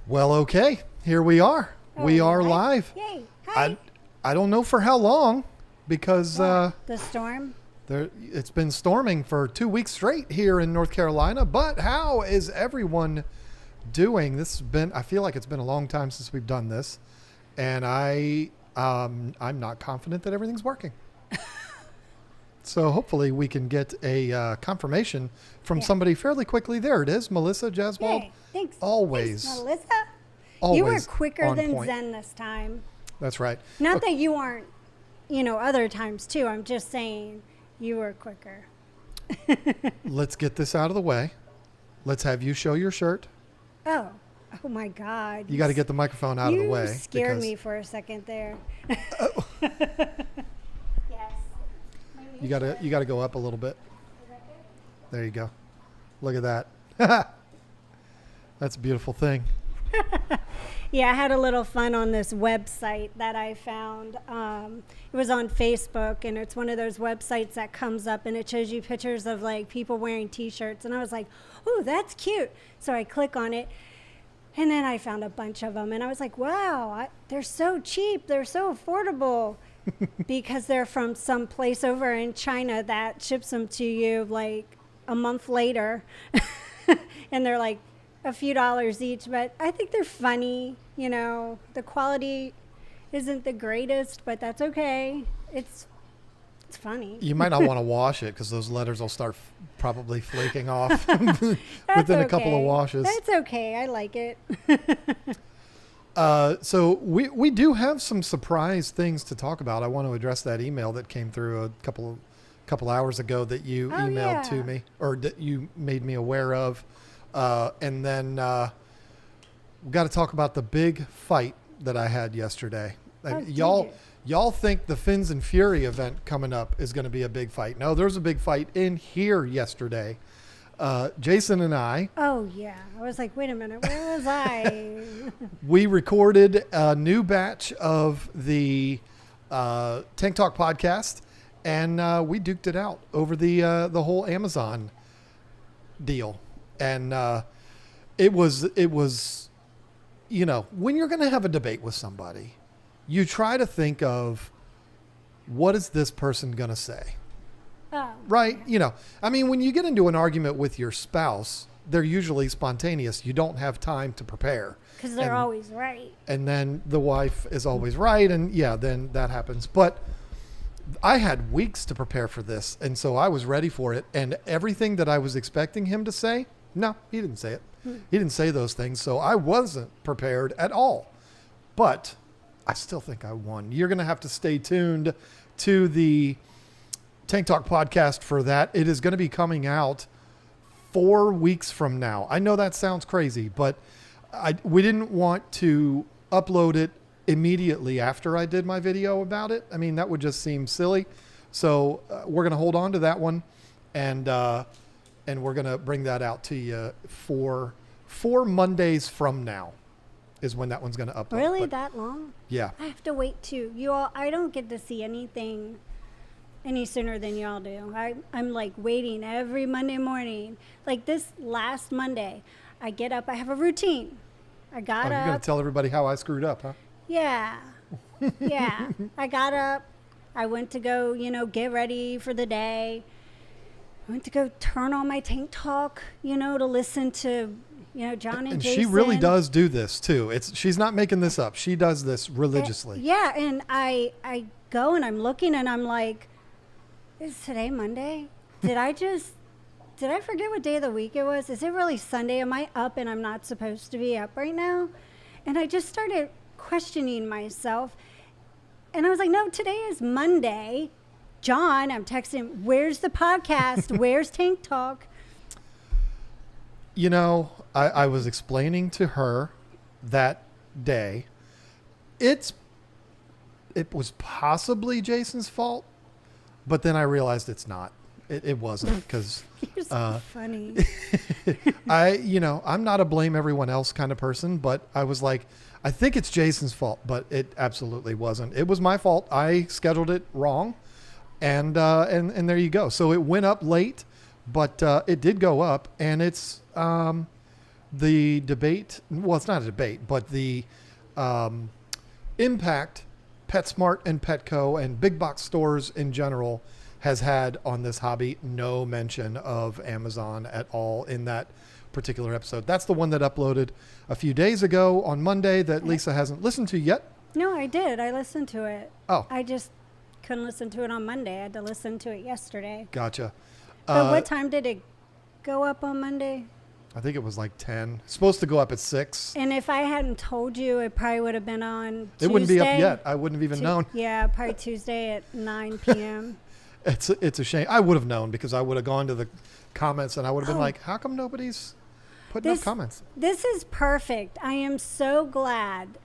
Well, okay, here we are. We are right. live. Yay. Hi. I don't know for how long because The storm. it's been storming for 2 weeks straight here in North Carolina. But how is everyone doing? I feel like it's been a long time since we've done this, and I'm not confident that everything's working. So hopefully we can get a confirmation from somebody fairly quickly. There it is, Melissa Jaswald. Yay. Thanks. Always. Thanks, Melissa. Always You were quicker on than point. Zen this time. That's right. Not that you aren't, other times too. I'm just saying you were quicker. Let's get this out of the way. Let's have you show your shirt. Oh my God. You got to get the microphone out of the way. You scared me for a second there. Yes. You got to go up a little bit. There you go. Look at that. That's a beautiful thing. Yeah, I had a little fun on this website that I found. It was on Facebook, and it's one of those websites that comes up and it shows you pictures of like people wearing t-shirts. And I was like, oh, that's cute. So I click on it, and then I found a bunch of them. And I was like, wow, they're so cheap. They're so affordable because they're from some place over in China that ships them to you like a month later. And they're like a few dollars each, but I think they're funny. The quality isn't the greatest, but that's okay. It's funny. You might not want to wash it because those letters will start probably flaking off within a couple of washes. That's okay. I like it. So we do have some surprise things to talk about. I want to address that email that came through a couple hours ago that you emailed to me, or that you made me aware of. And then we've got to talk about the big fight that I had yesterday. Y'all think the Fins and Fury event coming up is going to be a big fight. No, there's a big fight in here yesterday. Jason and I. Oh, yeah. I was like, wait a minute. Where was I? We recorded a new batch of the Tank Talk podcast, and we duked it out over the whole Amazon deal. And it was, when you're going to have a debate with somebody, you try to think of what is this person going to say? Oh. Right? When you get into an argument with your spouse, they're usually spontaneous. You don't have time to prepare. Because they're always right. And then the wife is always right. And then that happens. But I had weeks to prepare for this. And so I was ready for it. And everything that I was expecting him to say, no, he didn't say it. He didn't say those things. So I wasn't prepared at all. But I still think I won. You're going to have to stay tuned to the Tank Talk podcast for that. It is going to be coming out 4 weeks from now. I know that sounds crazy, but we didn't want to upload it immediately after I did my video about it. I mean, that would just seem silly. So we're going to hold on to that one, and we're going to bring that out to you for 4 Mondays from now is when that one's going to upload. Really? That long? Yeah. I have to wait too. I don't get to see anything any sooner than y'all do. I'm like waiting every Monday morning. Like this last Monday, I get up, I have a routine. I got up. You're going to tell everybody how I screwed up, huh? Yeah. Yeah. I got up. I went to go, get ready for the day. I went to go turn on my Tank Talk, to listen to, John and Jason. She really does do this too. She's not making this up. She does this religiously. Yeah. And I go and I'm looking and I'm like, is today Monday? Did I forget what day of the week it was? Is it really Sunday? Am I up and I'm not supposed to be up right now? And I just started questioning myself. And I was like, no, today is Monday. John, I'm texting, where's the podcast? Where's Tank Talk? I was explaining to her that day, it was possibly Jason's fault, but then I realized it's not. It wasn't, because you're so funny. I'm not a blame everyone else kind of person, but I was like, I think it's Jason's fault, but it absolutely wasn't. It was my fault. I scheduled it wrong. And there you go. So it went up late, but it did go up, and it's the debate, well, it's not a debate, but the impact PetSmart and Petco and big box stores in general has had on this hobby. No mention of Amazon at all in that particular episode. That's the one that uploaded a few days ago on Monday that Lisa hasn't listened to yet. No, I did. I listened to it. Oh. I just couldn't listen to it on Monday. I had to listen to it yesterday. Gotcha. But what time did it go up on Monday? I think it was like 10. It's supposed to go up at 6. And if I hadn't told you, it probably would have been on Tuesday. It wouldn't be up yet. I wouldn't have even known. Yeah, probably Tuesday at 9 p.m. It's a shame. I would have known because I would have gone to the comments and I would have been like, how come nobody's putting up comments? This is perfect. I am so glad.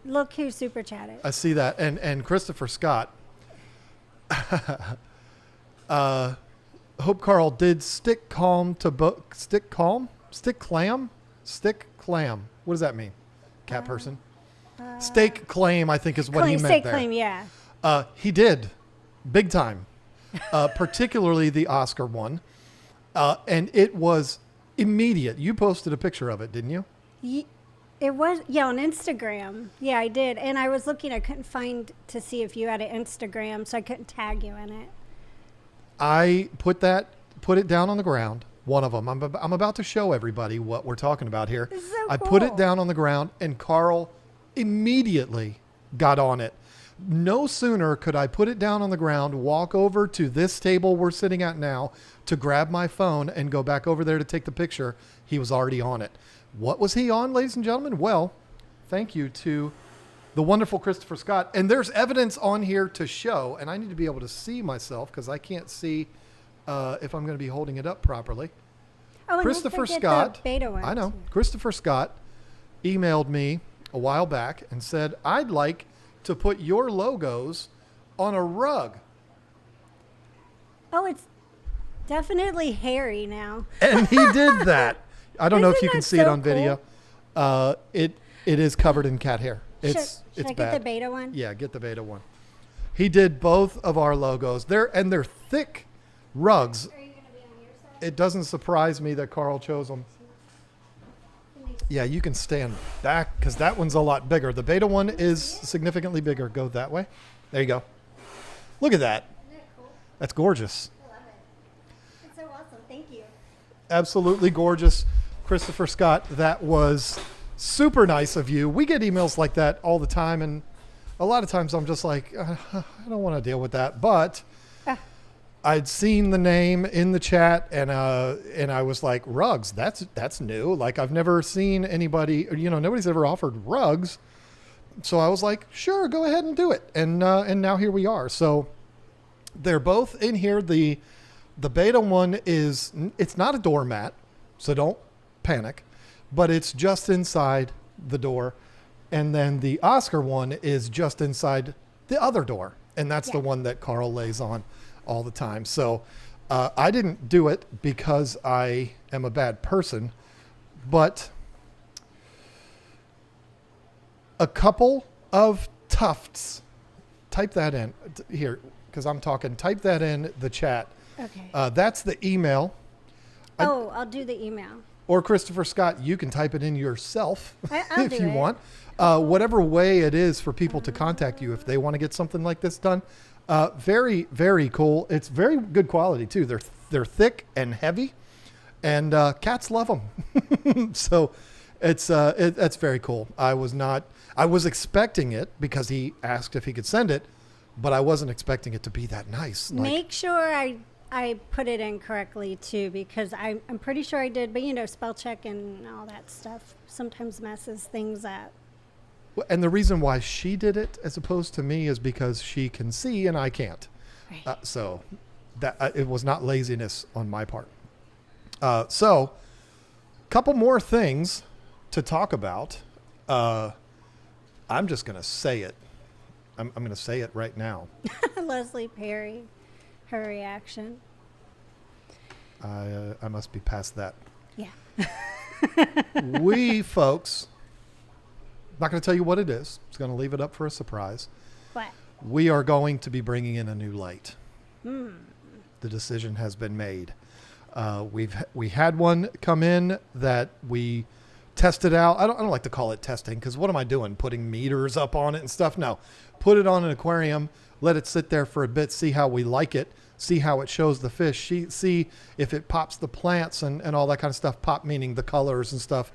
Look who super chatted. I see that. And Christopher Scott, Hope Carl did stick clam. What does that mean? Cat person. Steak claim, I think is what he meant steak there. claim, yeah. He did. Big time. Particularly the Oscar one. And it was immediate. You posted a picture of it, didn't you? It was, yeah, on Instagram. Yeah, I did. And I was looking, I couldn't find to see if you had an Instagram, so I couldn't tag you in it. I put it down on the ground. One of them. I'm about to show everybody what we're talking about here. It's so cool. I put it down on the ground and Carl immediately got on it. No sooner could I put it down on the ground, walk over to this table we're sitting at now to grab my phone and go back over there to take the picture. He was already on it. What was he on, ladies and gentlemen? Well, thank you to the wonderful Christopher Scott. And there's evidence on here to show, and I need to be able to see myself because I can't see if I'm going to be holding it up properly. Oh, Christopher Scott, the beta one I know, too. Christopher Scott emailed me a while back and said, I'd like to put your logos on a rug. Oh, it's definitely hairy now. And he did that. I don't know if Isn't you can that see it so on video. It is covered in cat hair. Should It's I bad. get the beta one? Yeah, get the beta one. He did both of our logos. They're thick rugs. Are you going to be on your side? It doesn't surprise me that Carl chose them. Yeah, you can stand back because that one's a lot bigger. The beta one is significantly bigger. Go that way. There you go. Look at that. Isn't that cool? That's gorgeous. I love it. It's so awesome. Thank you. Absolutely gorgeous. Christopher Scott, that was super nice of you. We get emails like that all the time, and a lot of times I'm just like, I don't want to deal with that. But I'd seen the name in the chat, and I was like, rugs, that's new. Like, I've never seen anybody, nobody's ever offered rugs. So I was like, sure, go ahead and do it. And now here we are. So they're both in here. The beta one it's not a doormat, so don't panic, but it's just inside the door. And then the Oscar one is just inside the other door. And that's the one that Carl lays on all the time. So I didn't do it because I am a bad person, but a couple of tufts, type that in here because I'm talking, type that in the chat. Okay. That's the email. I'll do the email. Or Christopher Scott, you can type it in yourself I'll if do you it. want. Whatever way it is for people to contact you if they want to get something like this done. Very, very cool. It's very good quality too. They're thick and heavy, and cats love them. So that's very cool. I was expecting it because he asked if he could send it, but I wasn't expecting it to be that nice. Make sure I put it in correctly too, because I'm pretty sure I did, but spell check and all that stuff sometimes messes things up. And the reason why she did it as opposed to me is because she can see and I can't. Right. So that it was not laziness on my part. So couple more things to talk about. I'm just going to say it. I'm going to say it right now. Leslie Perry, her reaction. I must be past that. Yeah. We folks, not going to tell you what it is. It's going to leave it up for a surprise. What? We are going to be bringing in a new light. Hmm. The decision has been made. We had one come in that we tested out. I don't like to call it testing, because what am I doing? Putting meters up on it and stuff? No, put it on an aquarium, let it sit there for a bit, see how we like it, see how it shows the fish, see if it pops the plants and all that kind of stuff. Pop meaning the colors and stuff.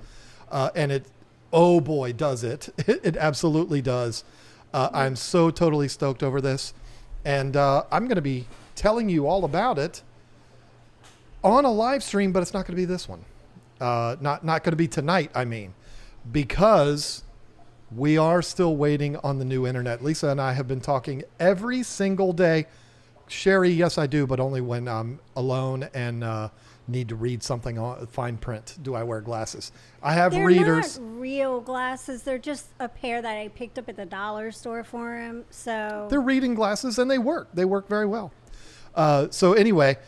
And it, oh boy, does it. It absolutely does. I'm so totally stoked over this. And I'm going to be telling you all about it on a live stream, but it's not going to be this one. Not going to be tonight, I mean, because we are still waiting on the new internet. Lisa and I have been talking every single day. Sherry, yes, I do, but only when I'm alone and need to read something on fine print. Do I wear glasses? I have readers. They're not real glasses. They're just a pair that I picked up at the dollar store for him. So they're reading glasses, and they work. They work very well. So anyway,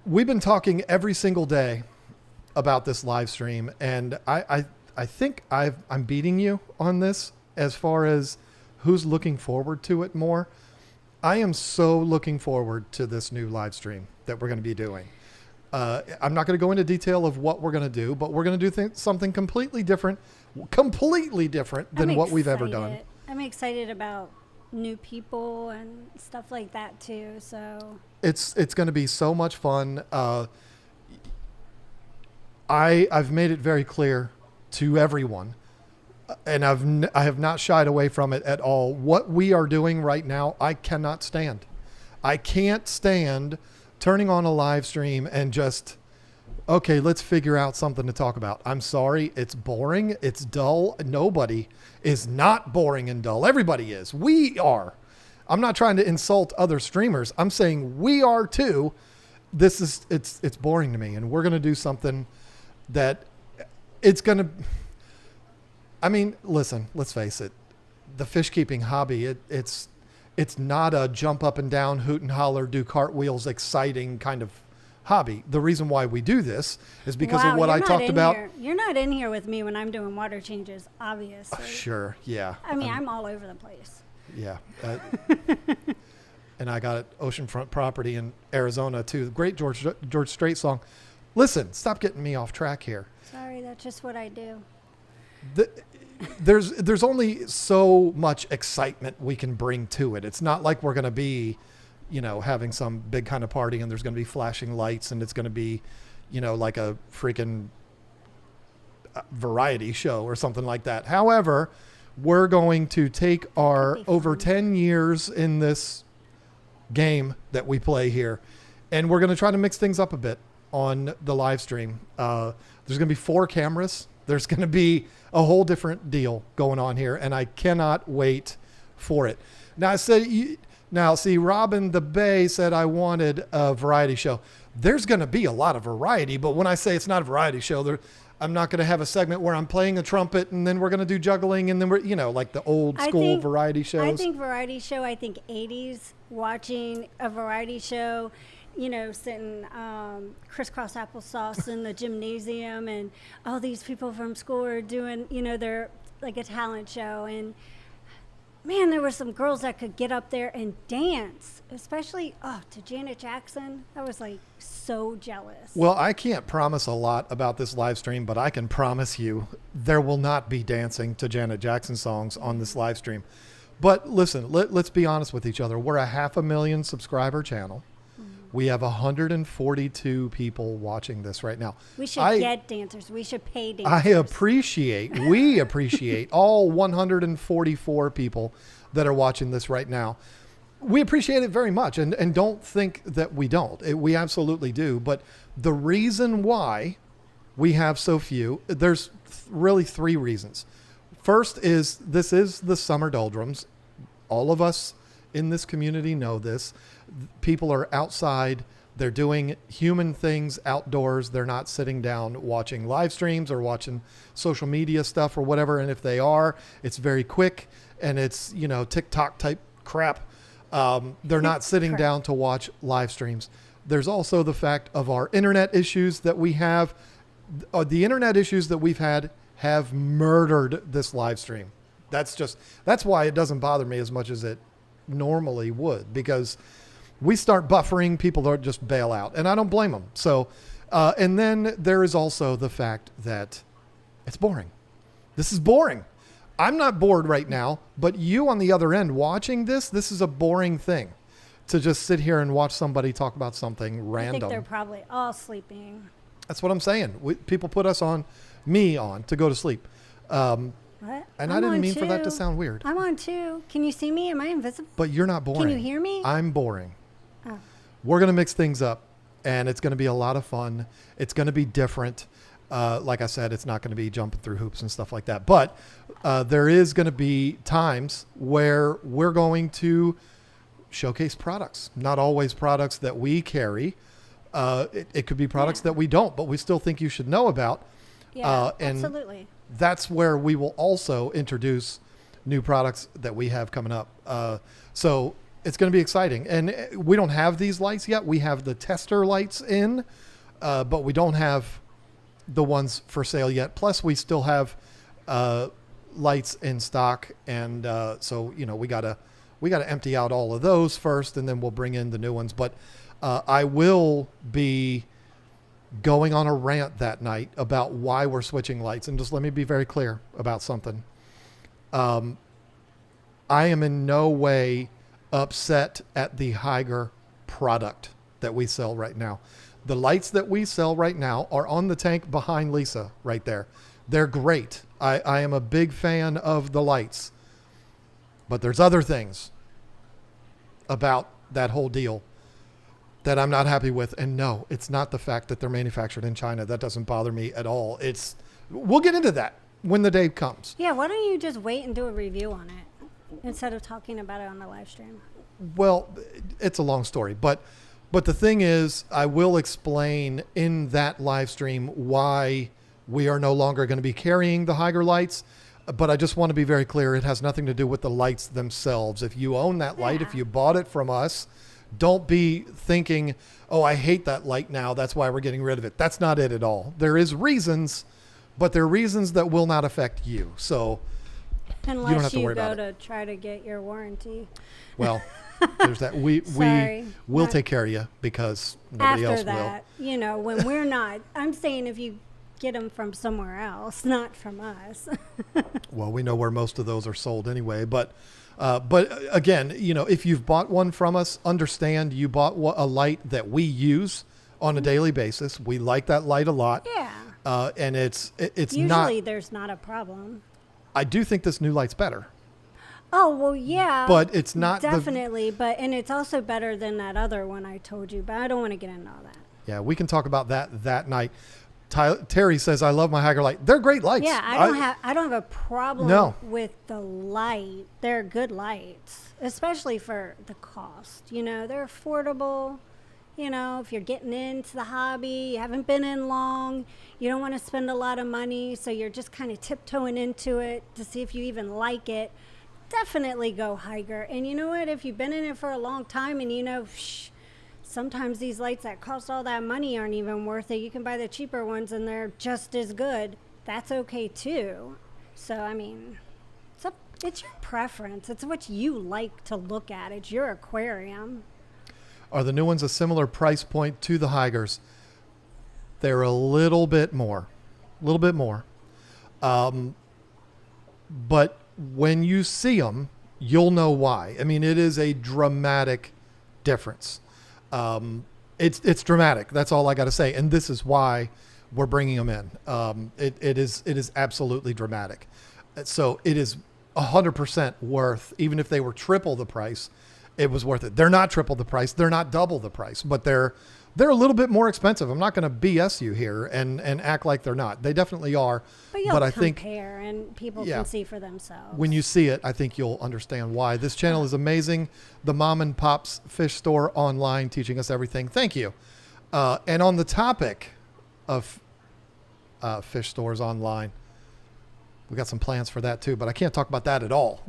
we've been talking every single day about this live stream, and I think I'm beating you on this as far as who's looking forward to it more. I am so looking forward to this new live stream that we're going to be doing. I'm not going to go into detail of what we're going to do, but we're going to do something completely different than what we've ever done. I'm excited about new people and stuff like that too. So it's going to be so much fun. I've made it very clear to everyone, and I have not shied away from it at all. What we are doing right now, I cannot stand. I can't stand turning on a live stream and just, okay, let's figure out something to talk about. I'm sorry. It's boring. It's dull. Nobody is not boring and dull. Everybody is. We are. I'm not trying to insult other streamers. I'm saying we are too. It's boring to me, and we're going to do something that it's going to, I mean, listen, let's face it. The fish keeping hobby, it's not a jump up and down, hoot and holler, do cartwheels, exciting kind of hobby. The reason why we do this is because of what I talked about. You're not in here with me when I'm doing water changes, obviously. Sure, yeah. I mean, I'm all over the place. Yeah. And I got an oceanfront property in Arizona too. The great George Strait song. Listen, stop getting me off track here. Sorry, that's just what I do. There's only so much excitement we can bring to it. It's not like we're going to be, having some big kind of party and there's going to be flashing lights and it's going to be, like a freaking variety show or something like that. However, we're going to take our over 10 years in this game that we play here, and we're going to try to mix things up a bit on the live stream. There's going to be 4 cameras. There's going to be a whole different deal going on here, and I cannot wait for it. Now, see, Robin the Bay said I wanted a variety show. There's going to be a lot of variety, but when I say it's not a variety show, I'm not going to have a segment where I'm playing a trumpet and then we're going to do juggling and then we're, like the old school variety shows. I think 80s, watching a variety show, sitting crisscross applesauce in the gymnasium, and all these people from school are doing, they're like a talent show. And man, there were some girls that could get up there and dance, especially to Janet Jackson. I was like so jealous. Well, I can't promise a lot about this live stream, but I can promise you there will not be dancing to Janet Jackson songs on this live stream. But listen, let's be honest with each other. We're a 500,000 subscriber channel. We have 142 people watching this right now. We should get dancers. We should pay dancers. We appreciate all 144 people that are watching this right now. We appreciate it very much, and don't think that we don't. We absolutely do. But the reason why we have so few, there's really 3 reasons. First is this is the summer doldrums. All of us in this community know this. People are outside. They're doing human things outdoors. They're not sitting down watching live streams or watching social media stuff or whatever. And if they are, it's very quick and it's, TikTok type crap. They're not sitting down to watch live streams. There's also the fact of our internet issues that we have. The internet issues that we've had have murdered this live stream. That's why it doesn't bother me as much as it normally would, because we start buffering, people don't just bail out, and I don't blame them. So, and then there is also the fact that it's boring. This is boring. I'm not bored right now, but you on the other end watching this is a boring thing to just sit here and watch somebody talk about something random. I think they're probably all sleeping. That's what I'm saying. People put us on, me on, to go to sleep. What? And I'm I didn't mean too. for that to sound weird. I'm on too. Can you see me? Am I invisible? But you're not boring. Can you hear me? I'm boring. Oh. We're going to mix things up, and it's going to be a lot of fun. It's going to be different. Like I said, it's not going to be jumping through hoops and stuff like that. But there is going to be times where we're going to showcase products. Not always products that we carry. It could be products that we don't, but we still think you should know about. Yeah, and absolutely. That's where we will also introduce new products that we have coming up. So it's going to be exciting. And we don't have these lights yet. We have the tester lights in, but we don't have the ones for sale yet. Plus, we still have lights in stock. And so, you know, we got to empty out all of those first, and then we'll bring in the new ones. But I will be going on a rant that night about why we're switching lights. And just let me be very clear about something. I am in no way upset at the Higer product that we sell right now. The lights that we sell right now are on the tank behind Lisa right there. They're great. I am a big fan of the lights, but there's other things about that whole deal that I'm not happy with. And no, it's not the fact that they're manufactured in China. That doesn't bother me at all. We'll get into that when the day comes. Yeah, why don't you just wait and do a review on it instead of talking about it on the live stream? Well, it's a long story, but the thing is, I will explain in that live stream why we are no longer going to be carrying the Higer lights. But I just want to be very clear. It has nothing to do with the lights themselves. If you own that light, if you bought it from us, don't be thinking, oh, I hate that light now, that's why we're getting rid of it. That's not it at all. There is reasons, but they're reasons that will not affect you. So you don't have to worry about it. Unless you go to try to get your warranty. Well, there's that. We will take care of you because nobody else will. After that, you know, when we're not, I'm saying if you get them from somewhere else, not from us. Well, we know where most of those are sold anyway, but again, you know, if you've bought one from us, understand you bought a light that we use on a daily basis. We like that light a lot. Yeah. And it's Usually not. there's not a problem. I do think this new light's better. Oh, well, yeah. But it's not definitely, and it's also better than that other one I told you, but I don't want to get into all that. Yeah, we can talk about that night. Terry says, I love my Higer light. They're great lights. Yeah, I don't have a problem with the light. They're good lights, especially for the cost. You know, they're affordable. You know, if you're getting into the hobby, you haven't been in long, you don't want to spend a lot of money, so you're just kind of tiptoeing into it to see if you even like it. Definitely go Higer. And you know what? If you've been in it for a long time and you know, sometimes these lights that cost all that money aren't even worth it. You can buy the cheaper ones and they're just as good. That's okay too. So, I mean, it's your preference. It's what you like to look at. It's your aquarium. Are the new ones a similar price point to the Higers? They're a little bit more. But when you see them, you'll know why. I mean, it is a dramatic difference. It's dramatic. That's all I got to say. And this is why we're bringing them in. It is absolutely dramatic. So it is 100% worth, even if they were triple the price, it was worth it. They're not triple the price. They're not double the price, but they're a little bit more expensive. I'm not going to BS you here and act like they're not. They definitely are. But I think compare and people can see for themselves. When you see it, I think you'll understand why. This channel is amazing. The Mom and Pop's Fish Store online, teaching us everything. Thank you. And on the topic of fish stores online, we got some plans for that too, but I can't talk about that at all.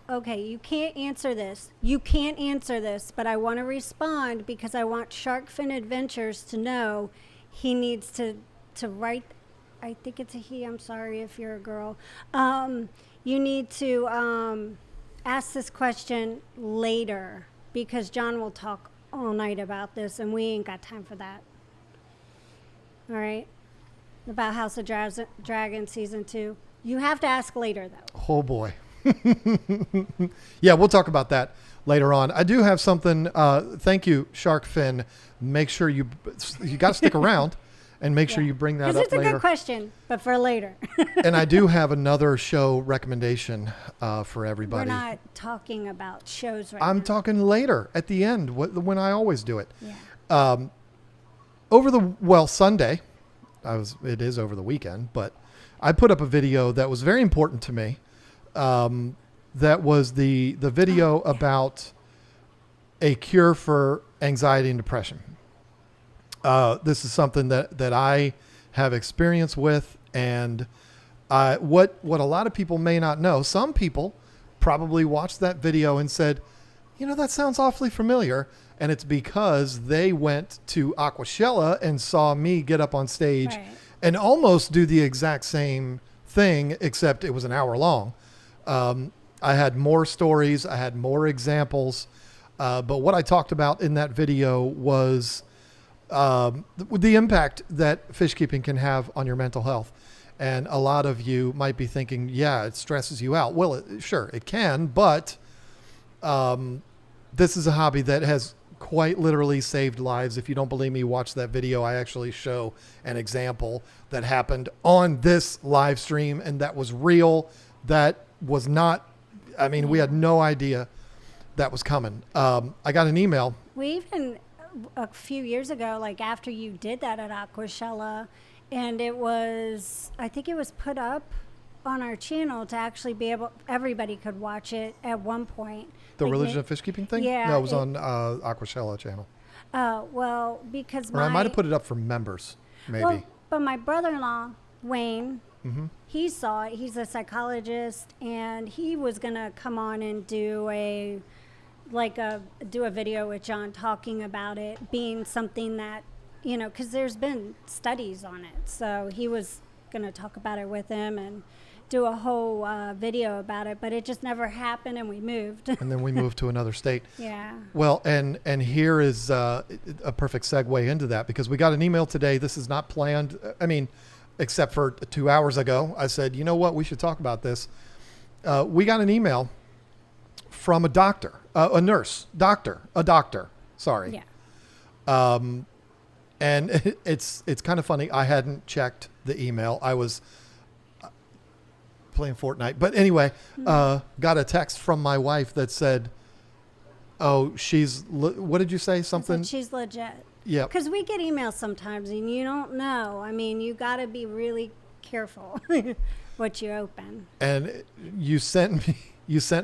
Okay, you can't answer this, but I want to respond because I want Sharkfin Adventures to know he needs to write. I think it's a he. I'm sorry if you're a girl. You need to ask this question later because John will talk all night about this, and we ain't got time for that. All right? About House of Dragon Season 2. You have to ask later, though. Oh, boy. Yeah, we'll talk about that later on. I do have something. Thank you, Shark Fin. Make sure you got to stick around and make sure you bring that up later. Because it's a good question, but for later. And I do have another show recommendation for everybody. We're not talking about shows right now. I'm talking later at the end when I always do it. Yeah. Sunday, it is over the weekend, but I put up a video that was very important to me. That was the video about a cure for anxiety and depression. This is something that I have experience with, and what a lot of people may not know. Some people probably watched that video and said, that sounds awfully familiar. And it's because they went to Aquashella and saw me get up on stage and almost do the exact same thing, except it was an hour long. I had more stories. I had more examples. But what I talked about in that video was the impact that fish keeping can have on your mental health. And a lot of you might be thinking, yeah, it stresses you out. Well, sure, it can. But this is a hobby that has quite literally saved lives. If you don't believe me, watch that video. I actually show an example that happened on this live stream, and that was real. That was not, we had no idea that was coming. I got an email. We even, a few years ago, like after you did that at Aquashella, and I think it was put up on our channel to actually be able, everybody could watch it at one point. The Religion of Fishkeeping thing? Yeah. No, it was on Aquashella channel. Because I might have put it up for members, maybe. Well, but my brother-in-law, Wayne, he saw it. He's a psychologist, and he was going to come on and do a video with John talking about it being something that, because there's been studies on it. So he was going to talk about it with him and do a whole video about it, but it just never happened, and we moved. And then we moved to another state. Yeah. Well, and here is a perfect segue into that, because we got an email today. This is not planned. Except for 2 hours ago, I said, you know what, we should talk about this. We got an email from a doctor, a doctor. Sorry. Yeah. And it's kind of funny. I hadn't checked the email. I was playing Fortnite. But anyway, got a text from my wife that said, oh, what did you say? Something? She's legit. Yeah. Because we get emails sometimes and you don't know. You got to be really careful what you open. And you sent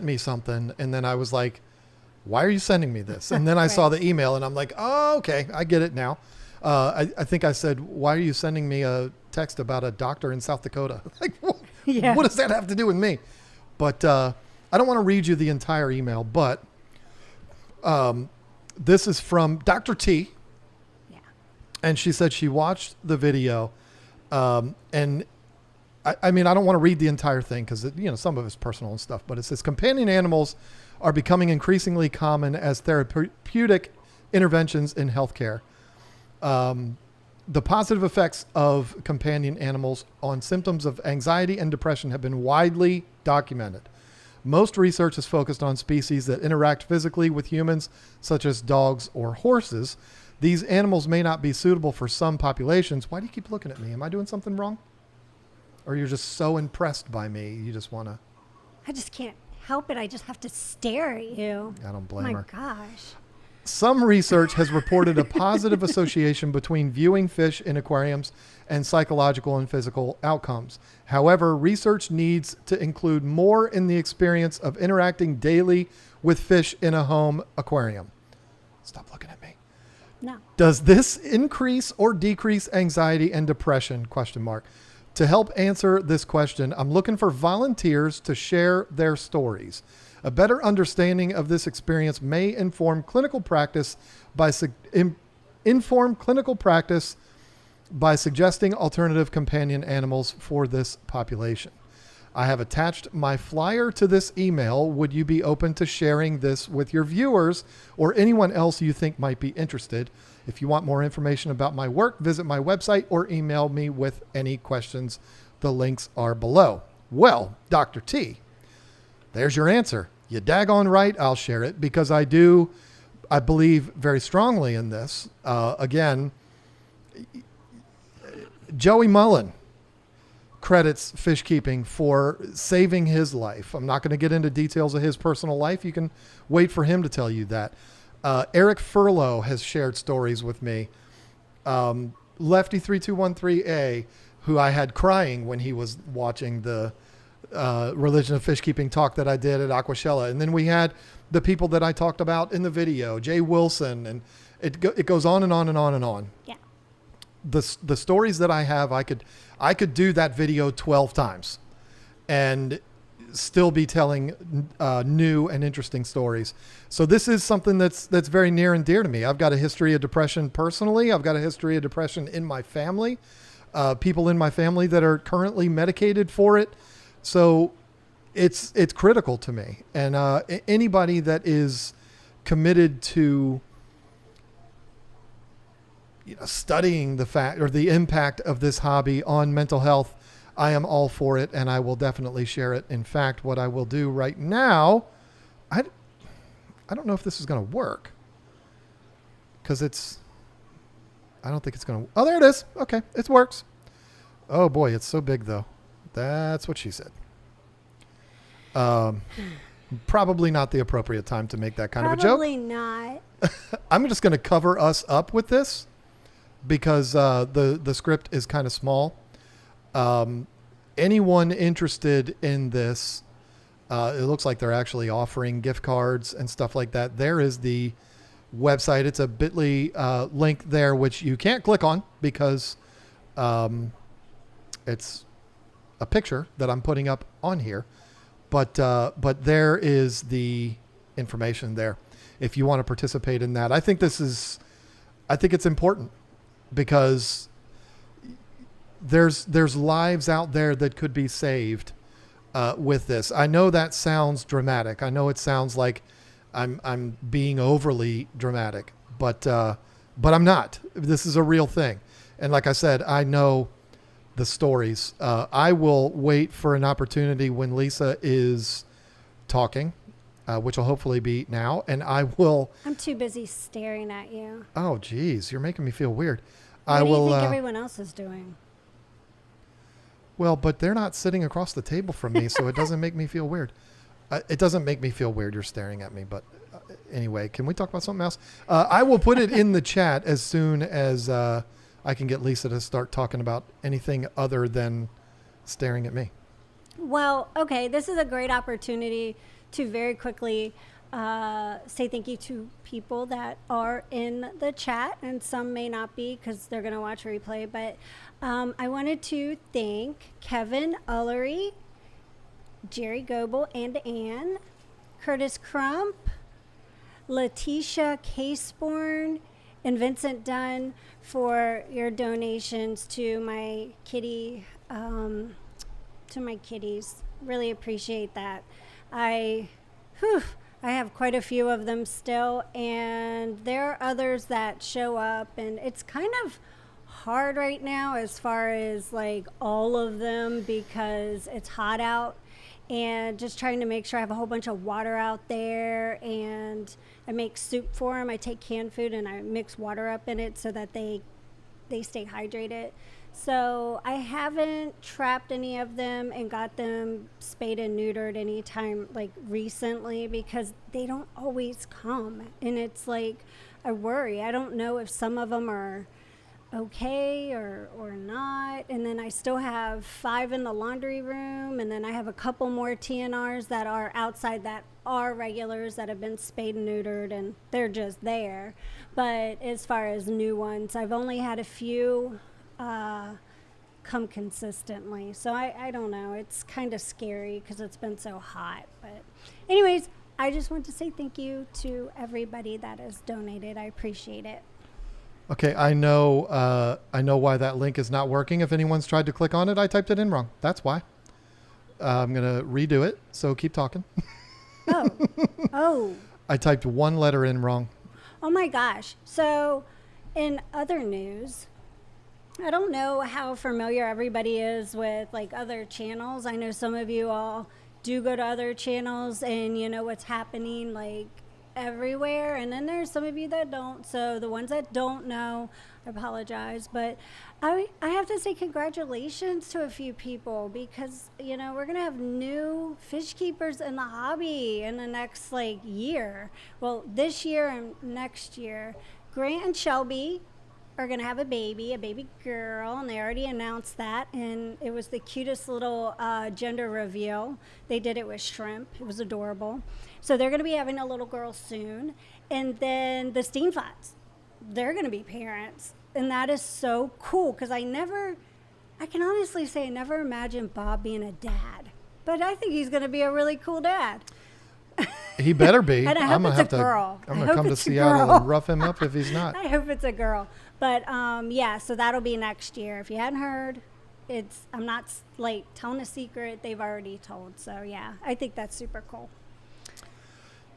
me something, and then I was like, why are you sending me this? And then I saw the email, and I'm like, oh, okay, I get it now. I think I said, why are you sending me a text about a doctor in South Dakota? Like, what? Yeah. What does that have to do with me? But I don't want to read you the entire email, but this is from Dr. T. Yeah. And she said she watched the video. And I don't want to read the entire thing because, some of it's personal and stuff, but it says companion animals are becoming increasingly common as therapeutic interventions in healthcare. The positive effects of companion animals on symptoms of anxiety and depression have been widely documented. Most research is focused on species that interact physically with humans, such as dogs or horses. These animals may not be suitable for some populations. Why do you keep looking at me? Am I doing something wrong? Or you're just so impressed by me, you just want to... I just can't help it. I just have to stare at you. I don't blame her. Oh my gosh. Some research has reported a positive association between viewing fish in aquariums and psychological and physical outcomes. However, research needs to include more in the experience of interacting daily with fish in a home aquarium. Stop looking at me. No. Does this increase or decrease anxiety and depression? ? To help answer this question, I'm looking for volunteers to share their stories. A better understanding of this experience may inform clinical practice by suggesting alternative companion animals for this population. I have attached my flyer to this email. Would you be open to sharing this with your viewers or anyone else you think might be interested? If you want more information about my work, visit my website or email me with any questions. The links are below. Well, Dr. T, there's your answer. You daggone right, I'll share it because I believe very strongly in this. Again, Joey Mullen credits Fishkeeping for saving his life. I'm not going to get into details of his personal life. You can wait for him to tell you that. Eric Furlow has shared stories with me. Lefty3213A, who I had crying when he was watching the Religion of Fishkeeping talk that I did at Aquashella. And then we had the people that I talked about in the video, Jay Wilson, and it goes on and on and on and on. Yeah. The stories that I have, I could do that video 12 times and still be telling new and interesting stories. So this is something that's very near and dear to me. I've got a history of depression personally. I've got a history of depression in my family, people in my family that are currently medicated for it. So it's critical to me. And anybody that is committed to studying the fact or the impact of this hobby on mental health, I am all for it, and I will definitely share it. In fact, what I will do right now, I don't know if this is going to work because I don't think it's going to. Oh, there it is. Okay, it works. Oh boy, it's so big though. That's what she said. Probably not the appropriate time to make that kind of a joke. Probably not. I'm just going to cover us up with this because the script is kind of small. Anyone interested in this, it looks like they're actually offering gift cards and stuff like that. There is the website. It's a bit.ly link there, which you can't click on because it's a picture that I'm putting up on here. But there is the information there if you want to participate in that. I think it's important because there's lives out there that could be saved with this. I know that sounds dramatic. I know it sounds like I'm being overly dramatic, but I'm not. This is a real thing. And like I said, I know the stories. I will wait for an opportunity when Lisa is talking, which will hopefully be now. And I will. I'm too busy staring at you. Oh, geez. You're making me feel weird. What do you think everyone else is doing? Well, but they're not sitting across the table from me, so it doesn't make me feel weird. It doesn't make me feel weird. You're staring at me. But anyway, can we talk about something else? I will put it in the chat as soon as I can get Lisa to start talking about anything other than staring at me. Well, okay, this is a great opportunity to very quickly say thank you to people that are in the chat, and some may not be because they're going to watch a replay, but I wanted to thank Kevin Ullery, Jerry Goebel and Ann, Curtis Crump, Letitia Caseborn, and Vincent Dunn for your donations to my kitties. Really appreciate that. I have quite a few of them still, and there are others that show up, and it's kind of hard right now as far as like all of them because it's hot out, and just trying to make sure I have a whole bunch of water out there, and I make soup for them. I take canned food and I mix water up in it so that they stay hydrated. So I haven't trapped any of them and got them spayed and neutered anytime like recently because they don't always come, and it's like I worry. I don't know if some of them are okay or not. And then I still have 5 in the laundry room, and then I have a couple more TNRs that are outside that are regulars that have been spayed and neutered, and they're just there. But as far as new ones, I've only had a few come consistently, so I don't know. It's kind of scary because it's been so hot. But anyways, I just want to say thank you to everybody that has donated. I appreciate it. Okay, I know why that link is not working. If anyone's tried to click on it, I typed it in wrong. That's why. I'm going to redo it. So keep talking. Oh. Oh. I typed one letter in wrong. Oh my gosh. So, in other news, I don't know how familiar everybody is with like other channels. I know some of you all do go to other channels and you know what's happening like everywhere. And then there's some of you that don't. So, the ones that don't know, I apologize. But I have to say congratulations to a few people because, you know, we're going to have new fish keepers in the hobby in the next like year. Well, this year and next year. Grant and Shelby are going to have a baby girl, and they already announced that. And it was the cutest little gender reveal. They did it with shrimp. It was adorable. So they're going to be having a little girl soon. And then the Steenflats, they're going to be parents. And that is so cool because I can honestly say I never imagined Bob being a dad. But I think he's going to be a really cool dad. He better be. And I hope it's a girl. I'm going to come to Seattle and rough him up if he's not. I hope it's a girl. But yeah, so that'll be next year. If you hadn't heard, I'm not like telling a secret. They've already told. So yeah, I think that's super cool.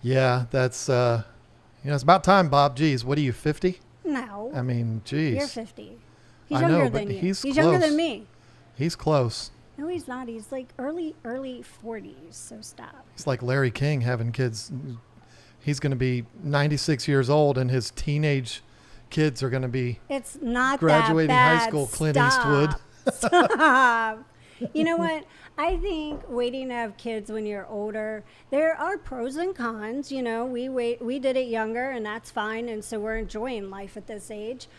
Yeah, that's, it's about time, Bob. Geez, what are you, 50? No. I mean, geez. You're 50. He's I younger know, than but you. he's younger close. than me. He's close. No, he's not. He's like early 40s. So stop. He's like Larry King having kids. He's going to be 96 years old, and his teenage kids are going to be It's not graduating that bad. high school. Clint Stop. Eastwood. Stop. You know what? I think waiting to have kids when you're older, there are pros and cons. You know, we did it younger, and that's fine, and so we're enjoying life at this age.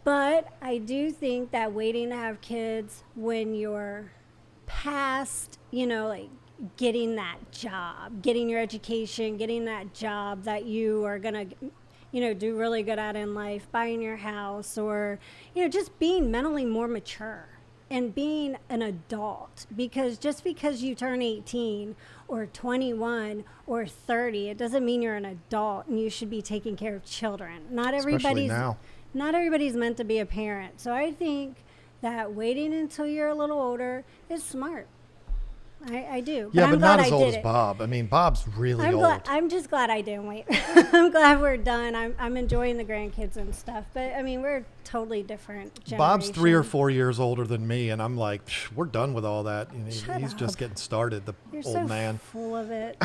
But I do think that waiting to have kids when you're past, you know, like getting that job, getting your education, getting that job that you are going to, you know, do really good at in life, buying your house, or, you know, just being mentally more mature and being an adult. Because just because you turn 18 or 21 or 30, it doesn't mean you're an adult and you should be taking care of children. Especially now. Not everybody's meant to be a parent. So I think that waiting until you're a little older is smart. I do. Yeah, I'm but glad not as I old did as it. Bob. I mean, Bob's really I'm old. glad, I'm just glad I didn't wait. I'm glad we're done. I'm enjoying the grandkids and stuff. But I mean, we're totally different generation. Bob's 3 or 4 years older than me, and I'm like, we're done with all that. You know, Shut he's up. just getting started, the You're old so man. full of it.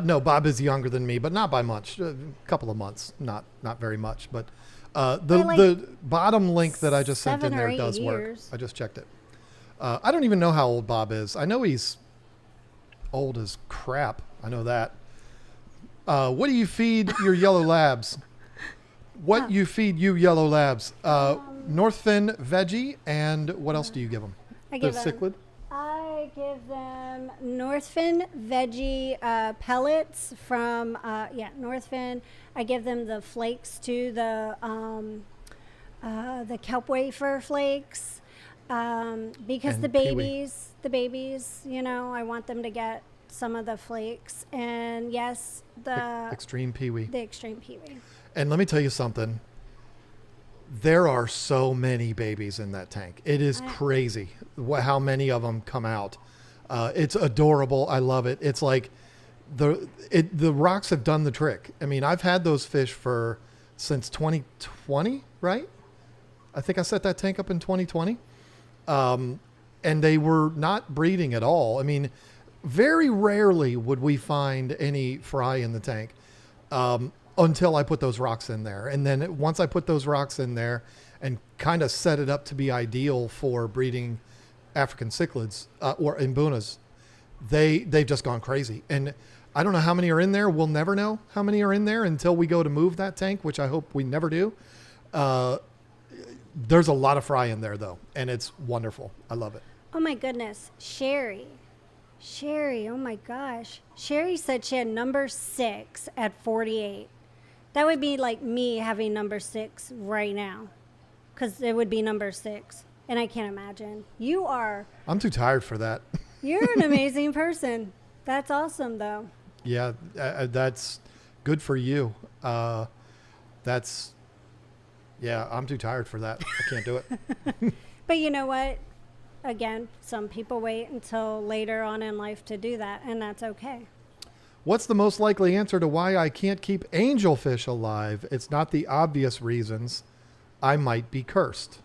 No, Bob is younger than me, but not by much. A couple of months, not very much. But the bottom link that I just sent in 7 or there 8 does work. years. I just checked it. I don't even know how old Bob is. I know he's old as crap. I know that. What do you feed your yellow labs? What you feed you yellow labs? Northfin veggie, and what else do you give them? I give the them- cichlid? I give them Northfin veggie pellets from Northfin. I give them the flakes too, the kelp wafer flakes, because And the peewee. babies, you know, I want them to get some of the flakes, and yes, the Extreme peewee. extreme peewee. And let me tell you something. There are so many babies in that tank. It is crazy how many of them come out. It's adorable. I love it. It's like the rocks have done the trick. I mean, I've had those fish since 2020, right? I think I set that tank up in 2020. And they were not breeding at all. I mean, very rarely would we find any fry in the tank. Until I put those rocks in there. And then once I put those rocks in there and kind of set it up to be ideal for breeding African cichlids or imbunas, they've just gone crazy. And I don't know how many are in there. We'll never know how many are in there until we go to move that tank, which I hope we never do. There's a lot of fry in there, though, and it's wonderful. I love it. Oh my goodness, Sherry, oh my gosh. Sherry said she had number 6 at 48. That would be like me having number 6 right now, because it would be number 6, and I can't imagine. I'm too tired for that. You're an amazing person. That's awesome, though. Yeah, that's good for you. I'm too tired for that. I can't do it. But you know what? again, some people wait until later on in life to do that, and that's okay. What's the most likely answer to why I can't keep angelfish alive? It's not the obvious reasons. I might be cursed.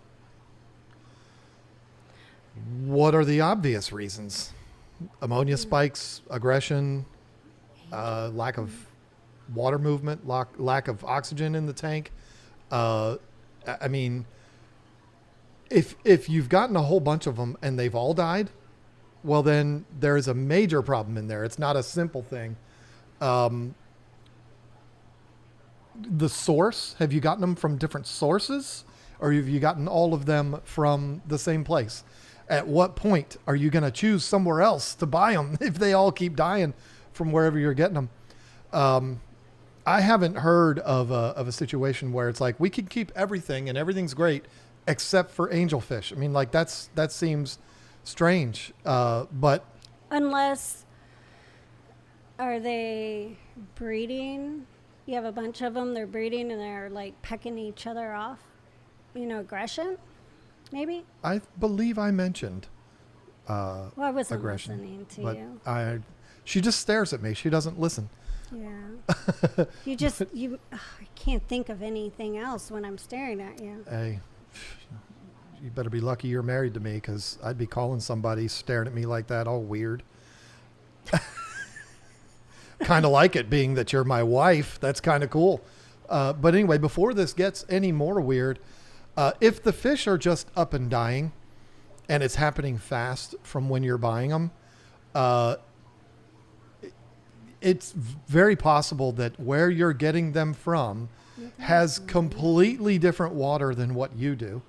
What are the obvious reasons? Ammonia spikes, aggression, lack of water movement, lack of oxygen in the tank. I mean, if you've gotten a whole bunch of them and they've all died, well, then there is a major problem in there. It's not a simple thing. The source, have you gotten them from different sources, or have you gotten all of them from the same place? At what point are you going to choose somewhere else to buy them if they all keep dying from wherever you're getting them? I haven't heard of a situation where it's like, we can keep everything and everything's great except for angelfish. I mean, like that seems strange. But Unless, are they breeding? You have a bunch of them, they're breeding and they're like pecking each other off. Aggression, maybe? I believe I mentioned Well, I wasn't aggression, listening to but you. she just stares at me. She doesn't listen. Yeah. I can't think of anything else when I'm staring at you. Hey, you better be lucky you're married to me, because I'd be calling somebody staring at me like that all weird. Kind of like it, being that you're my wife. That's kind of cool. But anyway, before this gets any more weird, if the fish are just up and dying and it's happening fast from when you're buying them, it's very possible that where you're getting them from has completely different water than what you do.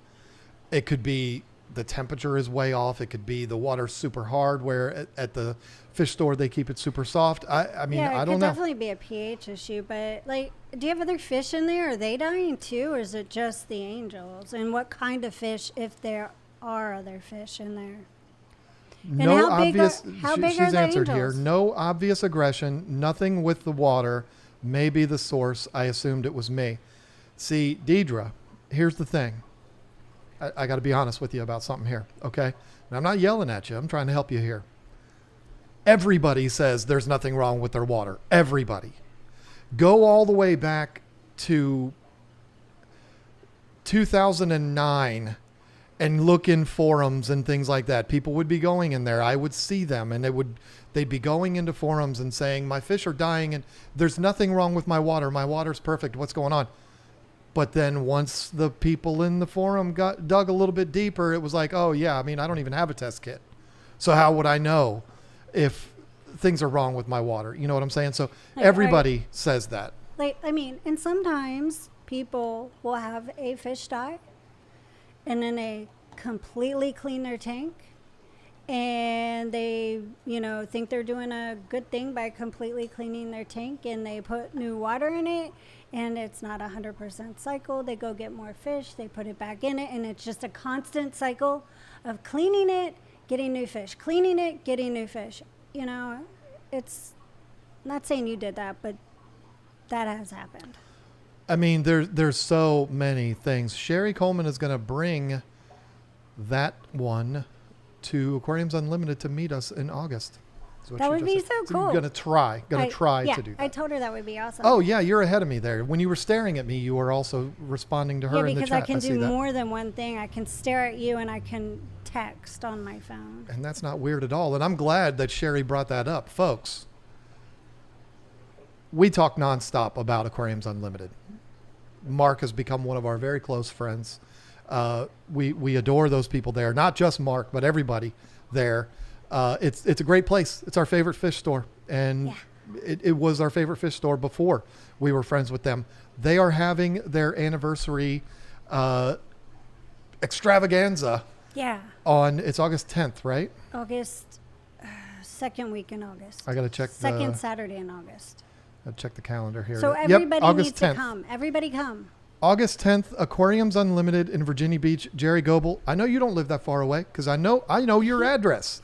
It could be the temperature is way off. It could be the water's super hard, where at the fish store they keep it super soft. I mean, I don't know. Yeah, it could definitely be a pH issue, but like, do you have other fish in there? Are they dying too, or is it just the angels? And what kind of fish, if there are other fish in there? No how big obvious. how big she's are the answered here. angels? No obvious aggression. Nothing with the water. Maybe the source. I assumed it was me. See, Deidre, here's the thing. I got to be honest with you about something here, okay? And I'm not yelling at you. I'm trying to help you here. Everybody says there's nothing wrong with their water. Everybody. Go all the way back to 2009 and look in forums and things like that. People would be going in there. I would see them, and they'd be going into forums and saying, my fish are dying and there's nothing wrong with my water. My water's perfect. What's going on? But then once the people in the forum dug a little bit deeper, it was like, oh yeah, I mean, I don't even have a test kit. So how would I know if things are wrong with my water? You know what I'm saying? So everybody says that. And sometimes people will have a fish die and then they completely clean their tank and they, think they're doing a good thing by completely cleaning their tank, and they put new water in it, and it's not 100% cycle. They go get more fish, they put it back in it, and it's just a constant cycle of cleaning it, getting new fish, cleaning it, getting new fish. It's not saying you did that, but that has happened. I mean, there's so many things. Sherry Coleman is going to bring that one to Aquariums Unlimited to meet us in August. That would be so cool. I'm going to try to do that. I told her that would be awesome. Oh, yeah, you're ahead of me there. When you were staring at me, you were also responding to her in the chat. Yeah, because I can do more than one thing. I can stare at you and I can text on my phone. And that's not weird at all. And I'm glad that Sherry brought that up. Folks, we talk nonstop about Aquariums Unlimited. Mark has become one of our very close friends. We adore those people there. Not just Mark, but everybody there. It's a great place. It's our favorite fish store. And it was our favorite fish store before we were friends with them. They are having their anniversary extravaganza. Yeah. It's August 10th, right? August, second week in August. I got to check second Saturday in August. I'll check the calendar here. So everybody August needs 10th. to come. Everybody come. August 10th, Aquariums Unlimited in Virginia Beach. Jerry Goebel, I know you don't live that far away, because I know your address.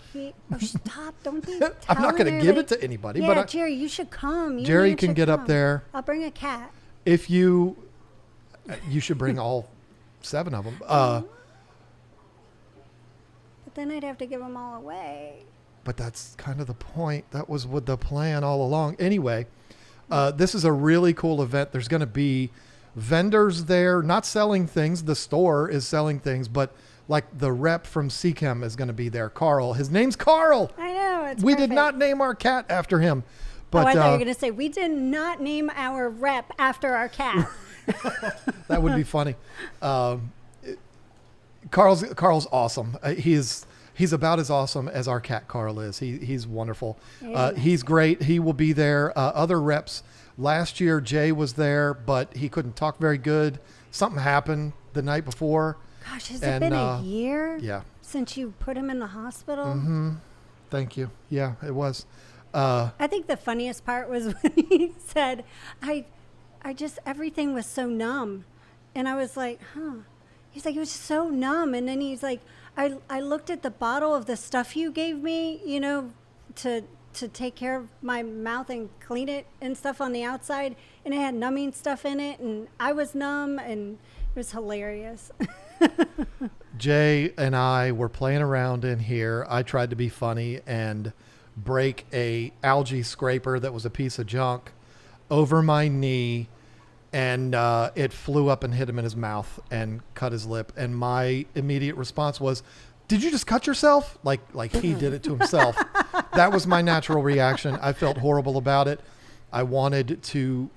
Stop! Don't be. I'm not going to give it to anybody. Yeah, but Jerry, you should come. Jerry can get up there. I'll bring a cat. If you should bring all 7 of them. then I'd have to give them all away. But that's kind of the point. That was what the plan all along. Anyway, this is a really cool event. There's going to be vendors there, not selling things. The store is selling things, but like the rep from Seachem is going to be there. Carl. His name's Carl. I know. It's We perfect. did not name our cat after him. But I thought you were going to say, we did not name our rep after our cat. that would be funny. Carl's awesome. He's about as awesome as our cat Carl is. He's wonderful. He's great. He will be there. Other reps. Last year, Jay was there, but he couldn't talk very good. Something happened the night before. Gosh, has it been a year? Yeah. Since you put him in the hospital? Mm-hmm. Thank you. Yeah, it was. I think the funniest part was when he said, I just, everything was so numb. And I was like, huh. He's like, it was so numb. And then he's like, I looked at the bottle of the stuff you gave me, you know, to take care of my mouth and clean it and stuff on the outside. And it had numbing stuff in it. And I was numb, and it was hilarious. Jay and I were playing around in here. I tried to be funny and break a algae scraper that was a piece of junk over my knee, and it flew up and hit him in his mouth and cut his lip. And my immediate response was, "Did you just cut yourself?" Like he did it to himself. That was my natural reaction. I felt horrible about it. I wanted to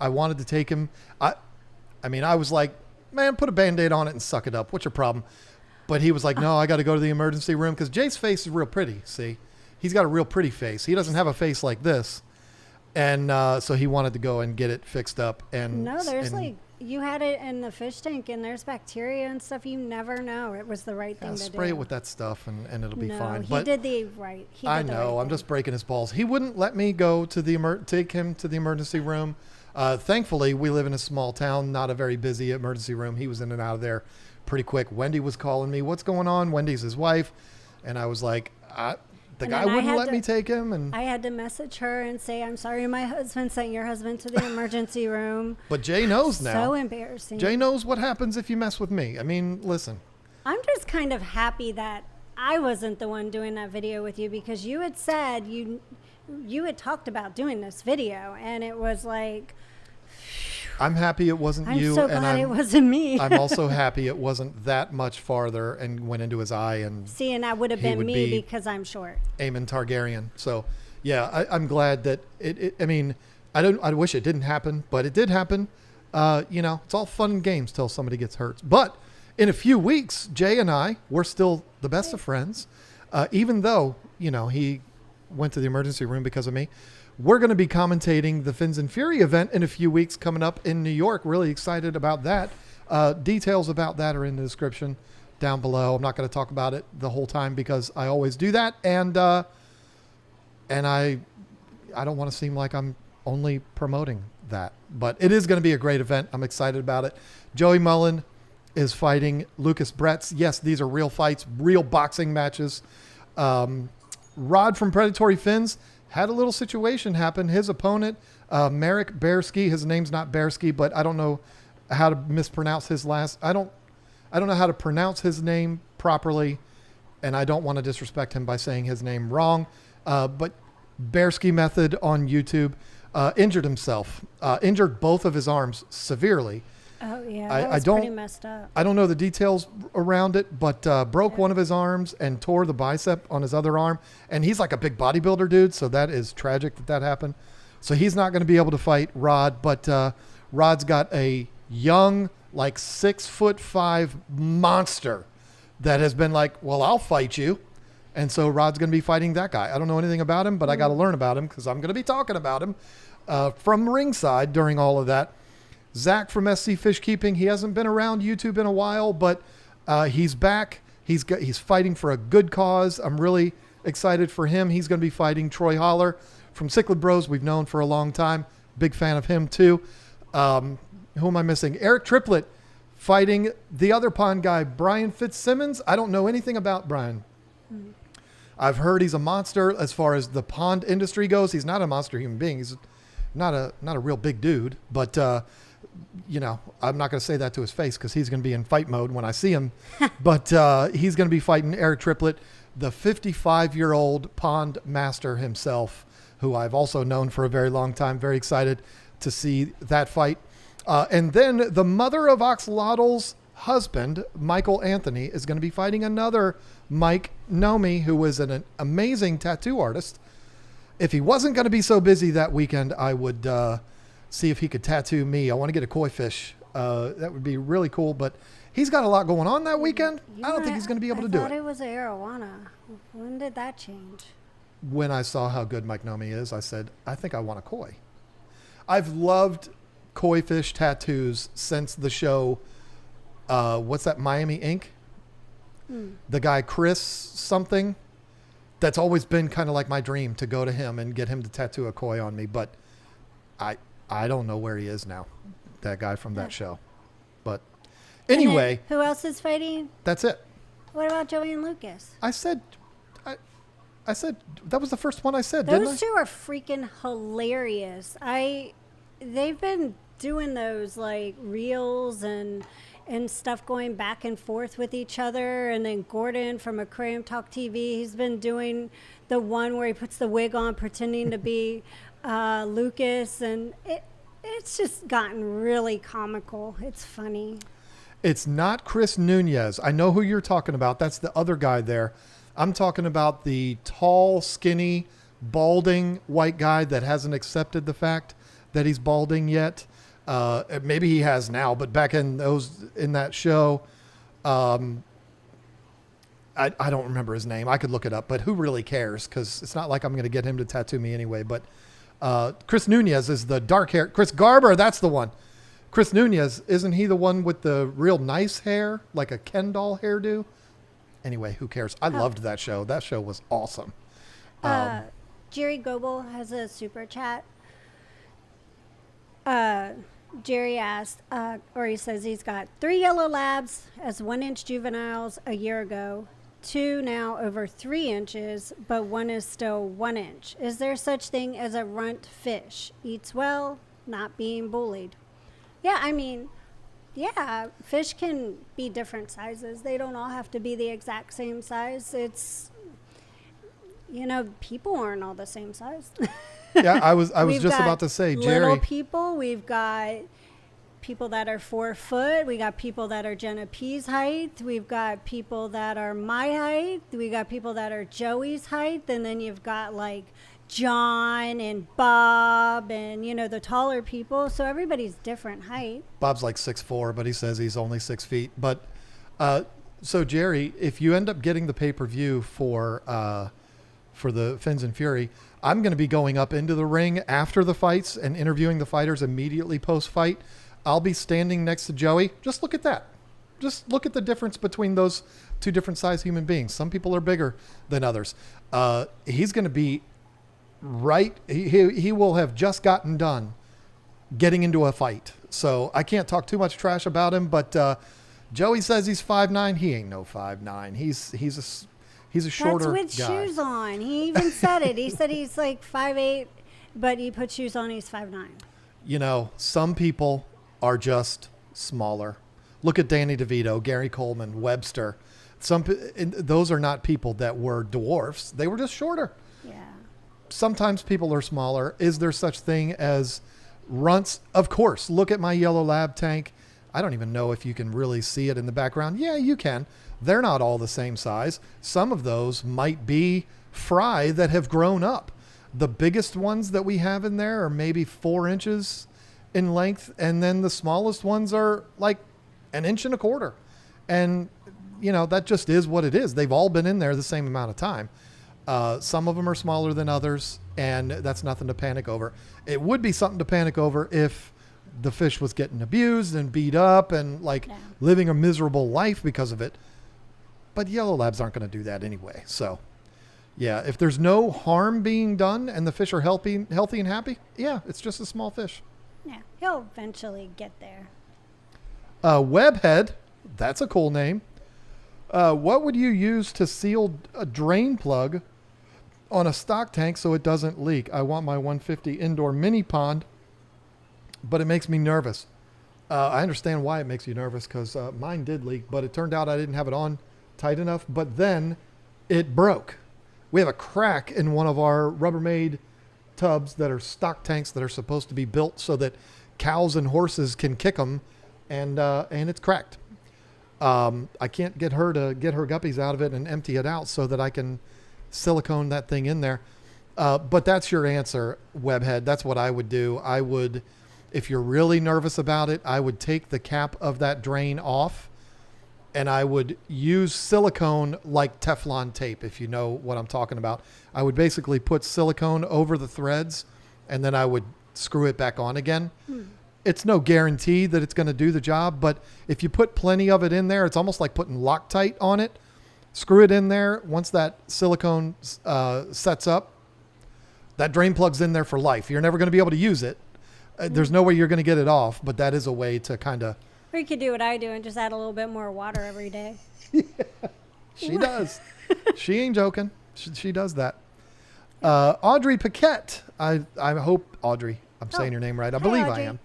take him. I was like, "Man, put a Band-Aid on it and suck it up. What's your problem?" But he was like, "No, I got to go to the emergency room," because Jay's face is real pretty. See, he's got a real pretty face. He doesn't have a face like this. And so he wanted to go and get it fixed up. And no, you had it in the fish tank, and there's bacteria and stuff. You never know. It was the right thing to do. Spray it with that stuff, and it'll be fine. He did the right. I know. I'm just breaking his balls. He wouldn't let me go to take him to the emergency room. Thankfully, we live in a small town, not a very busy emergency room. He was in and out of there pretty quick. Wendy was calling me, "What's going on?" Wendy's his wife. And I was like, the guy wouldn't let me take him. And I had to message her and say, "I'm sorry my husband sent your husband to the emergency room." But Jay knows now. So embarrassing. Jay knows what happens if you mess with me. I mean, listen. I'm just kind of happy that I wasn't the one doing that video with you, because you had said you had talked about doing this video, and it was like, I'm happy it wasn't you. I'm so glad it wasn't me. I'm also happy it wasn't that much farther and went into his eye. And see, and that would have been me because I'm short. Aemon Targaryen. So, yeah, I'm glad that I mean, I wish it didn't happen, but it did happen. It's all fun and games till somebody gets hurt. But in a few weeks, Jay and I, we're still the best of friends, even though, he went to the emergency room because of me. We're going to be commentating the Fins and Fury event in a few weeks coming up in New York. Really excited about that. Details about that are in the description down below. I'm not going to talk about it the whole time because I always do that. And I don't want to seem like I'm only promoting that. But it is going to be a great event. I'm excited about it. Joey Mullen is fighting Lucas Bretz. Yes, these are real fights, real boxing matches. Rod from Predatory Fins had a little situation happen. His opponent, Marek Bersky, his name's not Bersky, but I don't know how to mispronounce his I don't know how to pronounce his name properly, and I don't want to disrespect him by saying his name wrong. But Bersky Method on YouTube injured himself, injured both of his arms severely. Oh, yeah, that was pretty messed up. I don't know the details around it, but broke one of his arms and tore the bicep on his other arm. And he's like a big bodybuilder dude, so that is tragic that happened. So he's not going to be able to fight Rod, but Rod's got a young, like 6'5" monster that has been like, well, I'll fight you. And so Rod's going to be fighting that guy. I don't know anything about him, but I got to learn about him because I'm going to be talking about him from ringside during all of that. Zach from SC Fishkeeping, he hasn't been around YouTube in a while, but he's back. He's fighting for a good cause. I'm really excited for him. He's going to be fighting Troy Holler from Cichlid Bros. We've known for a long time. Big fan of him too. Who am I missing? Eric Triplett fighting the other pond guy, Brian Fitzsimmons. I don't know anything about Brian. I've heard he's a monster as far as the pond industry goes. He's not a monster human being. He's not a real big dude, but I'm not going to say that to his face because he's going to be in fight mode when I see him. But he's going to be fighting Eric Triplett. the 55-year-old pond master himself, who I've also known for a very long time. Very excited to see that fight. And then the mother of Oxlotl's husband, Michael Anthony, is going to be fighting another Mike Nomi, who is an amazing tattoo artist. If he wasn't going to be so busy that weekend, I would see if he could tattoo me. I want to get a koi fish. That would be really cool, but he's got a lot going on that weekend. I don't think he's going to be able to do it. I thought it was arowana. When did that change? When I saw how good Mike Nomi is, I said, I think I want a koi. I've loved koi fish tattoos since the show. What's that, Miami Ink? The guy, Chris something. That's always been kind of like my dream, to go to him and get him to tattoo a koi on me. But I don't know where he is now, that guy from that show. But anyway. Who else is fighting? That's it. What about Joey and Lucas? I said that was the first one I said, didn't I? Those two are freaking hilarious. They've been doing those like reels and stuff, going back and forth with each other. And then Gordon from Aquarium Talk TV, he's been doing the one where he puts the wig on pretending to be Lucas, and it's just gotten really comical. It's funny. It's not Chris Nunez. I know who you're talking about. That's the other guy there. I'm talking about the tall, skinny, balding white guy that hasn't accepted the fact that he's balding yet. Maybe he has now, but back in that show, I don't remember his name. I could look it up, but who really cares? Because it's not like I'm going to get him to tattoo me anyway. But Chris Nunez is the dark hair. Chris Garber, that's the one. Chris Nunez, isn't he the one with the real nice hair, like a Ken doll hairdo? Anyway, who cares? I loved that show. That show was awesome. Jerry Goebel has a super chat. Jerry asked, or he says he's got 3 yellow labs as 1-inch juveniles a year ago, 2 now over 3 inches, but 1 is still 1 inch. Is there such thing as a runt fish? Eats well, not being bullied. Yeah, I mean, yeah, fish can be different sizes. They don't all have to be the exact same size. It's, people aren't all the same size. Yeah, I was just about to say, Jerry. Little people, we've got people that are 4 foot. We got people that are Jenna P's height. We've got people that are my height. We got people that are Joey's height. And then you've got like John and Bob and, the taller people. So everybody's different height. Bob's like 6'4", but he says he's only 6 feet. But so Jerry, if you end up getting the pay-per-view for the Fins and Fury, I'm going to be going up into the ring after the fights and interviewing the fighters immediately post-fight. I'll be standing next to Joey. Just look at that. Just look at the difference between those two different size human beings. Some people are bigger than others. He's going to be right. He will have just gotten done getting into a fight. So I can't talk too much trash about him, but Joey says he's 5'9". He ain't no 5'9". He's a shorter That's with guy. shoes on. He even said it. He said he's like 5'8", but he put shoes on, he's 5'9". Some people are just smaller. Look at Danny DeVito, Gary Coleman, Webster. Those are not people that were dwarfs. They were just shorter. Yeah. Sometimes people are smaller. Is there such thing as runts? Of course. Look at my yellow lab tank. I don't even know if you can really see it in the background. Yeah, you can. They're not all the same size. Some of those might be fry that have grown up. The biggest ones that we have in there are maybe 4 inches in length. And then the smallest ones are like 1.25 inches. And, that just is what it is. They've all been in there the same amount of time. Some of them are smaller than others, and that's nothing to panic over. It would be something to panic over if the fish was getting abused and beat up and living a miserable life because of it. But yellow labs aren't going to do that anyway. So, yeah, if there's no harm being done and the fish are healthy and happy, yeah, it's just a small fish. Yeah, he'll eventually get there. Webhead, that's a cool name. What would you use to seal a drain plug on a stock tank so it doesn't leak? I want my 150 indoor mini pond, but it makes me nervous. I understand why it makes you nervous because mine did leak, but it turned out I didn't have it on tight enough. But then it broke. We have a crack in one of our Rubbermaid tubs that are stock tanks that are supposed to be built so that cows and horses can kick them, and it's cracked. I can't get her to get her guppies out of it and empty it out so that I can silicone that thing in there. But that's your answer, Webhead. That's what I would do. I would, if you're really nervous about it, I would take the cap of that drain off, and I would use silicone like Teflon tape, if you know what I'm talking about. I would basically put silicone over the threads, and then I would screw it back on again. It's no guarantee that it's going to do the job, but if you put plenty of it in there, it's almost like putting Loctite on it. Screw it in there. Once that silicone sets up, that drain plug's in there for life. You're never going to be able to use it. There's no way you're going to get it off, but that is a way to kind of... Or you could do what I do and just add a little bit more water every day. She does. She ain't joking. She does that. Audrey Paquette. I hope, Audrey, I'm saying your name right. I believe Audrey. I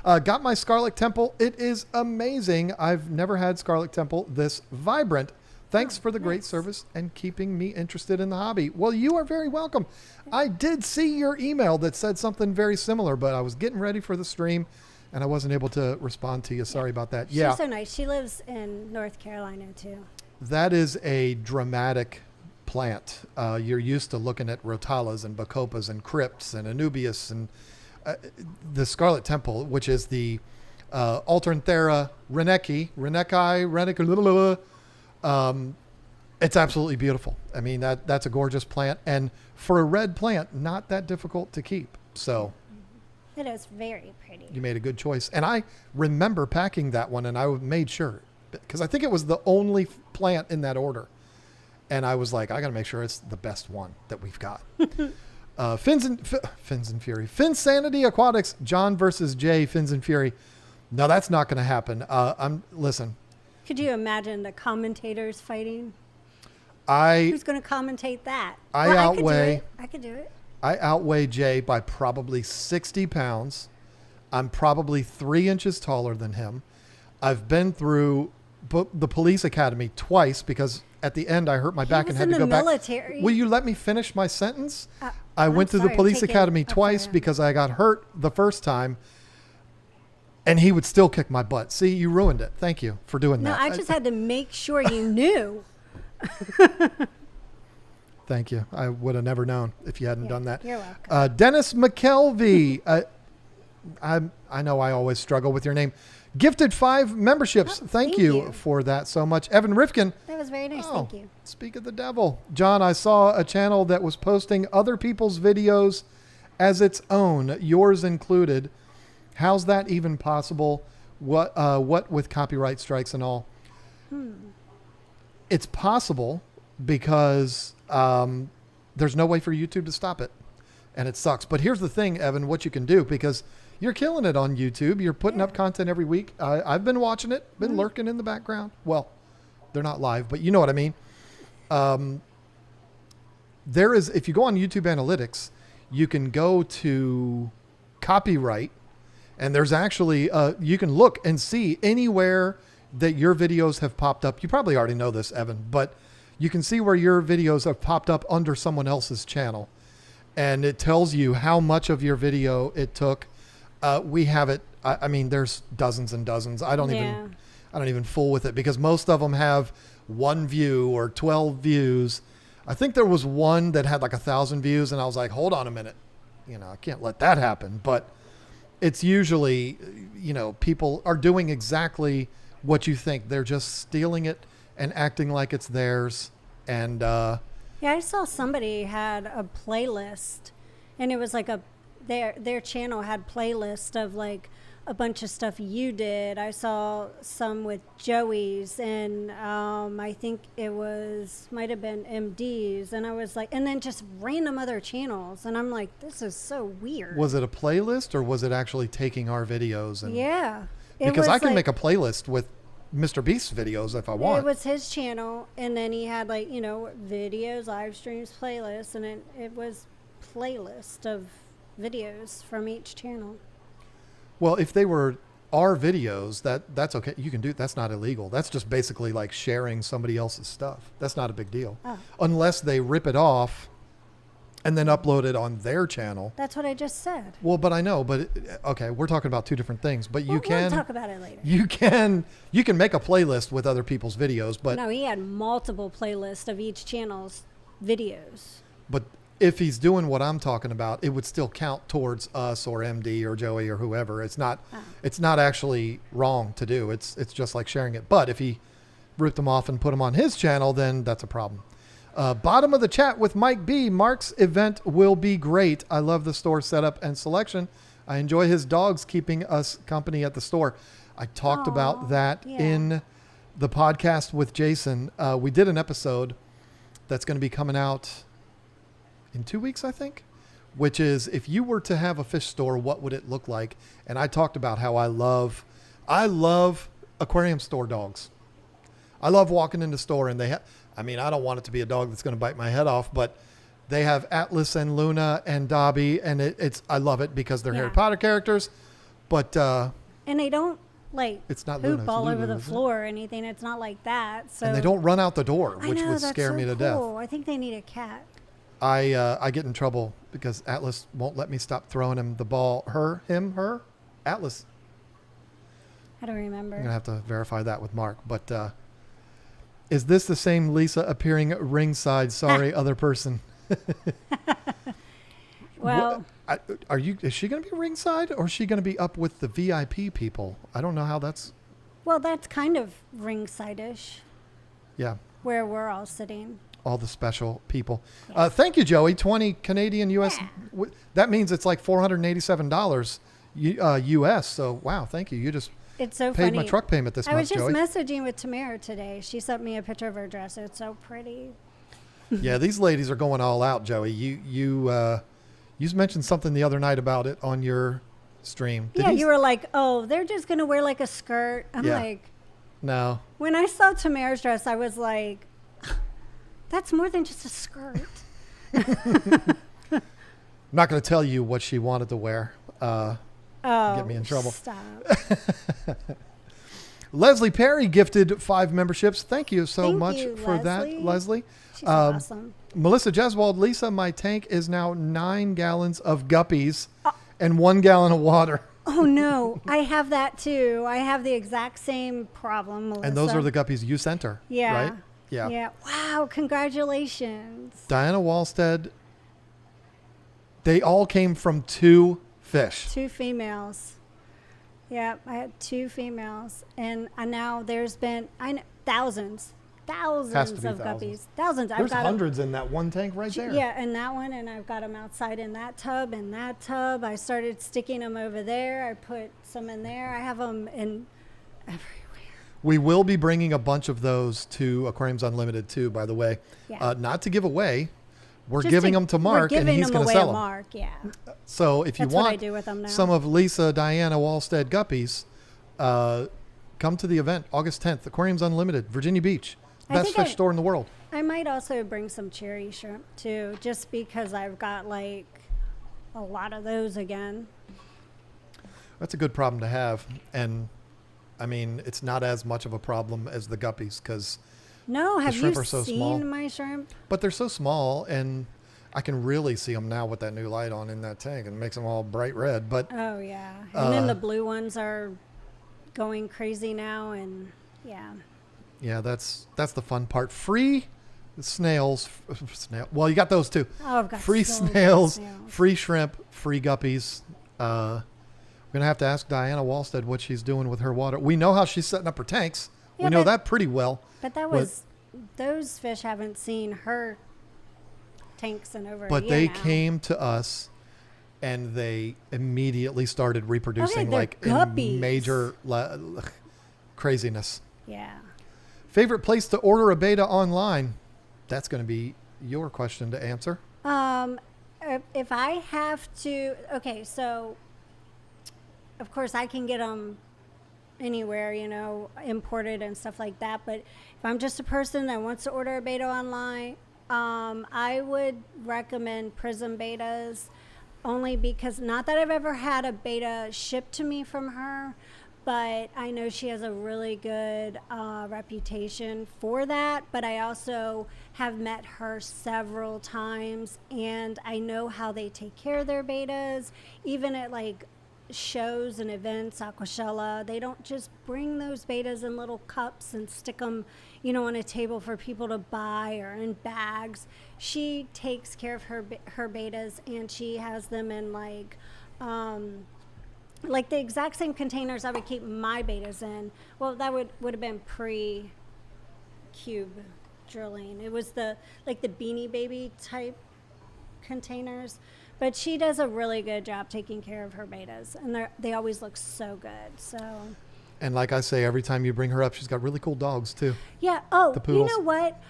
am. Got my Scarlet Temple. It is amazing. I've never had Scarlet Temple this vibrant. Thanks for the great service and keeping me interested in the hobby. Well, you are very welcome. I did see your email that said something very similar, but I was getting ready for the stream and I wasn't able to respond to you. Sorry about that. She's so nice. She lives in North Carolina too. That is a dramatic plant. You're used to looking at rotalas and bacopas and crypts and anubias and the Scarlet Temple, which is the Alternthera reneki. It's absolutely beautiful. I mean, that's a gorgeous plant. And for a red plant, not that difficult to keep. So it is very pretty. You made a good choice. And I remember packing that one, and I made sure, because I think it was the only plant in that order. And I was like, I got to make sure it's the best one that we've got. Fins and Fury. Finsanity Aquatics, John versus Jay, Fins and Fury. No, that's not going to happen. Listen. Could you imagine the commentators fighting? Who's going to commentate that? I could do it. I outweigh Jay by probably 60 pounds. I'm probably 3 inches taller than him. I've been through the police academy twice because at the end I hurt my back and had to go back. Military. Will you let me finish my sentence? I went to the police academy twice because I got hurt the first time. And he would still kick my butt. See, you ruined it. Thank you for doing that. No, I just had to make sure you knew. Thank you. I would have never known if you hadn't done that. You're welcome. Dennis McKelvey. I know I always struggle with your name. Gifted 5 memberships. Thank you for that so much. Evan Rifkin. That was very nice. Thank you. Speak of the devil. John, I saw a channel that was posting other people's videos as its own, yours included. How's that even possible? What with copyright strikes and all? It's possible because there's no way for YouTube to stop it. And it sucks. But here's the thing, Evan, what you can do, because you're killing it on YouTube. You're putting up content every week. I've been watching it, been lurking in the background. Well, they're not live, but you know what I mean. There is, if you go on YouTube Analytics, you can go to copyright, and there's actually, you can look and see anywhere that your videos have popped up. You probably already know this, Evan, but you can see where your videos have popped up under someone else's channel. And it tells you how much of your video it took. We have it. I mean, there's dozens and dozens. I don't even fool with it because most of them have 1 view or 12 views. I think there was one that had like 1,000 views, and I was like, hold on a minute. I can't let that happen. But it's usually, people are doing exactly what you think. They're just stealing it and acting like it's theirs. And yeah, I saw somebody had a playlist, and it was like their channel had playlist of like a bunch of stuff you did. I saw some with Joey's, and I think it might have been MD's, and I was like, and then just random other channels, and I'm like, this is so weird. Was it a playlist, or was it actually taking our videos? And yeah, because I can make a playlist with Mr. Beast's videos if I want. It was his channel, and then he had like videos, live streams, playlists, and it was playlist of videos from each channel. Well, if they were our videos, that's okay. You can do, that's not illegal. That's just basically like sharing somebody else's stuff. That's not a big deal. Oh. Unless they rip it off and then upload it on their channel. That's what I just said. Well, but I know, but okay, we're talking about two different things, but you We'll can talk about it later. you can make a playlist with other people's videos, but No, he had multiple playlists of each channel's videos. but if he's doing what I'm talking about, it would still count towards us or MD or Joey or whoever. It's not actually wrong to do. It's just like sharing it. But if he ripped them off and put them on his channel, then that's a problem. Bottom of the chat with Mike B. Mark's event will be great. I love the store setup and selection. I enjoy his dogs keeping us company at the store. I talked about that in the podcast with Jason. We did an episode that's going to be coming out in 2 weeks, I think, which is if you were to have a fish store, what would it look like? And I talked about how I love aquarium store dogs. I love walking in the store and I don't want it to be a dog that's going to bite my head off, but they have Atlas and Luna and Dobby, and I love it because they're Harry Potter characters, but and they don't it's not poop Luna, it's all Lulu, over the isn't it? floor or anything. It's not like that. So And they don't run out the door, which I know, would that's scare so me to cool. death. I think they need a cat. I get in trouble because Atlas won't let me stop throwing him the ball. Her, Atlas. I don't remember. I'm gonna have to verify that with Mark. But is this the same Lisa appearing ringside? Sorry, other person. Well, Is she gonna be ringside or is she gonna be up with the VIP people? I don't know how that's. well, that's kind of ringside-ish Yeah, where we're all sitting. all the special people. Thank you, Joey. 20 Canadian US. Yeah. That means it's like $487 US. So wow, thank you. You just It's so paid funny. my truck payment this I month, was just Joey. messaging with Tamara today. She sent me a picture of her dress. It's so pretty. Yeah, these ladies are going all out, Joey. You mentioned something the other night about it on your stream. You were like, oh, they're just going to wear like a skirt. I'm Yeah. like, No. when I saw Tamara's dress, I was like, that's more than just a skirt. I'm not going to tell you what she wanted to wear. Get me in trouble. Stop. Leslie Perry gifted 5 memberships. Thank you so Thank much you, for that, Leslie. She's awesome. Melissa Jeswald, Lisa, my tank is now 9 gallons of guppies and 1 gallon of water. Oh, no. I have that too. I have the exact same problem, Melissa. And those are the guppies you sent her, Yeah. right? Yeah. Yeah. Wow. Congratulations. Diana Walstead, they all came from 2 fish. 2 females. Yeah, I had 2 females. And now there's been thousands Has to be of thousands. guppies. Thousands. There's hundreds in that one tank right there. Yeah, and that one, and I've got them outside in that tub, and that tub. I started sticking them over there. I put some in there. I have them in everywhere. We will be bringing a bunch of those to Aquariums Unlimited too, by the way. Yeah. Not to give away. We're Just giving them to Mark, and he's going to sell them. Mark, yeah. So if you That's what I want do with them now. some of Lisa, Diana Walstead guppies, come to the event August 10th, Aquariums Unlimited, Virginia Beach. Best fish store in the world. I might also bring some cherry shrimp too, just because I've got like a lot of those again. That's a good problem to have. And I mean, it's not as much of a problem as the guppies because No, have you shrimp are so seen small. my shrimp? But they're so small, and I can really see them now with that new light on in that tank, and it makes them all bright red. But Oh yeah, and then the blue ones are going crazy now, and yeah. yeah, that's the fun part. Free snails, Well, you got those too. Oh, I've got Free so many snails, free shrimp, free guppies. We're gonna have to ask Diana Walstead what she's doing with her water. We know how she's setting up her tanks. Yeah, we know but- that pretty well. But that was those fish haven't seen her tanks in over a But year they now. came to us and they immediately started reproducing they're like guppies. in major craziness. Yeah. Favorite place to order a beta online? That's going to be your question to answer. If I have to, okay, so of course I can get them anywhere, imported and stuff like that. But if I'm just a person that wants to order a beta online, I would recommend Prism betas, only because not that I've ever had a beta shipped to me from her, but I know she has a really good reputation for that. But I also have met her several times, and I know how they take care of their betas, even at like shows and events, Aquashella. They don't just bring those betas in little cups and stick them, on a table for people to buy or in bags. She takes care of her betas, and she has them in like the exact same containers I would keep my betas in. Well, that would have been pre-cube drilling. It was the Beanie Baby type containers. But she does a really good job taking care of her betas, and they always look so good. So. And like I say, every time you bring her up, she's got really cool dogs too. Yeah. Oh, the poodles. You know what?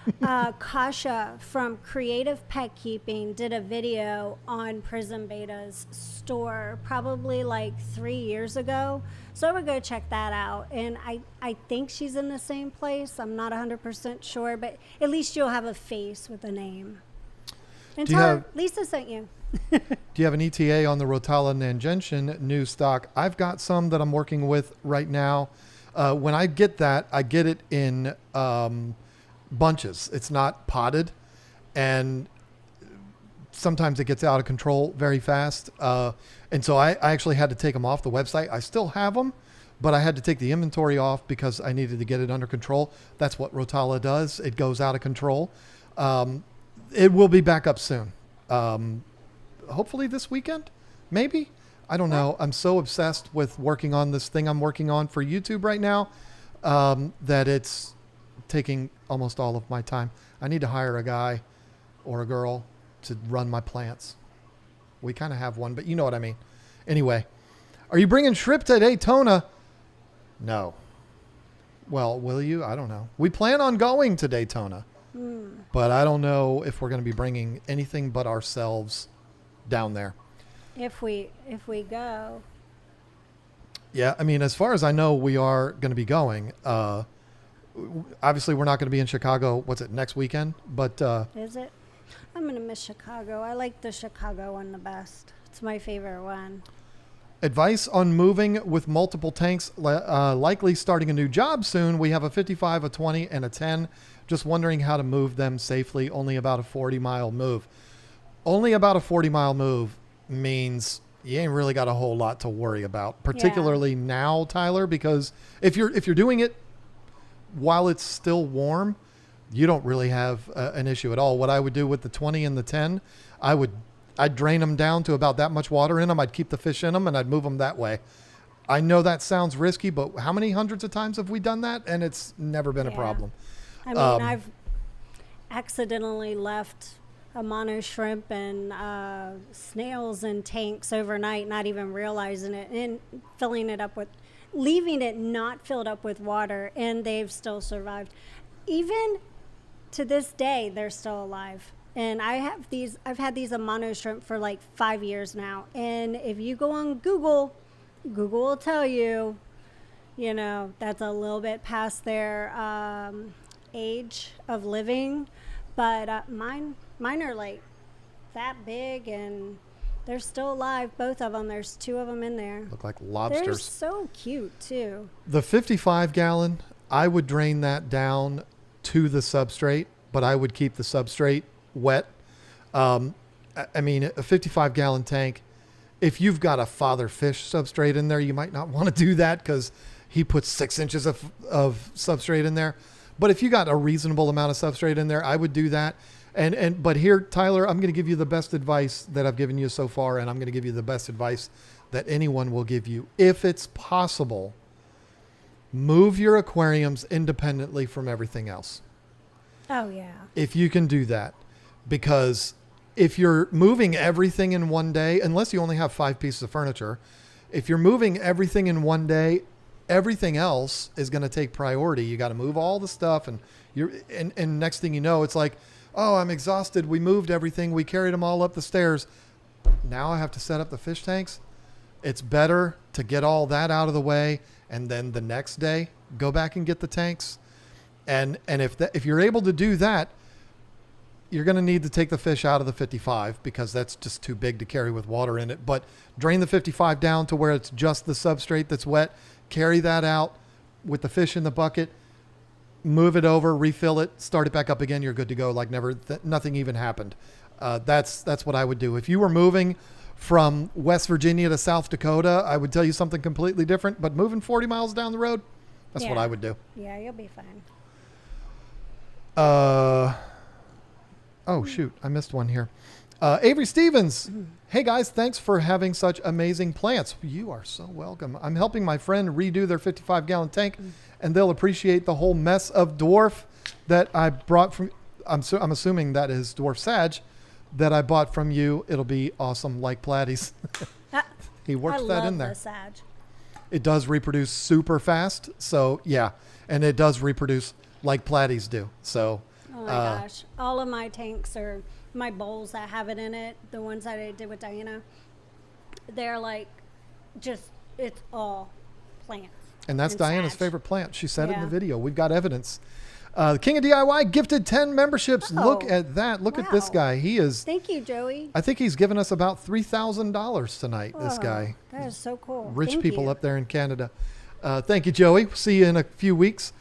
Kasha from Creative Pet Keeping did a video on Prism Beta's store probably like 3 years ago. So I would go check that out. And I think she's in the same place. I'm not 100% sure, but at least you'll have a face with a name. And tell her Lisa sent you. Do you have an ETA on the Rotala Nanjenshin new stock? I've got some that I'm working with right now. When I get that, I get it in bunches. It's not potted, and sometimes it gets out of control very fast. And so I actually had to take them off the website. I still have them, but I had to take the inventory off because I needed to get it under control. That's what Rotala does. It goes out of control. It will be back up soon. Hopefully this weekend, maybe. I don't know. I'm so obsessed with working on this thing I'm working on for YouTube right now that it's taking almost all of my time. I need to hire a guy or a girl to run my plants. We kind of have one, but you know what I mean. Anyway, are you bringing shrimp to Daytona? No. Well, will you? I don't know. We plan on going to Daytona, but I don't know if we're going to be bringing anything but ourselves down there. If we go. Yeah, I mean, as far as I know, we are going to be going. Obviously, we're not going to be in Chicago. What's it, next weekend? But is it? I'm going to miss Chicago. I like the Chicago one the best. It's my favorite one. Advice on moving with multiple tanks, likely starting a new job soon. We have a 55, a 20, and a 10. Just wondering how to move them safely. Only about a 40-mile move. Only about a 40-mile move means you ain't really got a whole lot to worry about, particularly now, Tyler, because if you're doing it while it's still warm, you don't really have an issue at all. What I would do with the 20 and the 10, I'd drain them down to about that much water in them. I'd keep the fish in them and I'd move them that way. I know that sounds risky, but how many hundreds of times have we done that? And it's never been a problem. I mean, I've accidentally left a mono shrimp and snails in tanks overnight, not even realizing it, and leaving it not filled up with water, and they've still survived. Even to this day, they're still alive. And I've had these mono shrimp for like 5 years now. And if you go on Google will tell you, that's a little bit past their age of living. But mine are like that big, and they're still alive. Both of them. There's 2 of them in there. Look like lobsters. They're so cute too. The 55-gallon, I would drain that down to the substrate, but I would keep the substrate wet. I mean, a 55-gallon tank, if you've got a father fish substrate in there, you might not want to do that because he puts 6 inches of substrate in there. But if you got a reasonable amount of substrate in there, I would do that. But here, Tyler, I'm going to give you the best advice that I've given you so far, and I'm going to give you the best advice that anyone will give you. If it's possible, move your aquariums independently from everything else. Oh, yeah. If you can do that. Because if you're moving everything in one day, unless you only have 5 pieces of furniture, if you're moving everything in one day, everything else is going to take priority. You got to move all the stuff, and next thing you know, it's like, oh, I'm exhausted. We moved everything. We carried them all up the stairs. Now I have to set up the fish tanks. It's better to get all that out of the way, and then the next day go back and get the tanks. And if you're able to do that, you're going to need to take the fish out of the 55 because that's just too big to carry with water in it. But drain the 55 down to where it's just the substrate that's wet. carry that out with the fish in the bucket, move it over, refill it, start it back up again. You're good to go. Like nothing even happened. That's what I would do. If you were moving from West Virginia to South Dakota, I would tell you something completely different, but moving 40 miles down the road, that's what I would do. Yeah, you'll be fine. Oh shoot, I missed one here. Avery Stevens. Hey guys, thanks for having such amazing plants. You are so welcome. I'm helping my friend redo their 55-gallon tank, and they'll appreciate the whole mess of dwarf that I brought from. I'm assuming that is dwarf sag that I bought from you. It'll be awesome, like Platy's. He worked that in there. I love the sag. It does reproduce super fast, so yeah, and it does reproduce like Platy's do. So. Oh my gosh, all of my tanks are my bowls that have it in it. The ones that I did with Diana, they're like, it's all plants. And that's Diana's sag. favorite plant. She said it in the video. We've got evidence. The King of DIY gifted 10 memberships. Oh, Look at that. Look at this wow. guy. He is. Thank you, Joey. I think he's given us about $3,000 tonight. This guy. That is so cool. Rich Thank people you. up there in Canada. Thank you, Joey. See you in a few weeks.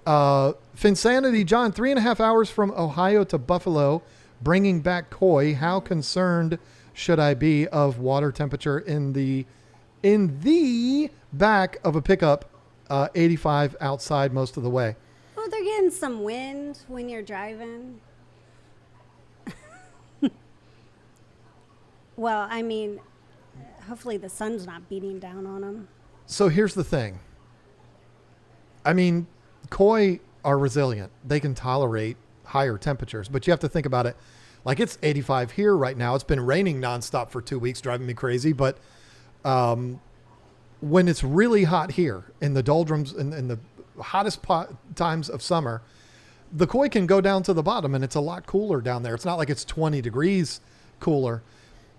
Finsanity John, 3.5 hours from Ohio to Buffalo, bringing back koi. How concerned should I be of water temperature in the back of a pickup? 85 outside most of the way. Well, they're getting some wind when you're driving. Well, I mean, hopefully the sun's not beating down on them. So here's the thing. I mean, koi are resilient. They can tolerate higher temperatures, but you have to think about it. Like it's 85 here right now. It's been raining nonstop for 2 weeks, driving me crazy. But when it's really hot here in the doldrums, in the hottest times of summer, the koi can go down to the bottom and it's a lot cooler down there. It's not like it's 20 degrees cooler.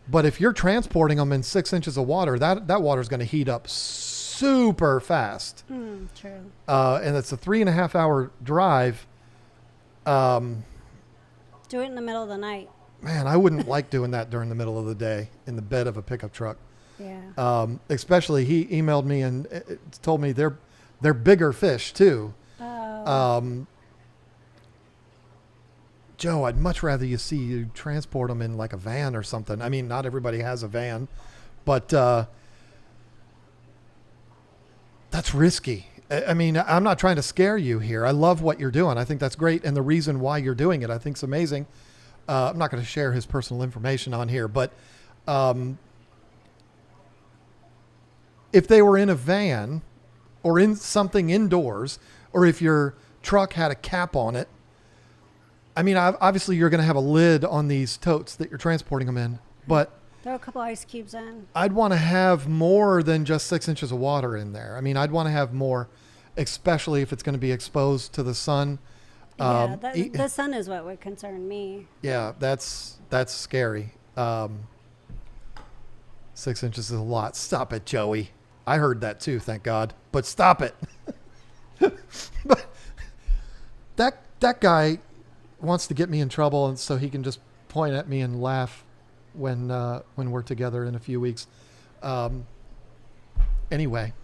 But if you're transporting them in 6 inches of water, that water is going to heat up super fast. True. And it's a 3.5 hour drive. Do it in the middle of the night. Man, I wouldn't like doing that during the middle of the day in the bed of a pickup truck. Yeah. Especially he emailed me and told me they're bigger fish too. Oh. Joe, I'd much rather see you transport them in like a van or something. I mean, not everybody has a van, but that's risky. I mean, I'm not trying to scare you here. I love what you're doing. I think that's great. And the reason why you're doing it, I think is amazing. I'm not going to share his personal information on here, but if they were in a van or in something indoors, or if your truck had a cap on it, I mean, obviously you're going to have a lid on these totes that you're transporting them in, but Throw a couple ice cubes in. I'd want to have more than just 6 inches of water in there. I mean, I'd want to have more, especially if it's going to be exposed to the sun. Yeah, the sun is what would concern me. Yeah, that's scary. 6 inches is a lot. Stop it, Joey. I heard that too, thank God. But stop it. But that guy wants to get me in trouble, and so he can just point at me and laugh when we're together in a few weeks. Anyway,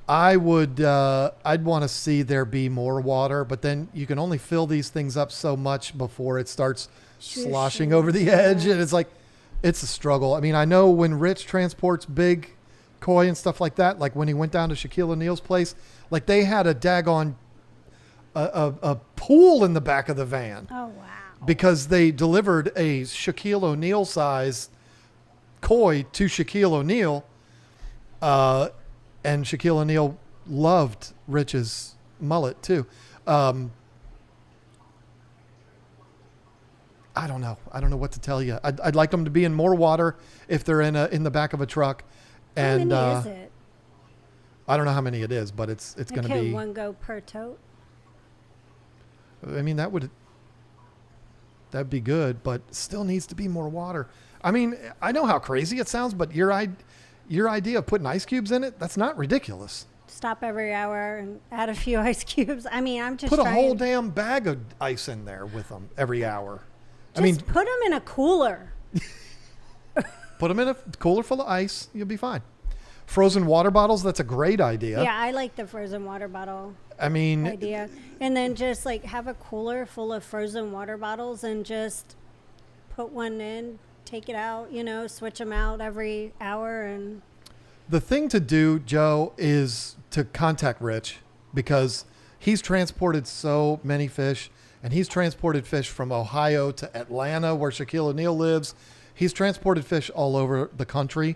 I'd want to see there be more water, but then you can only fill these things up so much before it starts sloshing over the edge, and it's like, it's a struggle. I mean, I know when Rich transports big koi and stuff like that, like when he went down to Shaquille O'Neal's place, like they had a daggone a pool in the back of the van. Oh, wow. Because they delivered a Shaquille O'Neal size koi to Shaquille O'Neal, and Shaquille O'Neal loved Rich's mullet too. I don't know. I don't know what to tell you. I'd like them to be in more water if they're in the back of a truck. And how many is it? I don't know how many it is, but it's going to be. Can one go per tote? I mean, that'd be good, but still needs to be more water. I mean, I know how crazy it sounds, but your idea of putting ice cubes in it, that's not ridiculous. Stop every hour and add a few ice cubes. I mean, I'm just put trying. A whole damn bag of ice in there with them every hour. Just put them in a cooler. Put them in a cooler full of ice. You'll be fine. Frozen water bottles, that's a great idea. Yeah, I like the frozen water bottle I mean, idea. And then just like have a cooler full of frozen water bottles and just put one in, take it out, switch them out every hour. And the thing to do, Joe, is to contact Rich, because he's transported so many fish, and he's transported fish from Ohio to Atlanta, where Shaquille O'Neal lives. He's transported fish all over the country,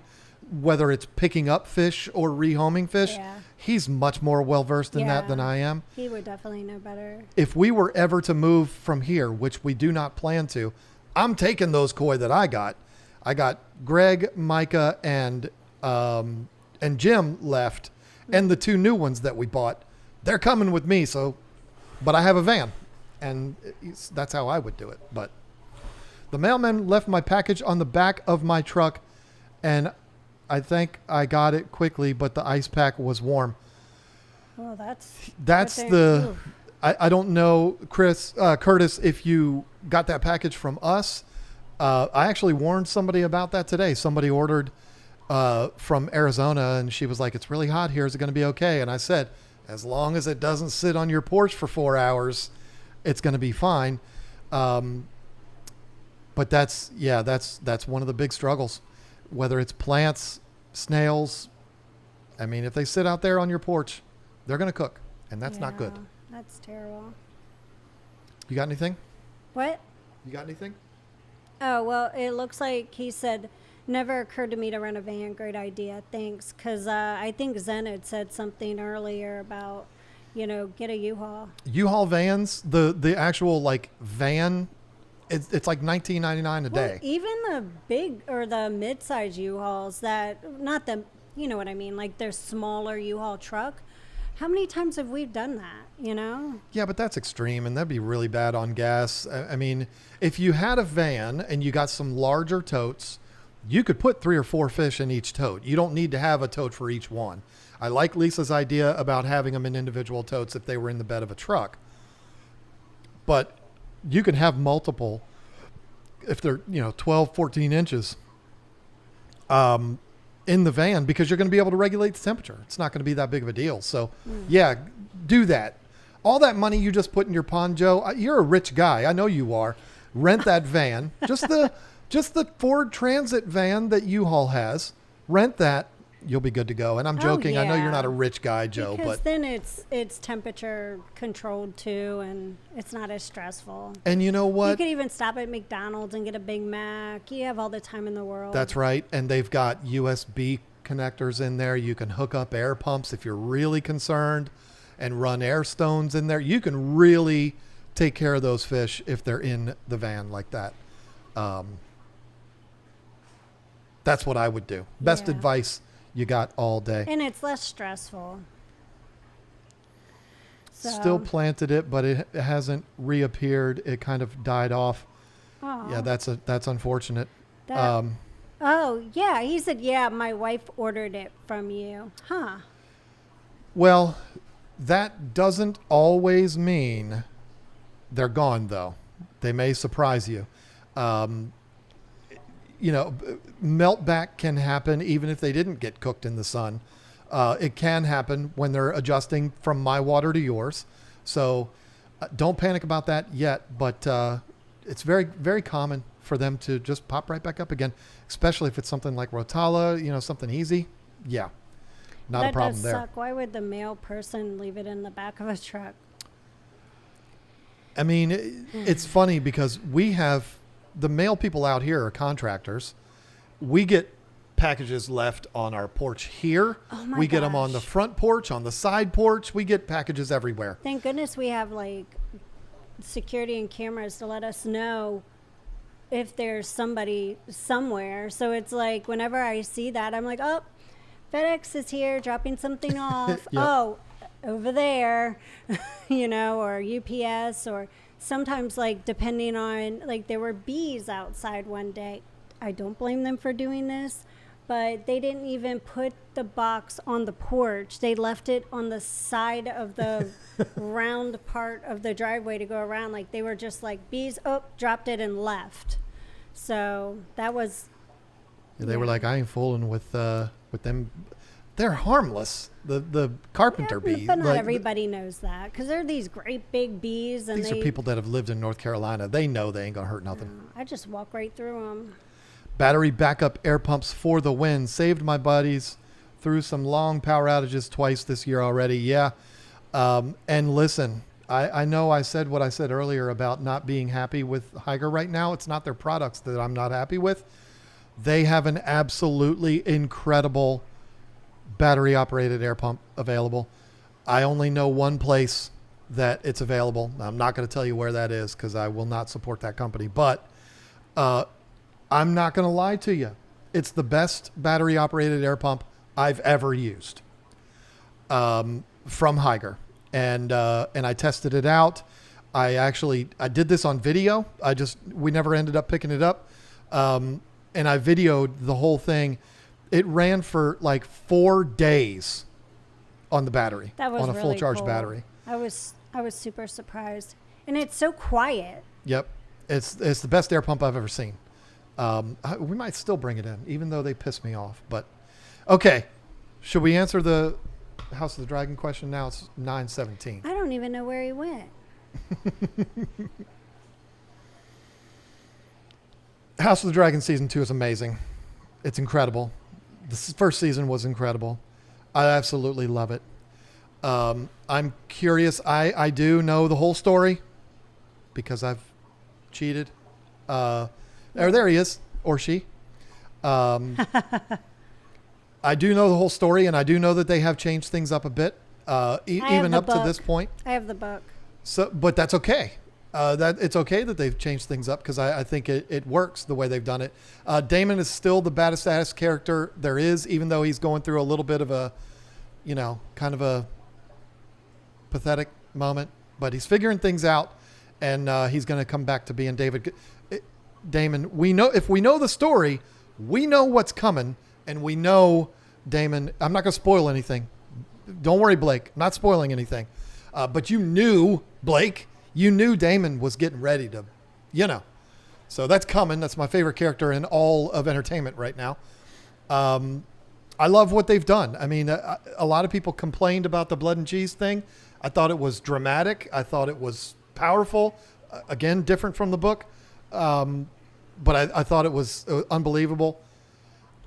whether it's picking up fish or rehoming fish. Yeah. He's much more well-versed in that than I am. He would definitely know better. If we were ever to move from here, which we do not plan to, I'm taking those koi that I got. I got Greg, Micah, and Jim left, and the 2 new ones that we bought. They're coming with me. But I have a van, and that's how I would do it. But the mailman left my package on the back of my truck, and I think I got it quickly, but the ice pack was warm. Well, that's the. I don't know, Curtis, if you got that package from us. I actually warned somebody about that today. Somebody ordered from Arizona, and she was like, "It's really hot here. Is it going to be okay?" And I said, "As long as it doesn't sit on your porch for 4 hours, it's going to be fine." But that's one of the big struggles, whether it's plants, snails. I mean, if they sit out there on your porch, they're going to cook, and that's not good. That's terrible. You got anything? What? You got anything? Oh, well, it looks like he said, never occurred to me to rent a van. Great idea. Thanks. Because I think Zen had said something earlier about, get a U-Haul. U-Haul vans, the actual like van, it's like $19.99 a day. Even the big or the mid-size U-Hauls not the, you know what I mean, like their smaller U-Haul truck. How many times have we done that, Yeah, but that's extreme, and that'd be really bad on gas. I mean, if you had a van and you got some larger totes, you could put 3 or 4 fish in each tote. You don't need to have a tote for each one. I like Lisa's idea about having them in individual totes if they were in the bed of a truck. But you can have multiple if they're, 12, 14 inches in the van, because you're going to be able to regulate the temperature. It's not going to be that big of a deal. So yeah, do that. All that money you just put in your pond, Joe, you're a rich guy. I know you are. Rent that van, just the Ford Transit van that U-Haul has. Rent that. You'll be good to go. And I'm joking. Oh, yeah. I know you're not a rich guy, Joe, because but then it's temperature controlled too, and it's not as stressful. And you know what? You could even stop at McDonald's and get a Big Mac. You have all the time in the world. That's right. And they've got USB connectors in there. You can hook up air pumps if you're really concerned, and run air stones in there. You can really take care of those fish if they're in the van like that. That's what I would do. Best advice you got all day. And it's less stressful. So. Still planted it, but it hasn't reappeared. It kind of died off. Oh. Yeah, that's unfortunate. Oh, yeah. He said, yeah, my wife ordered it from you. Huh. Well, that doesn't always mean they're gone, though. They may surprise you. Meltback can happen even if they didn't get cooked in the sun. It can happen when they're adjusting from my water to yours. So don't panic about that yet, but it's very, very common for them to just pop right back up again, especially if it's something like Rotala, something easy. Yeah, not a problem there. That does suck. Why would the male person leave it in the back of a truck? I mean, it's funny because we have the male people out here are contractors. We get packages left on our porch here. Oh my we get them on gosh. the front porch, on the side porch. We get packages everywhere. Thank goodness we have like security and cameras to let us know if there's somebody somewhere. So it's like whenever I see that, I'm like, oh, FedEx is here dropping something off. Yep. Oh, over there, or UPS, or sometimes like depending on, like there were bees outside one day. I don't blame them for doing this, but they didn't even put the box on the porch. They left it on the side of the round part of the driveway to go around. Like they were just like bees, dropped it and left. So that was... They were like, I ain't fooling with them they're harmless. The carpenter bee. But not like, everybody knows that because they're these great big bees. And these are people that have lived in North Carolina. They know they ain't going to hurt nothing. I just walk right through them. Battery backup air pumps for the win. Saved my buddies through some long power outages twice this year already. Yeah. And listen, I know I said what I said earlier about not being happy with Higer right now. It's not their products that I'm not happy with. They have an absolutely incredible battery operated air pump available. I only know one place that it's available. I'm not going to tell you where that is because I will not support that company, but I'm not going to lie to you. It's the best battery operated air pump I've ever used from Higer. And I tested it out. I did this on video. We never ended up picking it up. And I videoed the whole thing. It ran for like 4 days on the battery, That was on a really full charge cool. battery. I was super surprised, and it's so quiet. Yep. It's the best air pump I've ever seen. We might still bring it in, even though they piss me off. But okay, should we answer the House of the Dragon question now? It's 9:17. I don't even know where he went. House of the Dragon season 2 is amazing. It's incredible. The first season was incredible. I absolutely love it. I'm curious. I do know the whole story because I've cheated. There he is, or she. I do know the whole story, and I do know that they have changed things up a bit, even up to this point. I have the book. So, but that's okay. It's okay that they've changed things up because I think it works the way they've done it. Daemon is still the baddest ass character there is, even though he's going through a little bit of a, kind of a pathetic moment. But he's figuring things out, and he's going to come back to being Daemon. We know if we know the story, we know what's coming, and we know Daemon. I'm not going to spoil anything. Don't worry, Blake. I'm not spoiling anything. But you knew, Blake. You knew Daemon was getting ready to, So that's coming. That's my favorite character in all of entertainment right now. I love what they've done. I mean, a lot of people complained about the blood and cheese thing. I thought it was dramatic. I thought it was powerful. Again, different from the book. But I thought it was unbelievable.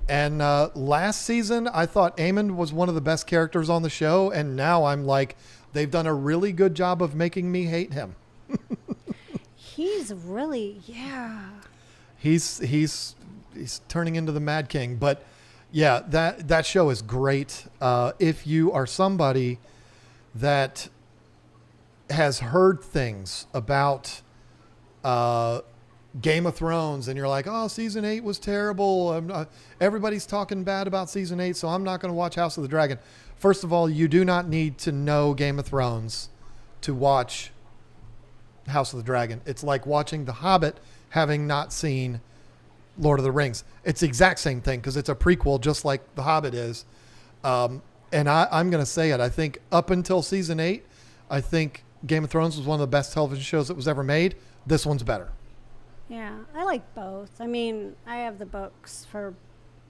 And last season, I thought Aemon was one of the best characters on the show. And now I'm like, they've done a really good job of making me hate him. He's really, yeah. He's turning into the Mad King. But yeah, that show is great. If you are somebody that has heard things about Game of Thrones and you're like, oh, season 8 was terrible. Everybody's talking bad about season 8, so I'm not going to watch House of the Dragon. First of all, you do not need to know Game of Thrones to watch House of the Dragon. It's like watching The Hobbit having not seen Lord of the Rings. It's the exact same thing because it's a prequel just like The Hobbit is. And I'm going to say it. I think up until season 8, I think Game of Thrones was one of the best television shows that was ever made. This one's better. Yeah, I like both. I mean, I have the books for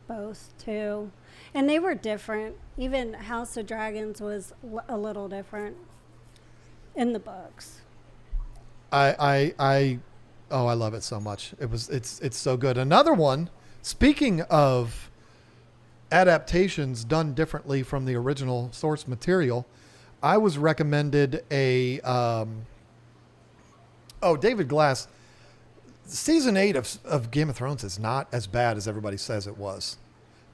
both too. And they were different. Even House of Dragons was a little different in the books. I love it so much. It's so good. Another one, speaking of adaptations done differently from the original source material, I was recommended David Glass. Season 8 of Game of Thrones is not as bad as everybody says it was.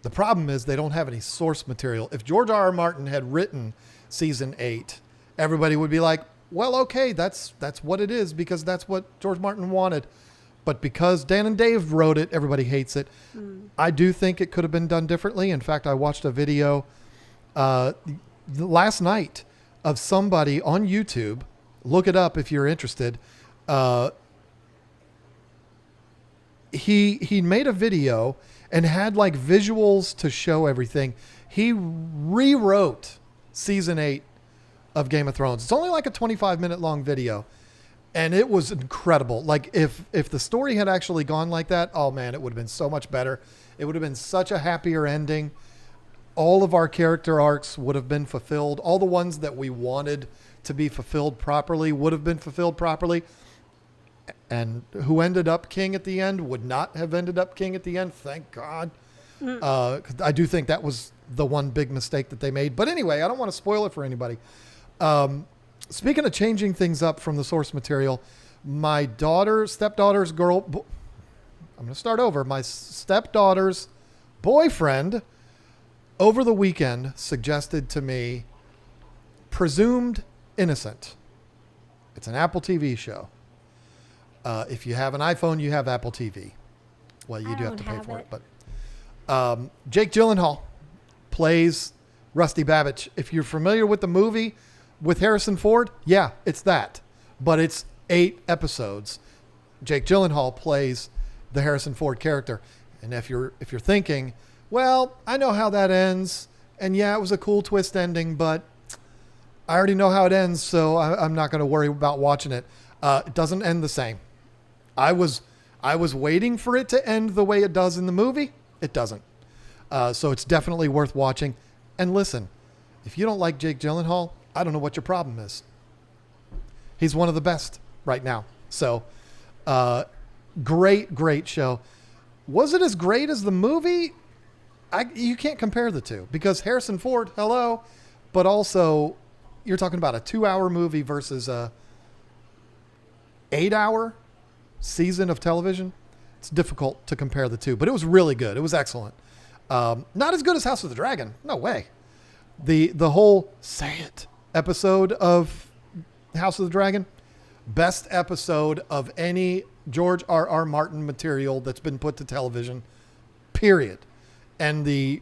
The problem is they don't have any source material. If George R.R. Martin had written season 8, everybody would be like, well, okay, that's what it is because that's what George Martin wanted. But because Dan and Dave wrote it, everybody hates it. I do think it could have been done differently. In fact, I watched a video last night of somebody on YouTube. Look it up if you're interested. He made a video and had like visuals to show everything. He rewrote season 8 of Game of Thrones. It's only like a 25-minute long video. And it was incredible. Like if the story had actually gone like that, oh man, it would have been so much better. It would have been such a happier ending. all of our character arcs would have been fulfilled. All the ones that we wanted to be fulfilled properly would have been fulfilled properly. And who ended up king at the end would not have ended up king at the end. Thank God. 'Cause I do think that was the one big mistake that they made. But anyway, I don't want to spoil it for anybody. Speaking of changing things up from the source material, my stepdaughter's I'm going to start over. My stepdaughter's boyfriend over the weekend suggested to me Presumed Innocent. It's an Apple TV show. If you have an iPhone, you have Apple TV. Well, you do have to pay for it. But Jake Gyllenhaal plays Rusty Babbage. If you're familiar with the movie with Harrison Ford, yeah, it's that. But it's 8 episodes. Jake Gyllenhaal plays the Harrison Ford character. And if you're thinking, well, I know how that ends, and yeah, it was a cool twist ending, but I already know how it ends, so I'm not going to worry about watching it. It doesn't end the same. I was waiting for it to end the way it does in the movie. It doesn't. So it's definitely worth watching. And listen, if you don't like Jake Gyllenhaal, I don't know what your problem is. He's one of the best right now. So great show. Was it as great as the movie? You can't compare the two because Harrison Ford, hello, but also you're talking about a 2-hour movie versus a 8-hour season of television. It's difficult to compare the two, but it was really good. It was excellent. Not as good as House of the Dragon. No way. The whole Say It episode of House of the Dragon, best episode of any George R.R. Martin material that's been put to television, period. And the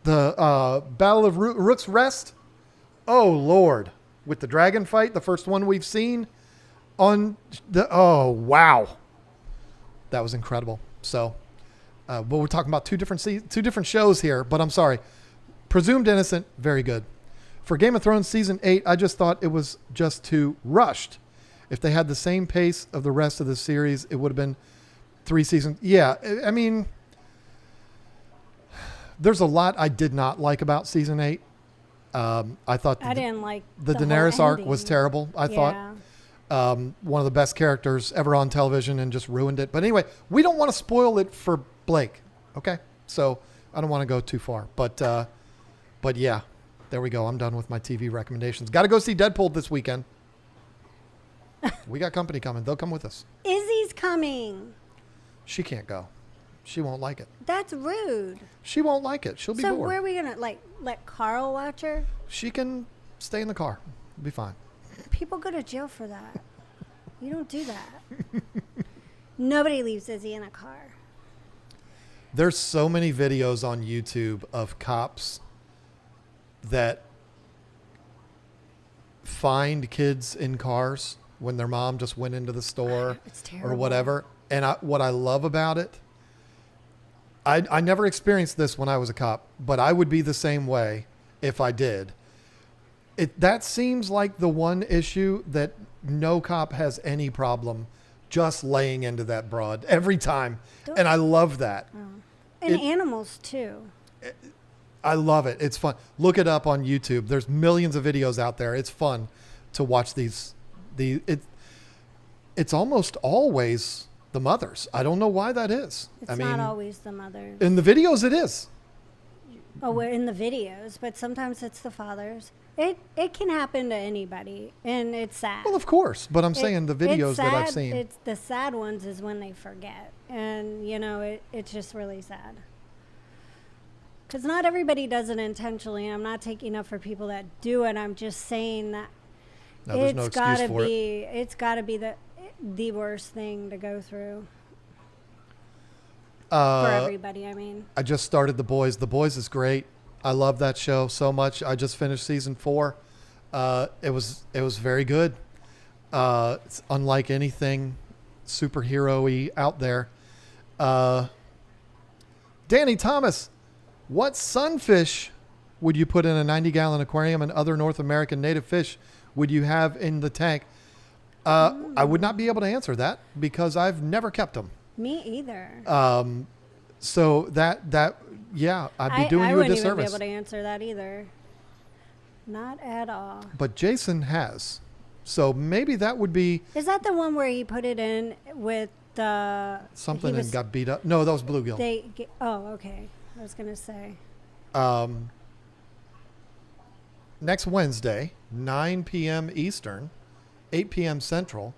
Battle of Rook's Rest, oh Lord, with the dragon fight, the first one we've seen on oh wow, that was incredible. So, but we're talking about two different shows here. But I'm sorry, Presumed Innocent, very good. For Game of Thrones season 8, I just thought it was just too rushed. If they had the same pace of the rest of the series, it would have been 3 seasons. Yeah, I mean, there's a lot I did not like about season 8. I thought I didn't like the Daenerys arc was terrible. I thought one of the best characters ever on television and just ruined it. But anyway, we don't want to spoil it for Blake. Okay, so I don't want to go too far. But yeah, there we go. I'm done with my TV recommendations. Got to go see Deadpool this weekend. We got company coming. They'll come with us. Izzy's coming. She can't go. She won't like it. That's rude. She won't like it. She'll be bored. So where are we going to, let Carl watch her? She can stay in the car. It'll be fine. People go to jail for that. You don't do that. Nobody leaves Izzy in a car. There's so many videos on YouTube of cops that find kids in cars when their mom just went into the store or whatever. And what I love about it, I never experienced this when I was a cop, but I would be the same way if I did. That seems like the one issue that no cop has any problem just laying into that broad every time. And I love that. Oh. And animals too. I love it. It's fun. Look it up on YouTube. There's millions of videos out there. It's fun to watch these. It's almost always the mothers. I don't know why that is. It's not always the mothers. In the videos, it is. Oh, we're in the videos, but sometimes it's the fathers. It can happen to anybody, and it's sad. Well, of course, but I'm saying the videos that I've seen. It's the sad ones is when they forget, and it's just really sad. Because not everybody does it intentionally. I'm not taking up for people that do it. I'm just saying that it's got to be the worst thing to go through for everybody. I mean, I just started The Boys. The Boys is great. I love that show so much. I just finished season 4. It was very good. It's unlike anything superhero-y out there. Danny Thomas, what sunfish would you put in a 90-gallon aquarium and other North American native fish would you have in the tank? I would not be able to answer that because I've never kept them. Me either. So yeah, I'd be doing I you a wouldn't even be disservice. able to answer that either. Not at all. But Jason has. So maybe that would be Is that the one where he put it in with the something he was, and got beat up. No, that was bluegill. Oh, okay. I was gonna say. Next Wednesday, 9 p.m. Eastern, 8 p.m. Central,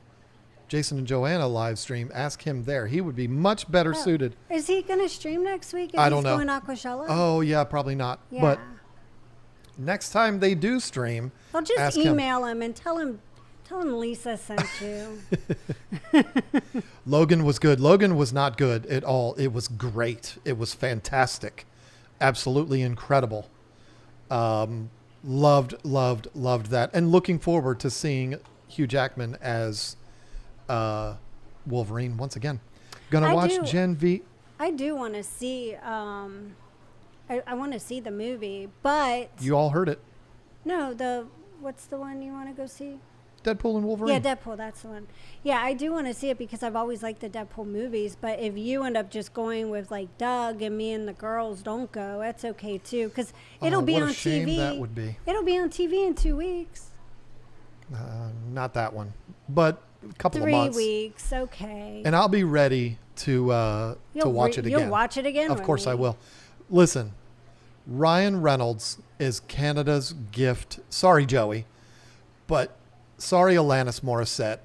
Jason and Joanna live stream. Ask him there. He would be much better suited. Is he gonna stream next week? If I don't he's know. Going Aquashella? Oh, yeah, probably not. yeah. But next time they do stream, I'll just ask him. email him and tell him Lisa sent you. Logan was good. Logan was not good at all. It was great. It was fantastic. Absolutely incredible. Loved that. And looking forward to seeing Hugh Jackman as Wolverine once again. Gonna watch Gen V. I do want to see. I want to see the movie, but You all heard it. no. What's the one you want to go see? Deadpool and Wolverine. Yeah, Deadpool. That's the one. Yeah, I do want to see it because I've always liked the Deadpool movies. But if you end up just going with like Doug and me and the girls don't go, that's okay too. Because it'll be what on a shame TV. that would be. It'll be on TV in 2 weeks. Not that one, but a couple of 3 months. weeks. Okay. And I'll be ready to watch it again. You'll watch it again. Of with course me. I will. Listen, Ryan Reynolds is Canada's gift. Sorry, Joey, but sorry, Alanis Morissette.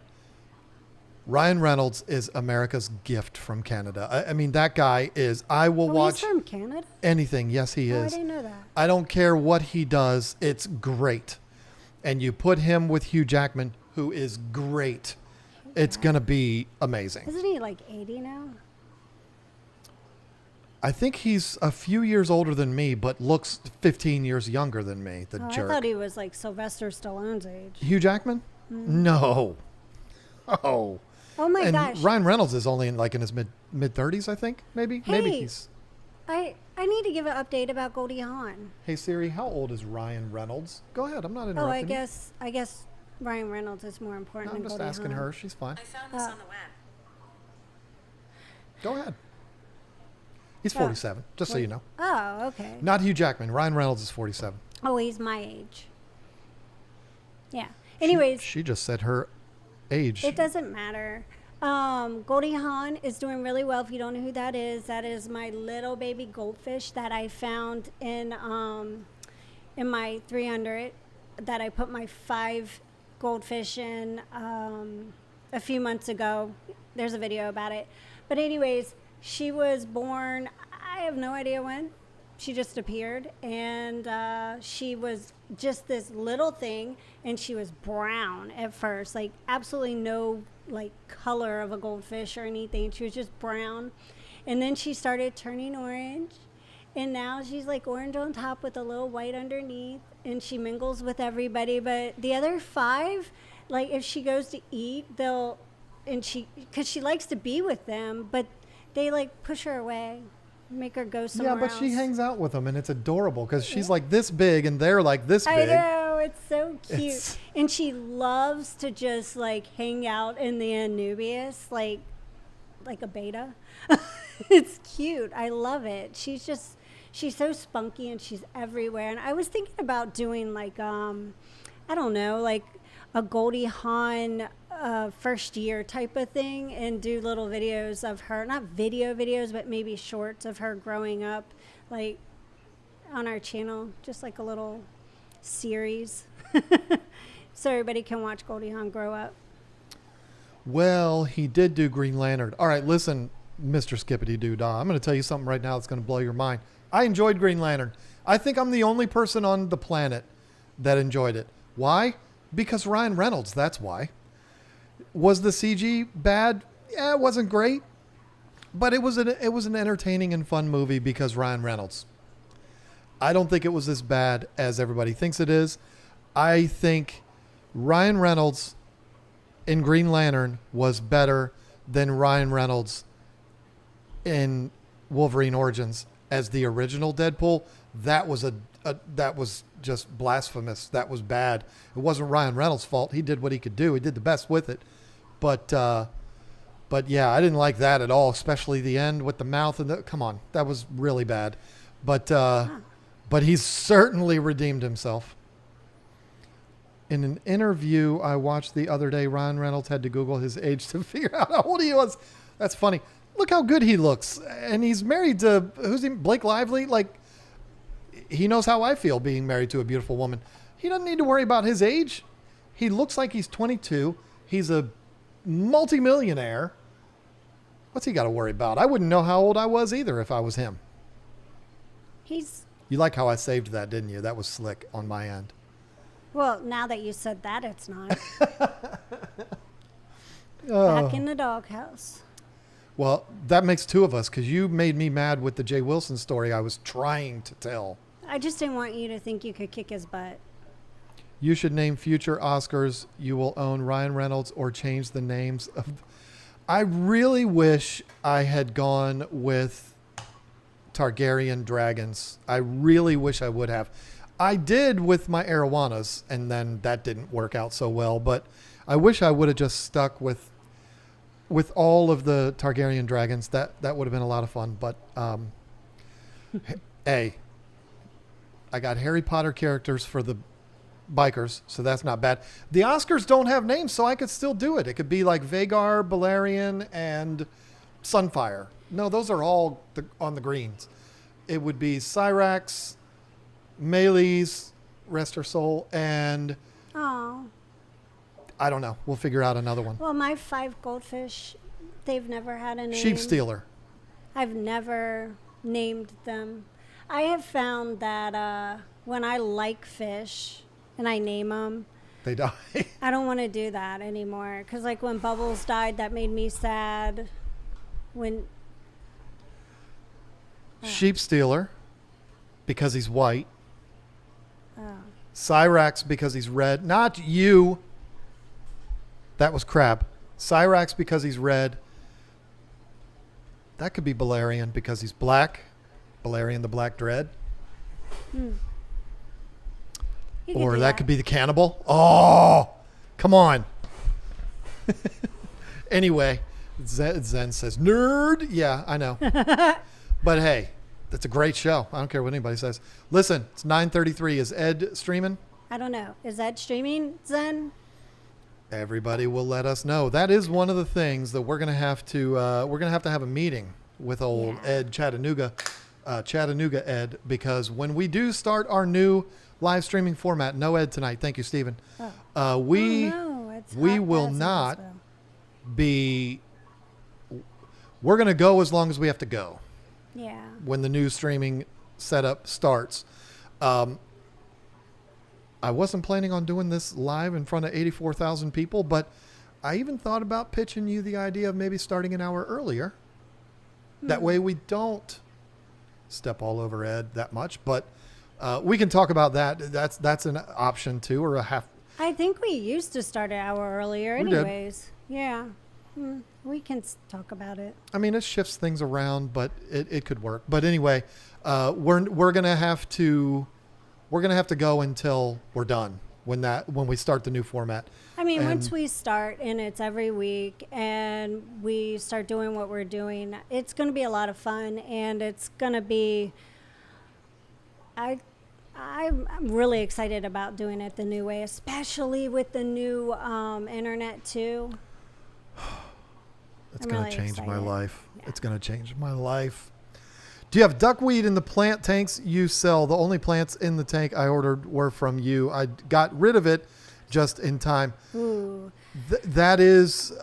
Ryan Reynolds is America's gift from Canada. I mean, that guy is. I will watch He's from Canada. anything. Yes, he Oh, I is. didn't know that. I don't care what he does. It's great. And you put him with Hugh Jackman, who is great. It's going to be amazing. Isn't he like 80 now? I think he's a few years older than me, but looks 15 years younger than me, the Oh, jerk. I thought he was like Sylvester Stallone's age. Hugh Jackman? No. Oh. Oh my And gosh. Ryan Reynolds is only in his mid 30s, I think, maybe. Maybe Hey. he's. I need to give an update about Goldie Hawn. Hey Siri, how old is Ryan Reynolds? Go ahead. I'm not Oh, interrupting. I guess Ryan Reynolds is more important I'm than just Goldie asking Hawn. her. She's fine. I found this on the web. Go ahead. He's 47, just so you know. Oh, okay. Not Hugh Jackman. Ryan Reynolds is 47. Oh, he's my age. Yeah. Anyways, She just said her age. it doesn't matter. Goldie Hawn is doing really well. If you don't know who that is my little baby goldfish that I found in my 300 that I put my 5 goldfish in a few months ago. There's a video about it. But anyways, she was born, I have no idea when. She just appeared, and she was just this little thing, and she was brown at first, like absolutely no like color of a goldfish or anything. She was just brown, and then she started turning orange, and now she's like orange on top with a little white underneath, and she mingles with everybody. But the other 5, like if she goes to eat, because she likes to be with them, but they like push her away. Make her go somewhere Yeah, but else. she hangs out with them, and it's adorable because she's like this big, and they're like this big. I know, it's so cute. It's- And she loves to just like hang out in the Anubius, like a beta. It's cute. I love it. She's so spunky and she's everywhere. And I was thinking about doing like I don't know, like a Goldie Hawn first year type of thing, and do little videos of her, not videos, but maybe shorts of her growing up, like on our channel, just like a little series. So everybody can watch Goldie Hawn grow up. Well, he did do Green Lantern. All right, listen, Mr. Skippity Doo Dah. I'm going to tell you something right now that's going to blow your mind. I enjoyed Green Lantern. I think I'm the only person on the planet that enjoyed it. Why? Because Ryan Reynolds, that's why. Was the CG bad? Yeah, it wasn't great. But it was an entertaining and fun movie because Ryan Reynolds. I don't think it was as bad as everybody thinks it is. I think Ryan Reynolds in Green Lantern was better than Ryan Reynolds in Wolverine Origins as the original Deadpool. That was that was just blasphemous. That was bad. It wasn't Ryan Reynolds' fault. He did what he could do. He did the best with it. But But yeah, I didn't like that at all, especially the end with the mouth and come on, that was really bad. But he's certainly redeemed himself. In an interview I watched the other day, Ryan Reynolds had to Google his age to figure out how old he was. That's funny. Look how good he looks. And he's married to, who's he, Blake Lively? Like, he knows how I feel being married to a beautiful woman. He doesn't need to worry about his age. He looks like he's 22. He's a multimillionaire. What's he got to worry about? I wouldn't know how old I was either if I was him. You like how I saved that, didn't you? That was slick on my end. Well, now that you said that, it's not. Oh. Back in the doghouse. Well, that makes two of us because you made me mad with the Jay Wilson story I was trying to tell. I just didn't want you to think you could kick his butt. You should name future Oscars you will own Ryan Reynolds or change the names of... I really wish I had gone with Targaryen dragons. I really wish I would have. I did with my arowanas, and then that didn't work out so well. But I wish I would have just stuck with all of the Targaryen dragons. That would have been a lot of fun. But hey, I got Harry Potter characters for the bikers, so that's not bad. The Oscars don't have names, so I could still do it. It could be like Vagar, Balerion, and Sunfire. No, those are all on the greens. It would be Cyrax, Melees, rest her soul, and Oh. I don't know. We'll figure out another one. Well, my 5 goldfish, they've never had a name. Sheep Stealer. I've never named them. I have found that when I like fish and I name them, They die. I don't want to do that anymore. Because like when Bubbles died, that made me sad. When Sheep Stealer, because he's white. oh. Cyrax, because he's red. Not you. That was crab. Cyrax, because he's red. That could be Balerion, because he's black. Balerion the Black Dread. You Or do that could be the cannibal. Oh, come on. Anyway, Zen says, nerd. Yeah, I know. But hey, that's a great show. I don't care what anybody says. Listen, it's 9:33. Is Ed streaming? I don't know. Is that streaming, Zen? Everybody will let us know. That is one of the things that we're gonna have to have a meeting with old Ed Chattanooga Ed, because when we do start our new live streaming format, no Ed tonight. Thank you, Stephen. We will not be. We're gonna go as long as we have to go. Yeah. When the new streaming setup starts. I wasn't planning on doing this live in front of 84,000 people, but I even thought about pitching you the idea of maybe starting an hour earlier. That way we don't step all over Ed that much, but we can talk about that. That's an option too, or a half. I think we used to start an hour earlier anyways. Yeah. We can talk about it. I mean, it shifts things around, but it could work. But anyway, we're gonna have to go until we're done when we start the new format. I mean, once we start and it's every week and we start doing what we're doing, it's going to be a lot of fun, and it's going to be. I'm really excited about doing it the new way, especially with the new internet too. It's I'm going to really change my excited. life. Yeah. It's going to change my life. Do you have duckweed in the plant tanks you sell? The only plants in the tank I ordered were from you. I got rid of it just in time. Ooh. That is,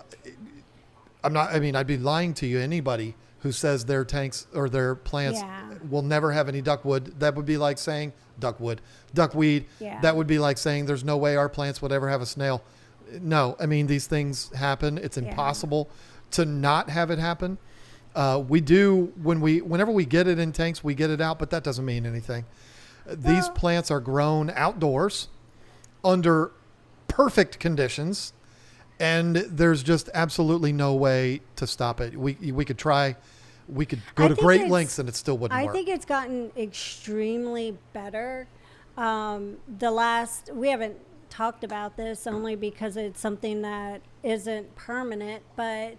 I'd be lying to you. Anybody who says their tanks or their plants will never have any duckwood, that would be like saying duckweed. Yeah. That would be like saying there's no way our plants would ever have a snail. No, I mean, these things happen. It's impossible to not have it happen. We do whenever we get it in tanks, we get it out, but that doesn't mean anything. These plants are grown outdoors under perfect conditions, and there's just absolutely no way to stop it. We could try, we could go to great lengths, and it still wouldn't work. I think it's gotten extremely better. We haven't talked about this only because it's something that isn't permanent, but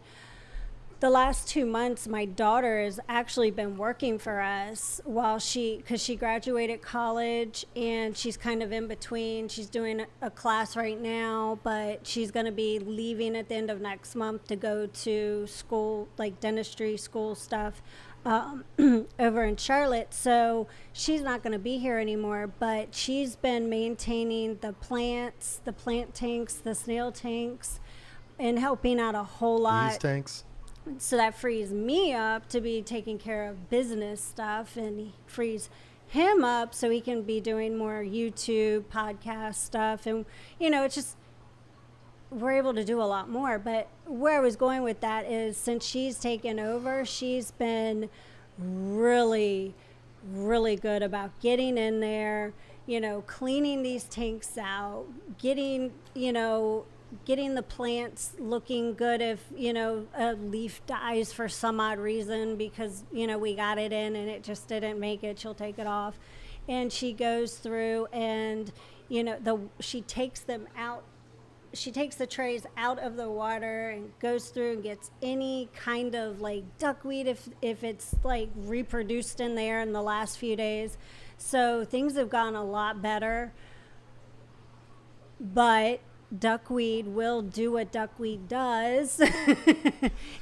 the last 2 months, my daughter has actually been working for us because she graduated college and she's kind of in between. She's doing a class right now, but she's going to be leaving at the end of next month to go to school, like dentistry school stuff, over in Charlotte. So she's not going to be here anymore, but she's been maintaining the plants, the plant tanks, the snail tanks, and helping out a whole lot. These tanks. So that frees me up to be taking care of business stuff, and he frees him up so he can be doing more YouTube podcast stuff. And, it's just, we're able to do a lot more. But where I was going with that is since she's taken over, she's been really, really good about getting in there, cleaning these tanks out, getting the plants looking good if, a leaf dies for some odd reason because, we got it in and it just didn't make it, she'll take it off. And she goes through and, she takes them out. She takes the trays out of the water and goes through and gets any kind of like duckweed if it's like reproduced in there in the last few days. So things have gone a lot better. But duckweed will do what duckweed does.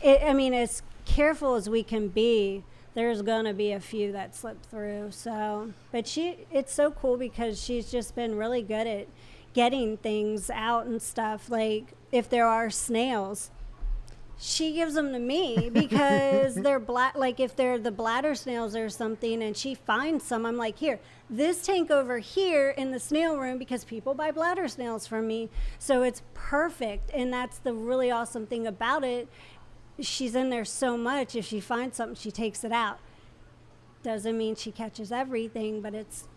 As careful as we can be, there's gonna be a few that slip through. So, but it's so cool because she's just been really good at getting things out and stuff. Like if there are snails, she gives them to me because they're like if they're the bladder snails or something, and she finds some, I'm like, here, this tank over here in the snail room, because people buy bladder snails from me. So it's perfect. And that's the really awesome thing about it. She's in there so much. If she finds something, she takes it out. Doesn't mean she catches everything, but it's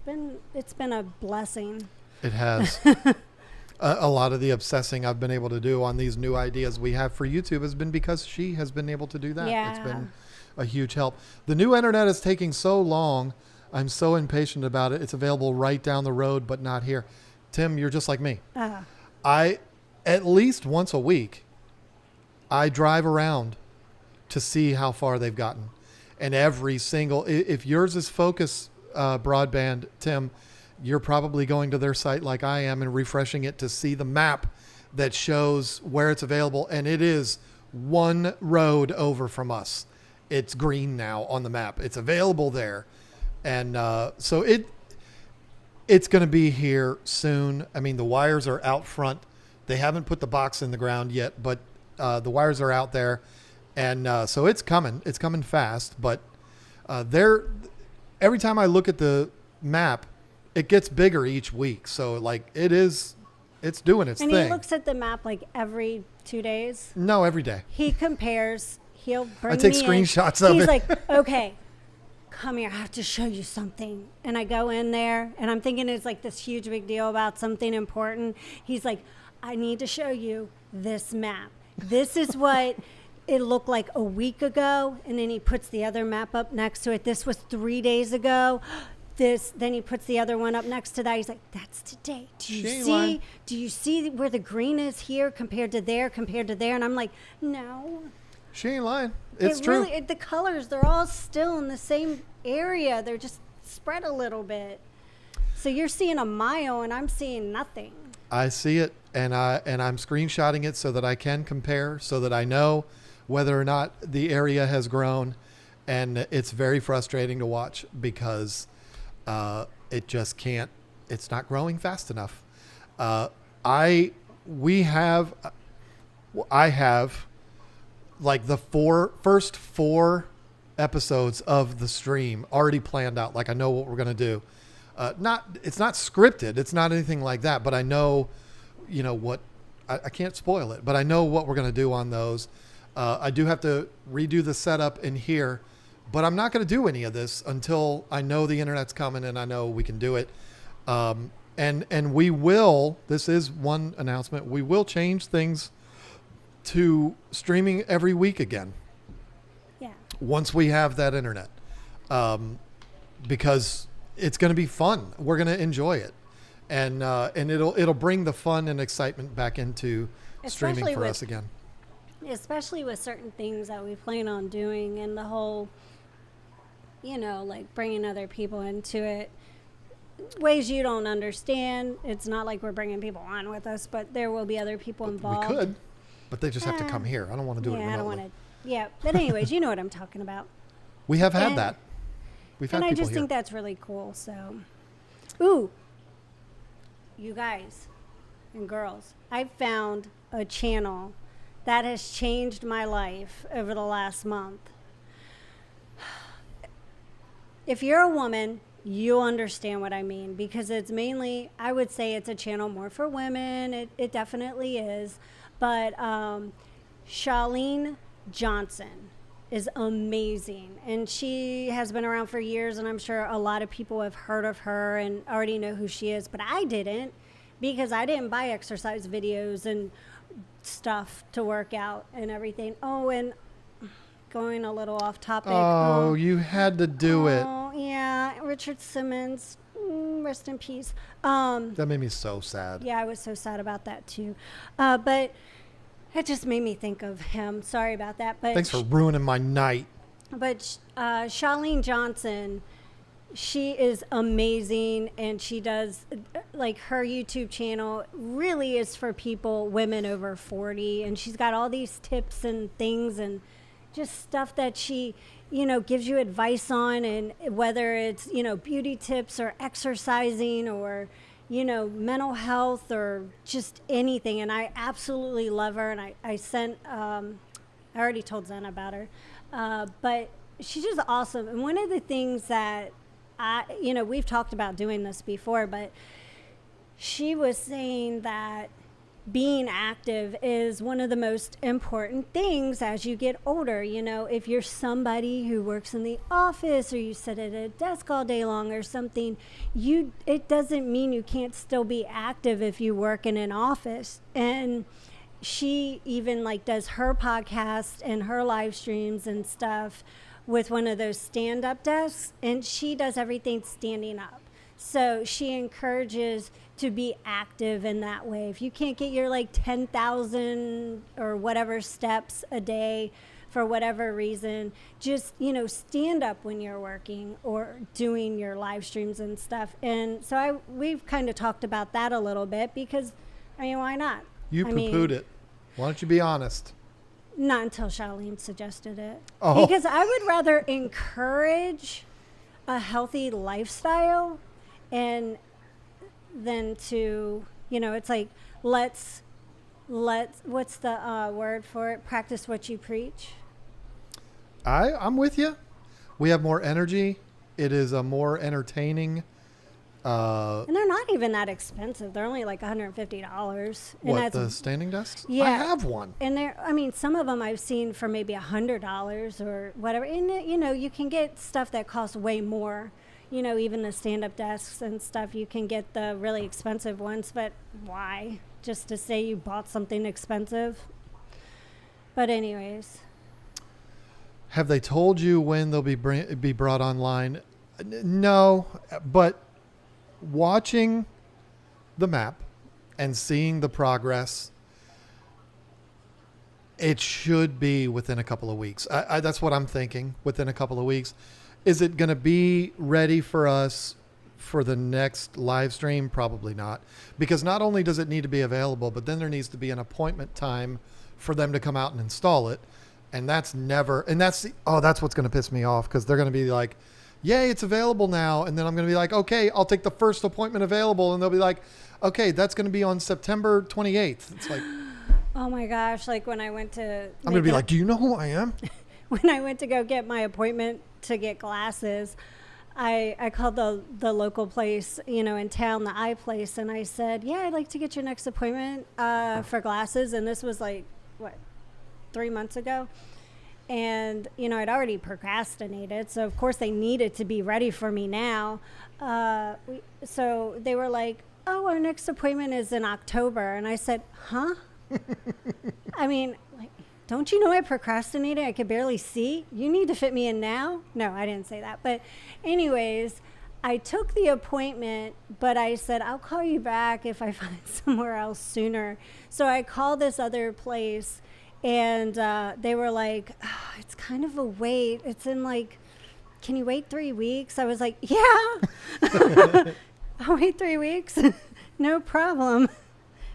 been a blessing. It has. A lot of the obsessing I've been able to do on these new ideas we have for YouTube has been because she has been able to do that. Yeah. It's been a huge help. The new internet is taking so long. I'm so impatient about it. It's available right down the road, but not here. Tim, you're just like me. At least once a week, I drive around to see how far they've gotten. And every single, if yours is Focus broadband, Tim, you're probably going to their site like I am and refreshing it to see the map that shows where it's available. And it is one road over from us. It's green now on the map. It's available there. And so it's going to be here soon. I mean, the wires are out front. They haven't put the box in the ground yet, but the wires are out there. And so it's coming. It's coming fast. But every time I look at the map, it gets bigger each week. So like it's doing its thing. And he looks at the map like every 2 days? No, every day. He compares. He'll bring me I take screenshots of it. He's like, okay, come here. I have to show you something. And I go in there and I'm thinking it's like this huge big deal about something important. He's like, I need to show you this map. This is what it looked like a week ago. And then he puts the other map up next to it. This was 3 days ago. Then he puts the other one up next to that. He's like, that's today. Do you see where the green is here compared to there? And I'm like, no. She ain't lying. It's true. Really, the colors, they're all still in the same area. They're just spread a little bit. So you're seeing a mile and I'm seeing nothing. I see it and I'm screenshotting it so that I can compare, so that I know whether or not the area has grown. And it's very frustrating to watch because it just can't, it's not growing fast enough. I have like the first four episodes of the stream already planned out. Like I know what we're going to do. It's not scripted. It's not anything like that, but I know, what, I can't spoil it, but I know what we're going to do on those. I do have to redo the setup in here, but I'm not going to do any of this until I know the internet's coming and I know we can do it. And we will, this is one announcement, we will change things to streaming every week again. Yeah. Once we have that internet. Because it's going to be fun. We're going to enjoy it. And it'll bring the fun and excitement back into streaming for us again. especially with certain things that we plan on doing and the whole, like bringing other people into it. Ways you don't understand. It's not like we're bringing people on with us, but there will be other people involved. We could, but they just have to come here. I don't want to do it remotely. I don't want to. Yeah, but anyways, you know what I'm talking about. We have had that. We've had people here. And I just think that's really cool. So, ooh, you guys and girls, I found a channel that has changed my life over the last month. If you're a woman, you'll understand what I mean, because it's mainly, I would say it's a channel more for women. It definitely is. But Charlene Johnson is amazing, and she has been around for years, and I'm sure a lot of people have heard of her and already know who she is, but I didn't, because I didn't buy exercise videos and stuff to work out and everything. Oh, and going a little off topic. Oh, you had to do it. Oh, yeah. Richard Simmons, rest in peace. That made me so sad. Yeah, I was so sad about that too. But it just made me think of him. Sorry about that. But thanks for ruining my night. But Charlene Johnson, she is amazing, and she does, like, her YouTube channel really is for people, women over 40, and she's got all these tips and things and just stuff that she, gives you advice on, and whether it's, beauty tips or exercising or, mental health or just anything. And I absolutely love her. And I sent, I already told Zen about her, but she's just awesome. And one of the things that we've talked about doing this before, but she was saying that being active is one of the most important things as you get older. If you're somebody who works in the office or you sit at a desk all day long or something, it doesn't mean you can't still be active if you work in an office. And she even does her podcast and her live streams and stuff with one of those stand-up desks, and she does everything standing up. So she encourages to be active in that way. If you can't get your 10,000 or whatever steps a day for whatever reason, just, stand up when you're working or doing your live streams and stuff. And so we've kind of talked about that a little bit because, why not? You poo-pooed it. Why don't you be honest? Not until Charlene suggested it. Oh. Because I would rather encourage a healthy lifestyle and than to, it's like, let's what's the word for it? Practice what you preach. I'm with you. We have more energy. It is a more entertaining. And they're not even that expensive. They're only like $150. What, the standing desks? Yeah. I have one. And some of them I've seen for maybe $100 or whatever. And, you can get stuff that costs way more. Even the stand-up desks and stuff, you can get the really expensive ones. But why? Just to say you bought something expensive? But anyways. Have they told you when they'll be brought online? No, but watching the map and seeing the progress, it should be within a couple of weeks. That's what I'm thinking, within a couple of weeks. Is it going to be ready for us for the next live stream? Probably not. Because not only does it need to be available, but then there needs to be an appointment time for them to come out and install it. And that's that's what's going to piss me off, because they're going to be like, yay, it's available now. And then I'm going to be like, okay, I'll take the first appointment available. And they'll be like, okay, that's going to be on September 28th. It's like, oh my gosh. Like when I went to, I'm going to be like, do you know who I am? When I went to go get my appointment to get glasses, I called the local place, in town, the eye place. And I said, yeah, I'd like to get your next appointment for glasses. And this was 3 months ago. And, I'd already procrastinated. So, of course, they needed to be ready for me now. So they were like, oh, our next appointment is in October. And I said, huh? Don't you know I procrastinated? I could barely see. You need to fit me in now? No, I didn't say that. But anyways, I took the appointment, but I said, I'll call you back if I find somewhere else sooner. So I called this other place, And they were like, oh, it's kind of a wait. It's in like, can you wait 3 weeks? I was like, yeah, I'll wait 3 weeks. No problem.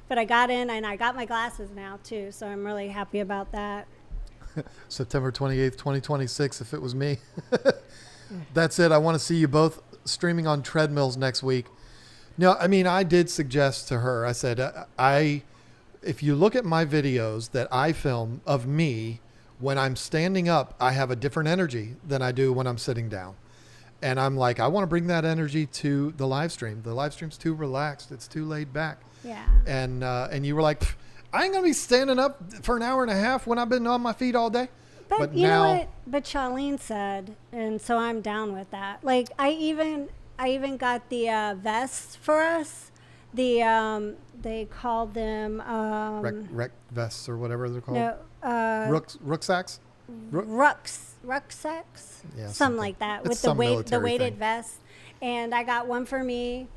But I got in and I got my glasses now too. So I'm really happy about that. September 28th, 2026, if it was me. That's it. I want to see you both streaming on treadmills next week. No, I mean, I did suggest to her, I said, if you look at my videos that I film of me, when I'm standing up, I have a different energy than I do when I'm sitting down. And I'm like, I want to bring that energy to the live stream. The live stream's too relaxed. It's too laid back. Yeah. And you were like, I ain't going to be standing up for an hour and a half when I've been on my feet all day. But you know what? But Charlene said, and so I'm down with that. Like I even got the vests for us. They called them rec vests or whatever they're called. No, rucksacks. Rucksacks. Yeah, something like that it's with the weighted thing. vest. And I got one for me.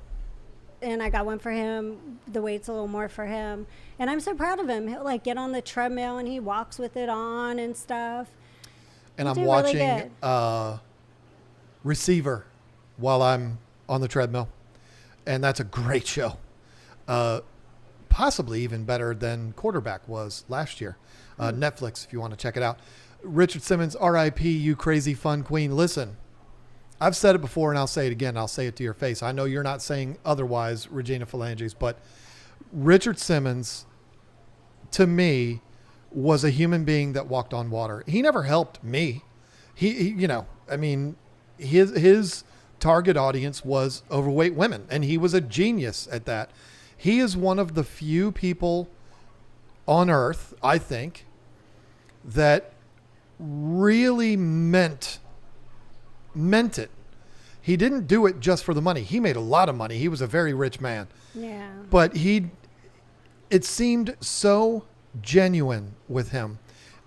And I got one for him. The weight's a little more for him. And I'm so proud of him. He'll like get on the treadmill and he walks with it on and stuff. And I'm watching Receiver while I'm on the treadmill. And that's a great show. Possibly even better than Quarterback was last year. Netflix, if you want to check it out. Richard Simmons, RIP, you crazy fun queen. Listen. I've said it before and I'll say it again. I'll say it to your face. I know you're not saying otherwise, Regina Phalanges, but Richard Simmons, to me, was a human being that walked on water. He never helped me. He I mean, his target audience was overweight women, and he was a genius at that. He is one of the few people on earth, I think, that really meant it. He didn't do it just for the money. He made a lot of money. He was a very rich man. Yeah. But it seemed so genuine with him.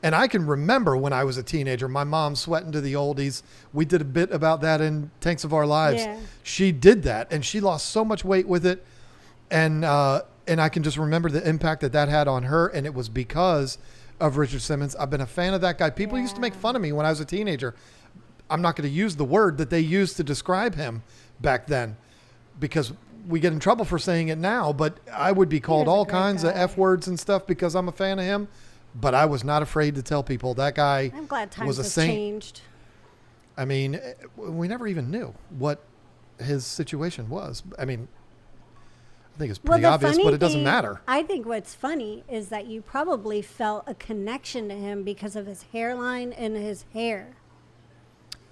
And I can remember when I was a teenager, my mom sweating to the oldies. We did a bit about that in Tanks of Our Lives. Yeah. She did that and she lost so much weight with it. And I can just remember the impact that had on her. And it was because of Richard Simmons. I've been a fan of that guy. People used to make fun of me when I was a teenager. I'm not going to use the word that they used to describe him back then because we get in trouble for saying it now, but I would be called all kinds of F words and stuff because I'm a fan of him, but I was not afraid to tell people that guy I'm glad times was a have saint. changed. I mean, we never even knew what his situation was. I mean, I think it's pretty obvious, but it doesn't matter. I think what's funny is that you probably felt a connection to him because of his hairline and his hair.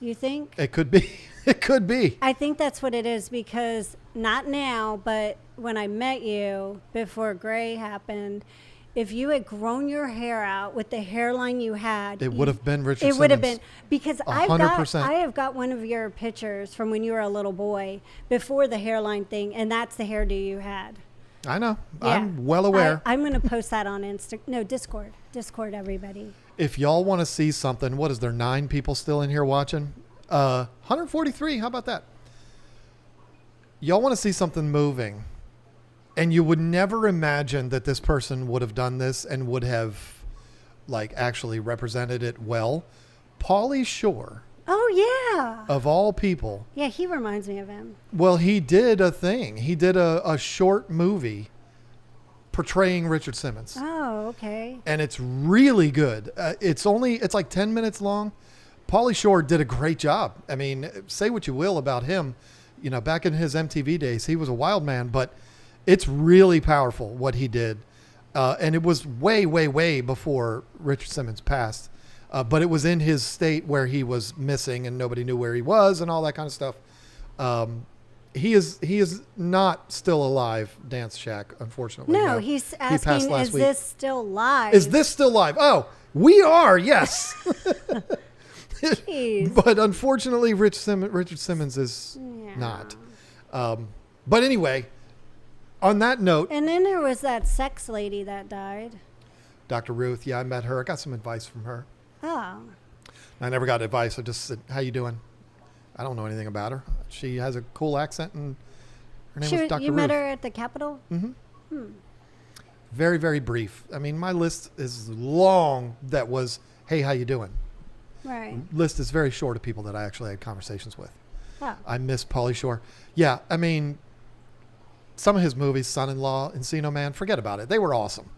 You think? It could be. It could be. I think that's what it is because not now, but when I met you before gray happened, if you had grown your hair out with the hairline you had, it would have been Richard Simmons. It would have been because 100%. I have got one of your pictures from when you were a little boy before the hairline thing, and that's the hairdo you had. I know. Yeah. I'm well aware. I'm going to post that on Discord. Discord, everybody. If y'all want to see something, what is there, 9 people still in here watching? 143. How about that? Y'all want to see something moving, and you would never imagine that this person would have done this and would have like actually represented it well. Pauly Shore. Oh, yeah. Of all people. Yeah, he reminds me of him. Well, he did a thing. He did a short movie portraying Richard Simmons. Oh, okay. And it's really good. It's like 10 minutes long. Pauly Shore did a great job. I mean, say what you will about him. You know, back in his MTV days, he was a wild man, but it's really powerful what he did. And it was way, way, way before Richard Simmons passed. But it was in his state where he was missing and nobody knew where he was and all that kind of stuff. He is not still alive, Dance Shack, unfortunately. No, he's asking, is this still live? Is this still live? Oh, we are, yes. Jeez. But unfortunately, Richard Simmons is not. But anyway, on that note. And then there was that sex lady that died. Dr. Ruth, yeah, I met her. I got some advice from her. Oh. I never got advice. I just said, how you doing? I don't know anything about her. She has a cool accent, and her name was Dr. Ruth. You met her at the Capitol? Mm-hmm. Very, very brief. I mean, my list is long that was, hey, how you doing? Right. List is very short of people that I actually had conversations with. Oh. I miss Pauly Shore. Yeah, I mean, some of his movies, Son-in-Law, Encino Man, forget about it. They were awesome.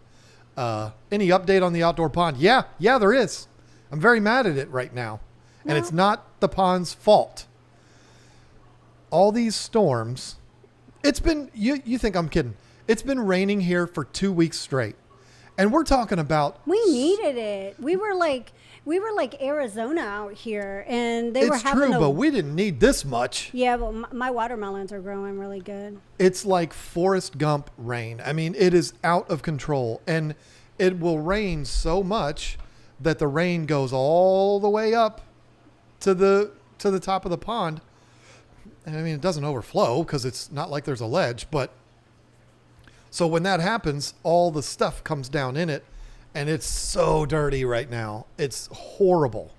Any update on the outdoor pond? Yeah, there is. I'm very mad at it right now. And it's not the pond's fault. All these storms, it's been, you think I'm kidding. It's been raining here for 2 weeks straight. And we're talking about... We needed it. We were like Arizona out here, and they were It's having true, but we didn't need this much. Yeah, well, my watermelons are growing really good. It's like Forrest Gump rain. I mean, it is out of control. And it will rain so much that the rain goes all the way up to the top of the pond. And I mean, it doesn't overflow because it's not like there's a ledge, but so when that happens, all the stuff comes down in it, and it's so dirty right now. It's horrible.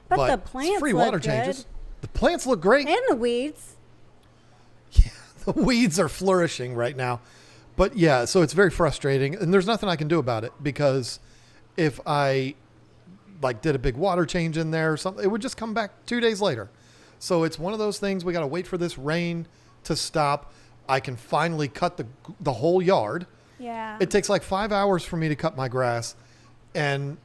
But the plants it's free look water good. changes. The plants look great. And the weeds. Yeah, the weeds are flourishing right now. But yeah, so it's very frustrating, and there's nothing I can do about it because if I did a big water change in there or something, it would just come back 2 days later. So it's one of those things. We got to wait for this rain to stop. I can finally cut the whole yard. Yeah. It takes like 5 hours for me to cut my grass. And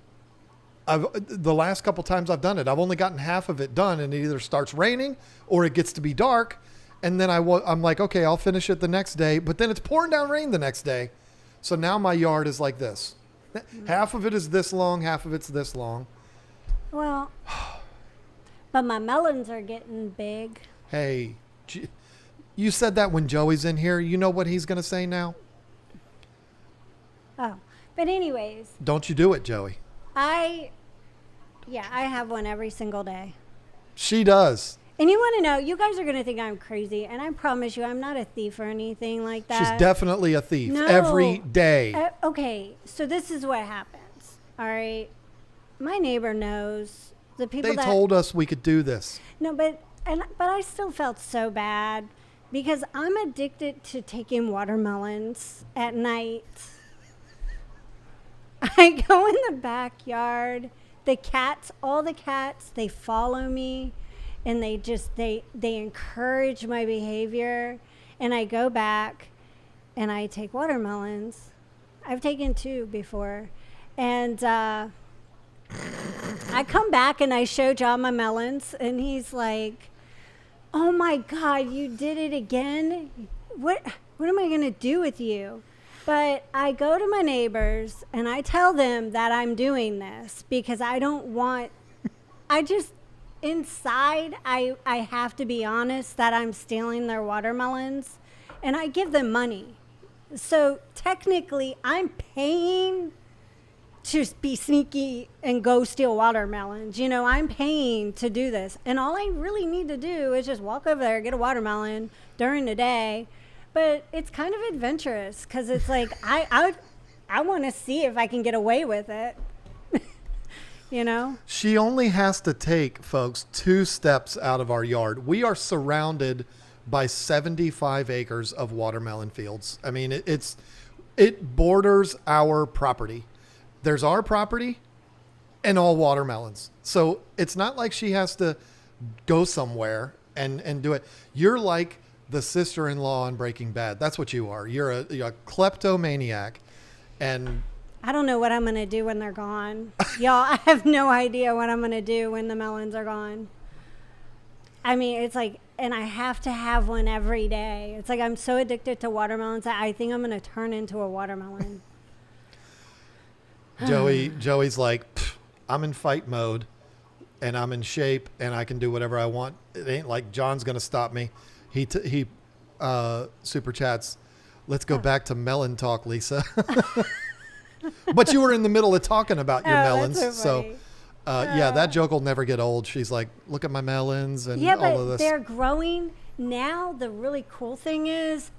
the last couple times I've done it, I've only gotten half of it done, and it either starts raining or it gets to be dark. And then I'm like, okay, I'll finish it the next day. But then it's pouring down rain the next day. So now my yard is like this. Half of it is this long, half of it's this long. Well, but my melons are getting big. Hey, you said that when Joey's in here. You know what he's going to say now? Oh, but anyways. Don't you do it, Joey. I have one every single day. She does. And you want to know, you guys are going to think I'm crazy, and I promise you I'm not a thief or anything like that. She's definitely a thief. No. Every day. Okay, so this is what happens. All right. My neighbor knows. The people They told us we could do this. No, but I still felt so bad because I'm addicted to taking watermelons at night. I go in the backyard. All the cats, they follow me, and they encourage my behavior. And I go back and I take watermelons. I've taken 2 before. And I come back and I show John my melons, and he's like, "Oh my God, you did it again? What am I going to do with you?" But I go to my neighbors and I tell them that I'm doing this because inside I have to be honest that I'm stealing their watermelons, and I give them money. So technically I'm paying to be sneaky and go steal watermelons. You know, I'm paying to do this. And all I really need to do is just walk over there, get a watermelon during the day. But it's kind of adventurous because it's like, I want to see if I can get away with it. You know? She only has to take, folks, 2 steps out of our yard. We are surrounded by 75 acres of watermelon fields. I mean, it borders our property. There's our property and all watermelons. So it's not like she has to go somewhere and do it. You're like the sister-in-law in Breaking Bad. That's what you are. You're a kleptomaniac. And I don't know what I'm going to do when they're gone. Y'all, I have no idea what I'm going to do when the melons are gone. I mean, it's like, and I have to have one every day. It's like I'm so addicted to watermelons that I think I'm going to turn into a watermelon. Joey's like, I'm in fight mode and I'm in shape and I can do whatever I want. It ain't like John's going to stop me. He super chats. Let's go back to melon talk, Lisa. But you were in the middle of talking about your melons. That's so funny. Yeah, that joke will never get old. She's like, look at my melons and all of this. They're growing. Now the really cool thing is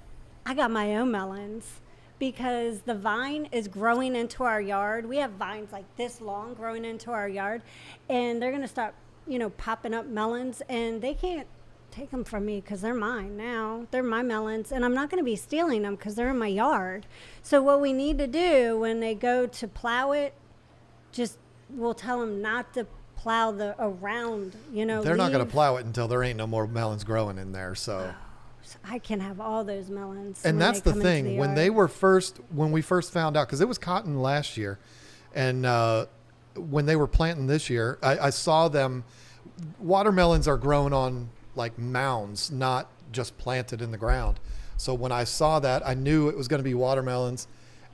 I got my own melons because the vine is growing into our yard. We have vines like this long growing into our yard, and they're going to start, popping up melons, and they can't take them from me because they're mine now. They're my melons, and I'm not going to be stealing them because they're in my yard. So what we need to do when they go to plow it, just we'll tell them not to plow the around, They're not going to plow it until there ain't no more melons growing in there. So I can have all those melons. And that's the thing. When we first found out, because it was cotton last year, and when they were planting this year, I saw them. Watermelons are grown on like mounds, not just planted in the ground. So when I saw that, I knew it was going to be watermelons.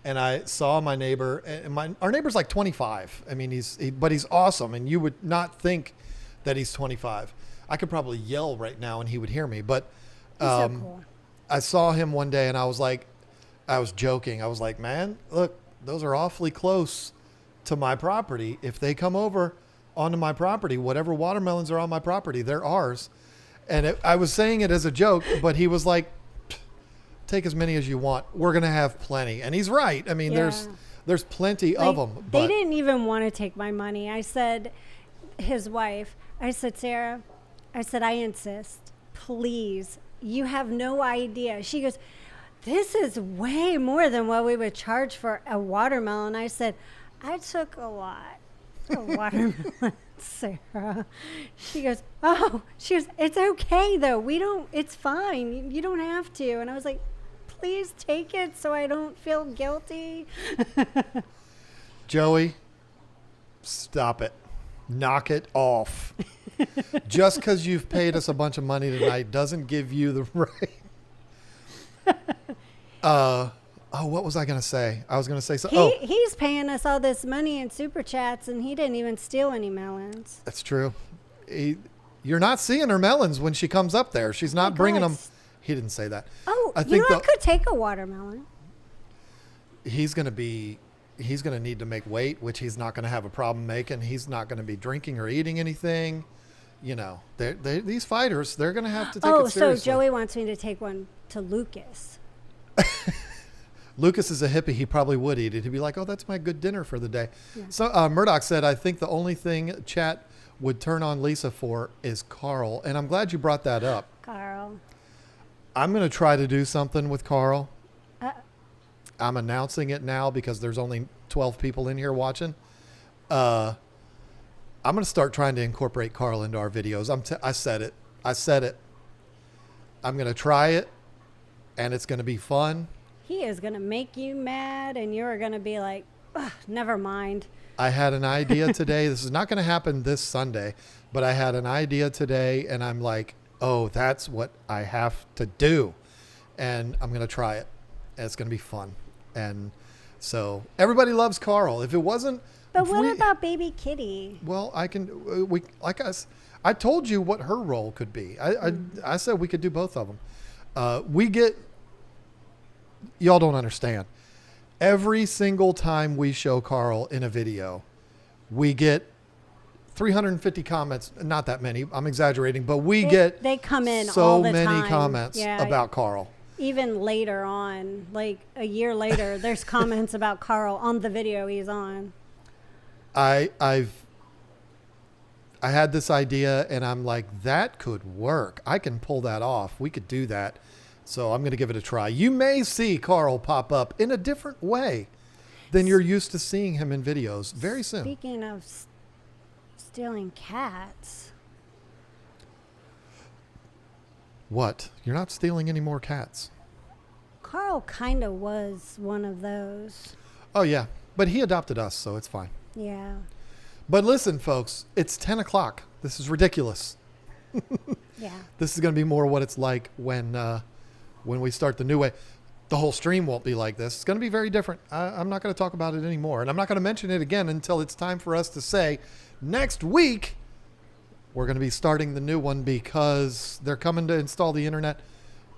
And I saw my neighbor, and our neighbor's like 25. I mean, but he's awesome. And you would not think that he's 25. I could probably yell right now and he would hear me. But so cool. I saw him one day and I was joking. I was like, man, look, those are awfully close to my property. If they come over onto my property, whatever watermelons are on my property, they're ours. And I was saying it as a joke, but he was like, take as many as you want. We're going to have plenty. And he's right. I mean, there's plenty of them. They didn't even want to take my money. I said, his wife, I said, Sarah, I insist, please. You have no idea. She goes, this is way more than what we would charge for a watermelon. I said, I took a lot of watermelon, Sarah. She goes, it's okay though. It's fine. You don't have to. And I was like, please take it so I don't feel guilty. Joey, stop it. Knock it off. Just because you've paid us a bunch of money tonight doesn't give you the right. What was I going to say? I was going to say something. He's paying us all this money in super chats, and he didn't even steal any melons. That's true. You're not seeing her melons when she comes up there. She's not bringing them. He didn't say that. Oh, I could take a watermelon. He's going to need to make weight, which he's not going to have a problem making. He's not going to be drinking or eating anything. These fighters, they're going to have to take it seriously. Oh, so Joey wants me to take one to Lucas. Lucas is a hippie. He probably would eat it. He'd be like, oh, that's my good dinner for the day. Yeah. So Murdoch said, I think the only thing chat would turn on Lisa for is Carl. And I'm glad you brought that up. Carl. I'm going to try to do something with Carl. I'm announcing it now because there's only 12 people in here watching. I'm going to start trying to incorporate Carl into our videos. I said it. I'm going to try it, and it's going to be fun. He is going to make you mad, and you're going to be like, never mind. I had an idea today. This is not going to happen this Sunday, but I had an idea today, and I'm like, oh, that's what I have to do. And I'm going to try it. And it's going to be fun. And so everybody loves Carl. If it wasn't... But what about baby Kitty? Well, I told you what her role could be. I said we could do both of them. Y'all don't understand. Every single time we show Carl in a video, we get 350 comments. Not that many. I'm exaggerating, but they come in so all the many time. Comments about Carl. Even later on, like a year later, there's comments about Carl on the video he's on. I had this idea and I'm like, that could work. I can pull that off. We could do that. So I'm going to give it a try. You may see Carl pop up in a different way than you're used to seeing him in videos very soon. Speaking of stealing cats. What? You're not stealing any more cats. Carl kind of was one of those. Oh, yeah. But he adopted us, so it's fine. Yeah. But listen, folks, it's 10 o'clock. This is ridiculous. Yeah. This is going to be more what it's like when we start the new way. The whole stream won't be like this. It's going to be very different. I'm not going to talk about it anymore. And I'm not going to mention it again until it's time for us to say next week we're going to be starting the new one because they're coming to install the internet.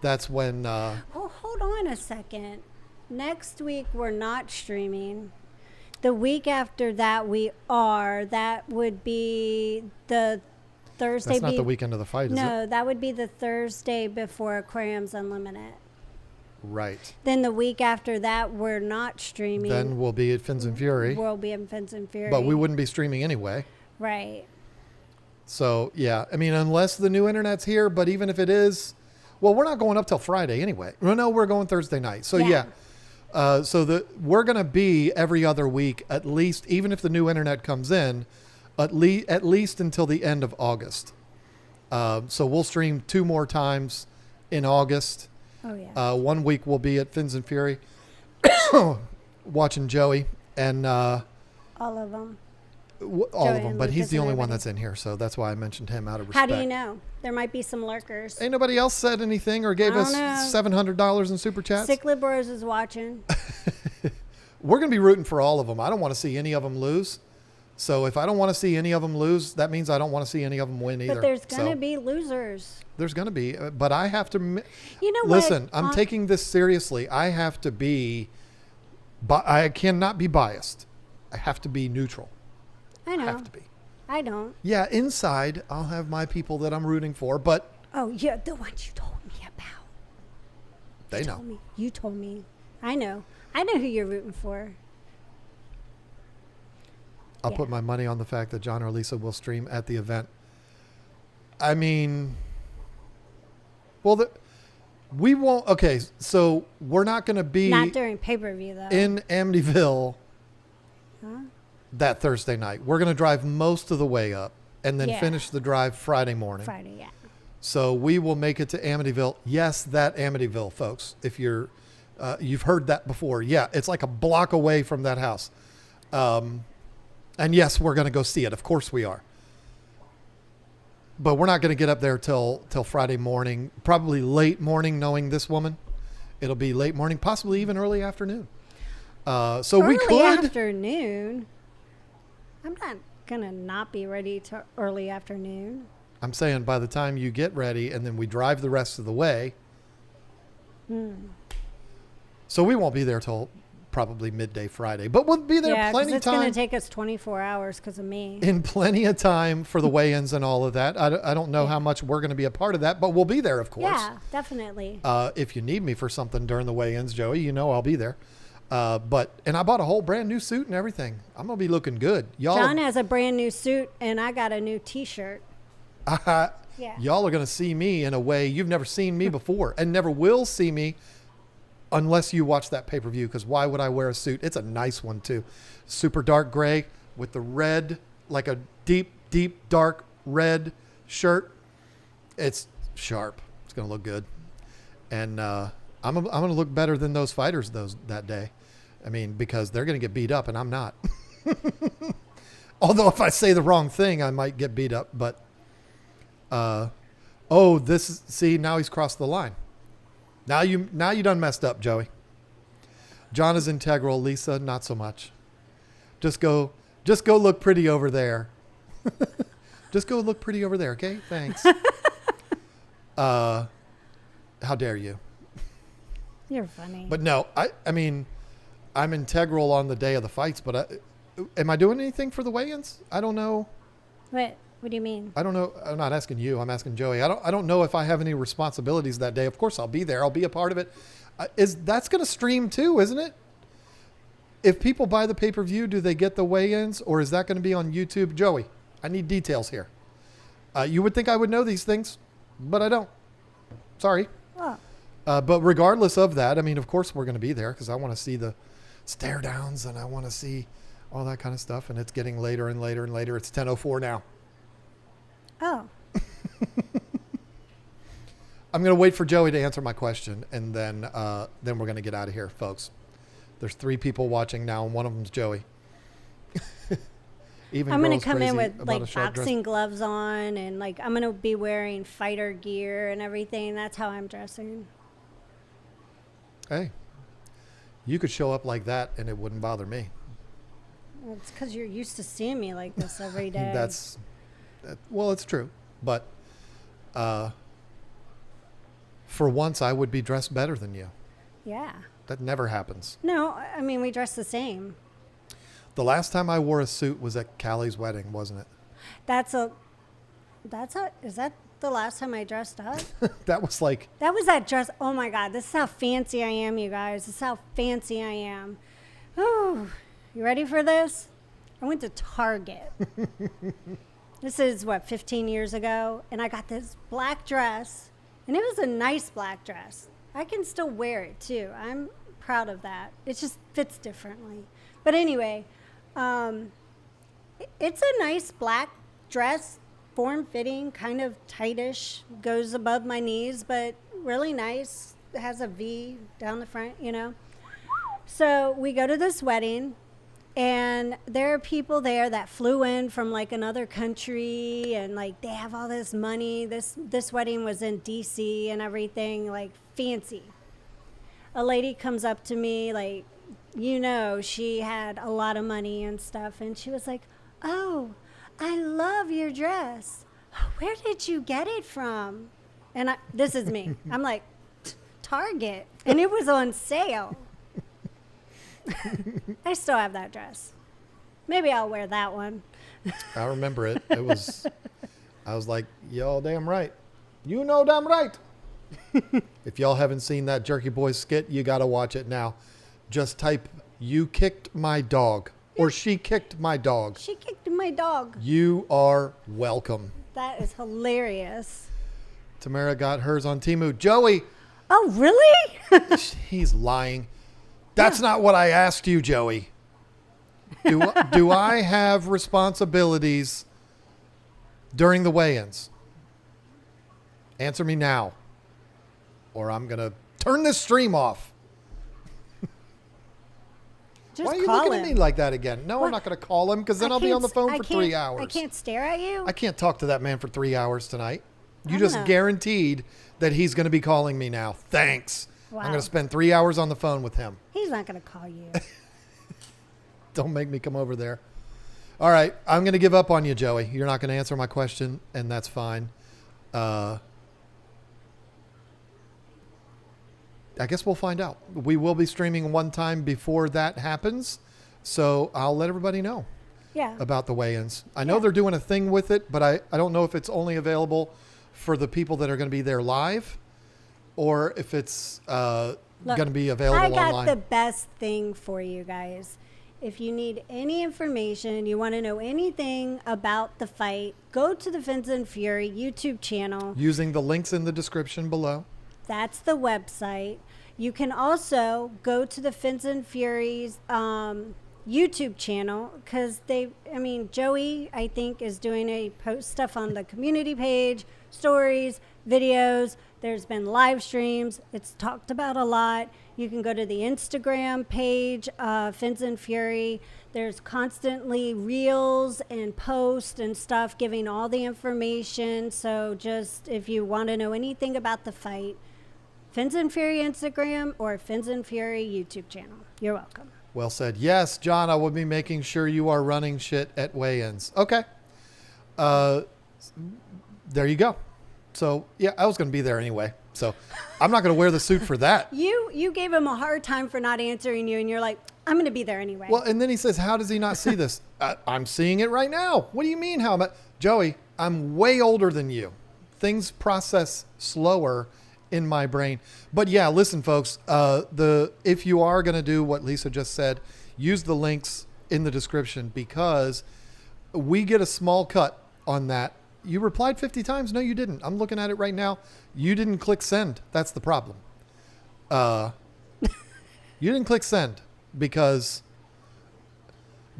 That's when... Oh, hold on a second. Next week we're not streaming. The week after that we are. That would be the Thursday. That's not the weekend of the fight, is it? No, that would be the Thursday before Aquariums Unlimited. Right. Then the week after that, we're not streaming. Then we'll be at Fins and Fury. We'll be in Fins and Fury. But we wouldn't be streaming anyway. Right. So, yeah, I mean, unless the new internet's here, but even if it is, well, we're not going up till Friday anyway. Well, no, we're going Thursday night. So, yeah. We're going to be every other week, at least, even if the new internet comes in, at least until the end of August. So we'll stream 2 more times in August. Oh, yeah. 1 week we'll be at Fins and Fury watching Joey and All of them. all of them, and but he's Lucas the and only one everybody. that's in here, so that's why I mentioned him out of respect. How do you know? There might be some lurkers. Ain't nobody else said anything or gave I us don't know. $700 in super chats? Cichlid Bros is watching. We're going to be rooting for all of them. I don't want to see any of them lose. So if I don't want to see any of them lose, that means I don't want to see any of them win either. But there's going to So, be losers. there's going to be, but I have to. You know what? Listen, I'm taking this seriously. I have to be. I cannot be biased. I have to be neutral. I know. Have to be. I don't. Yeah, inside I'll have my people that I'm rooting for, but Oh, yeah, the ones you told me about. they You know. told me. You told me. I know. I know who you're rooting for. I'll Yeah. put my money on the fact that John or Lisa will stream at the event. I mean, well, we won't. Okay, so we're not going to be Not during pay-per-view, though. in Amityville Huh? that Thursday night. We're going to drive most of the way up and then Yeah. finish the drive Friday morning. Friday, yeah. So we will make it to Amityville. Yes, that Amityville, folks. If you've heard that before. Yeah, it's like a block away from that house. And yes, we're going to go see it. Of course we are. But we're not going to get up there till Friday morning, probably late morning, knowing this woman. It'll be late morning, possibly even early afternoon. So we Early could. afternoon. I'm not going to not be ready to early afternoon. I'm saying by the time you get ready and then we drive the rest of the way. So we won't be there till probably midday Friday, but we'll be there Yeah, because plenty of it's going time. to take us 24 hours because of me. In plenty of time for the weigh-ins and all of that. I don't know how much we're going to be a part of that, but we'll be there, of course. Yeah, definitely. If you need me for something during the weigh-ins, Joey, you know I'll be there. And I bought a whole brand new suit and everything. I'm going to be looking good. John has a brand new suit, and I got a new T-shirt. Yeah. Y'all are going to see me in a way you've never seen me before and never will see me unless you watch that pay-per-view, because why would I wear a suit? It's a nice one, too. Super dark gray with the red, like a deep, deep, dark red shirt. It's sharp. It's going to look good. And I'm going to look better than those fighters that day. I mean, because they're going to get beat up, and I'm not. Although if I say the wrong thing, I might get beat up. But, see, now he's crossed the line. Now you done messed up, Joey. John is integral. Lisa, not so much. Just go look pretty over there. Just go look pretty over there, okay? Thanks. How dare you? You're funny. But no, I mean, I'm integral on the day of the fights, but am I doing anything for the weigh-ins? I don't know. What do you mean? I don't know. I'm not asking you. I'm asking Joey. I don't know if I have any responsibilities that day. Of course, I'll be there. I'll be a part of it. That's going to stream too, isn't it? If people buy the pay-per-view, do they get the weigh-ins, or is that going to be on YouTube? Joey, I need details here. You would think I would know these things, but I don't. Sorry. Oh, But regardless of that, I mean, of course we're going to be there because I want to see the stare downs and I want to see all that kind of stuff. And it's getting later and later and later. It's 10:04 now. oh. I'm going to wait for Joey to answer my question, and then we're going to get out of here, folks. There's 3 people watching now, and one of them's Joey. I'm going girl's to come in crazy with about a like short dress. boxing gloves on, and like I'm going to be wearing fighter gear and everything. That's how I'm dressing. Hey, you could show up like that, and it wouldn't bother me. Well, it's because you're used to seeing me like this every day. Well, it's true, but for once, I would be dressed better than you. Yeah. That never happens. No, I mean, we dress the same. The last time I wore a suit was at Callie's wedding, wasn't it? Is that the last time I dressed up? That was like, That was that dress. Oh my God, this is how fancy I am, you guys. This is how fancy I am. Ooh, you ready for this? I went to Target. This is what, 15 years ago, and I got this black dress, and it was a nice black dress. I can still wear it too. I'm proud of that. It just fits differently. But anyway, it's a nice black dress, form-fitting, kind of tightish, goes above my knees, but really nice. It has a V down the front, you know. So we go to this wedding, and there are people there that flew in from like another country, and like they have all this money. This wedding was in DC and everything, like fancy. A lady comes up to me, like, you know, she had a lot of money and stuff, and she was like, "Oh, I love your dress. Where did you get it from?" And this is me. I'm like, Target, and it was on sale. I still have that dress. Maybe I'll wear that one. I remember it. I was like, y'all damn right. You know damn right. If y'all haven't seen that Jerky Boys skit, you got to watch it now. Just type, "You kicked my dog," or "She kicked my dog." She kicked my dog. You are welcome. That is hilarious. Tamara got hers on Temu. Joey. Oh, really? He's lying. That's not what I asked you, Joey. Do I have responsibilities during the weigh-ins? Answer me now, or I'm going to turn this stream off. Just Why are you call looking him. at me like that again? No, What? I'm not going to call him because then I'll be on the phone for 3 hours. I can't stare at you? I can't talk to that man for 3 hours tonight. You I just know. guaranteed that he's going to be calling me now. Thanks. I'm Wow. going to spend 3 hours on the phone with him. He's not going to call you. Don't make me come over there. All right. I'm going to give up on you, Joey. You're not going to answer my question, and that's fine. I guess we'll find out. We will be streaming one time before that happens, so I'll let everybody know Yeah. about the weigh-ins. I know Yeah. they're doing a thing with it, but I don't know if it's only available for the people that are going to be there live or if it's going to be available I got online. the best thing for you guys. If you need any information, you want to know anything about the fight, go to the Fins and Fury YouTube channel. Using the links in the description below. That's the website. You can also go to the Fins and Fury's YouTube channel because Joey, I think, is doing a post stuff on the community page, stories, videos. There's been live streams. It's talked about a lot. You can go to the Instagram page, Fins and Fury. There's constantly reels and posts and stuff giving all the information. So just if you want to know anything about the fight, Fins and Fury Instagram or Fins and Fury YouTube channel. You're welcome. Well said. Yes, John, I will be making sure you are running shit at weigh-ins. Okay. There you go. So, yeah, I was going to be there anyway. So, I'm not going to wear the suit for that. You gave him a hard time for not answering you, and you're like, I'm going to be there anyway. Well, and then he says, how does he not see this? I'm seeing it right now. What do you mean how am I? Joey, I'm way older than you. Things process slower in my brain. But yeah, listen, folks, if you are going to do what Lisa just said, use the links in the description because we get a small cut on that. You replied 50 times. No, you didn't. I'm looking at it right now. You didn't click send. That's the problem. You didn't click send because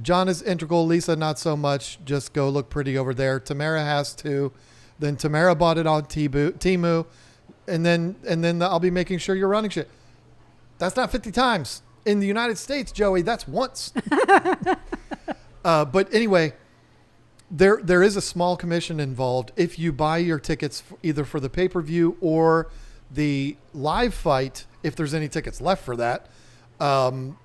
John is integral. Lisa, not so much. Just go look pretty over there. Tamara has to. Then Tamara bought it on Temu. And then I'll be making sure you're running shit. That's not 50 times. In the United States, Joey, that's once. But anyway, there is a small commission involved if you buy your tickets either for the pay-per-view or the live fight, if there's any tickets left for that. And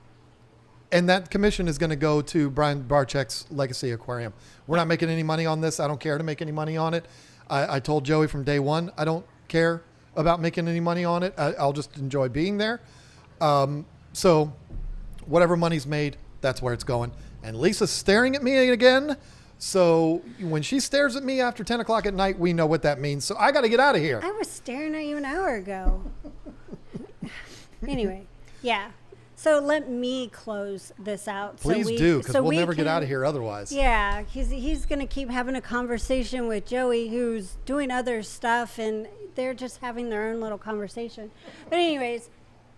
that commission is going to go to Brian Barczyk's Legacy Aquarium. We're not making any money on this. I don't care to make any money on it. I told Joey from day one, I don't care about making any money on it. I'll just enjoy being there. So whatever money's made, that's where it's going. And Lisa's staring at me again. So when she stares at me after 10 o'clock at night, we know what that means. So I got to get out of here. I was staring at you an hour ago. Anyway, yeah. So let me close this out. Please do, because we'll never get out of here otherwise. Yeah, he's going to keep having a conversation with Joey, who's doing other stuff, and they're just having their own little conversation. But anyways,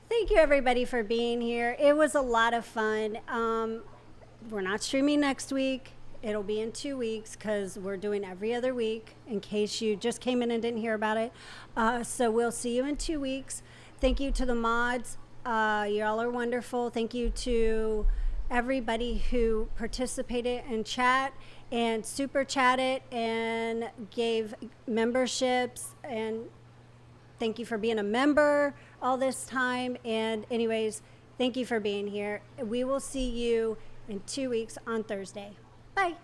thank you everybody for being here. It was a lot of fun. We're not streaming next week. It'll be in 2 weeks because we're doing every other week in case you just came in and didn't hear about it. So we'll see you in 2 weeks. Thank you to the mods. Y'all are wonderful. Thank you to everybody who participated in chat and super chatted and gave memberships, and thank you for being a member all this time. And anyways, thank you for being here. We will see you in 2 weeks on Thursday. Bye.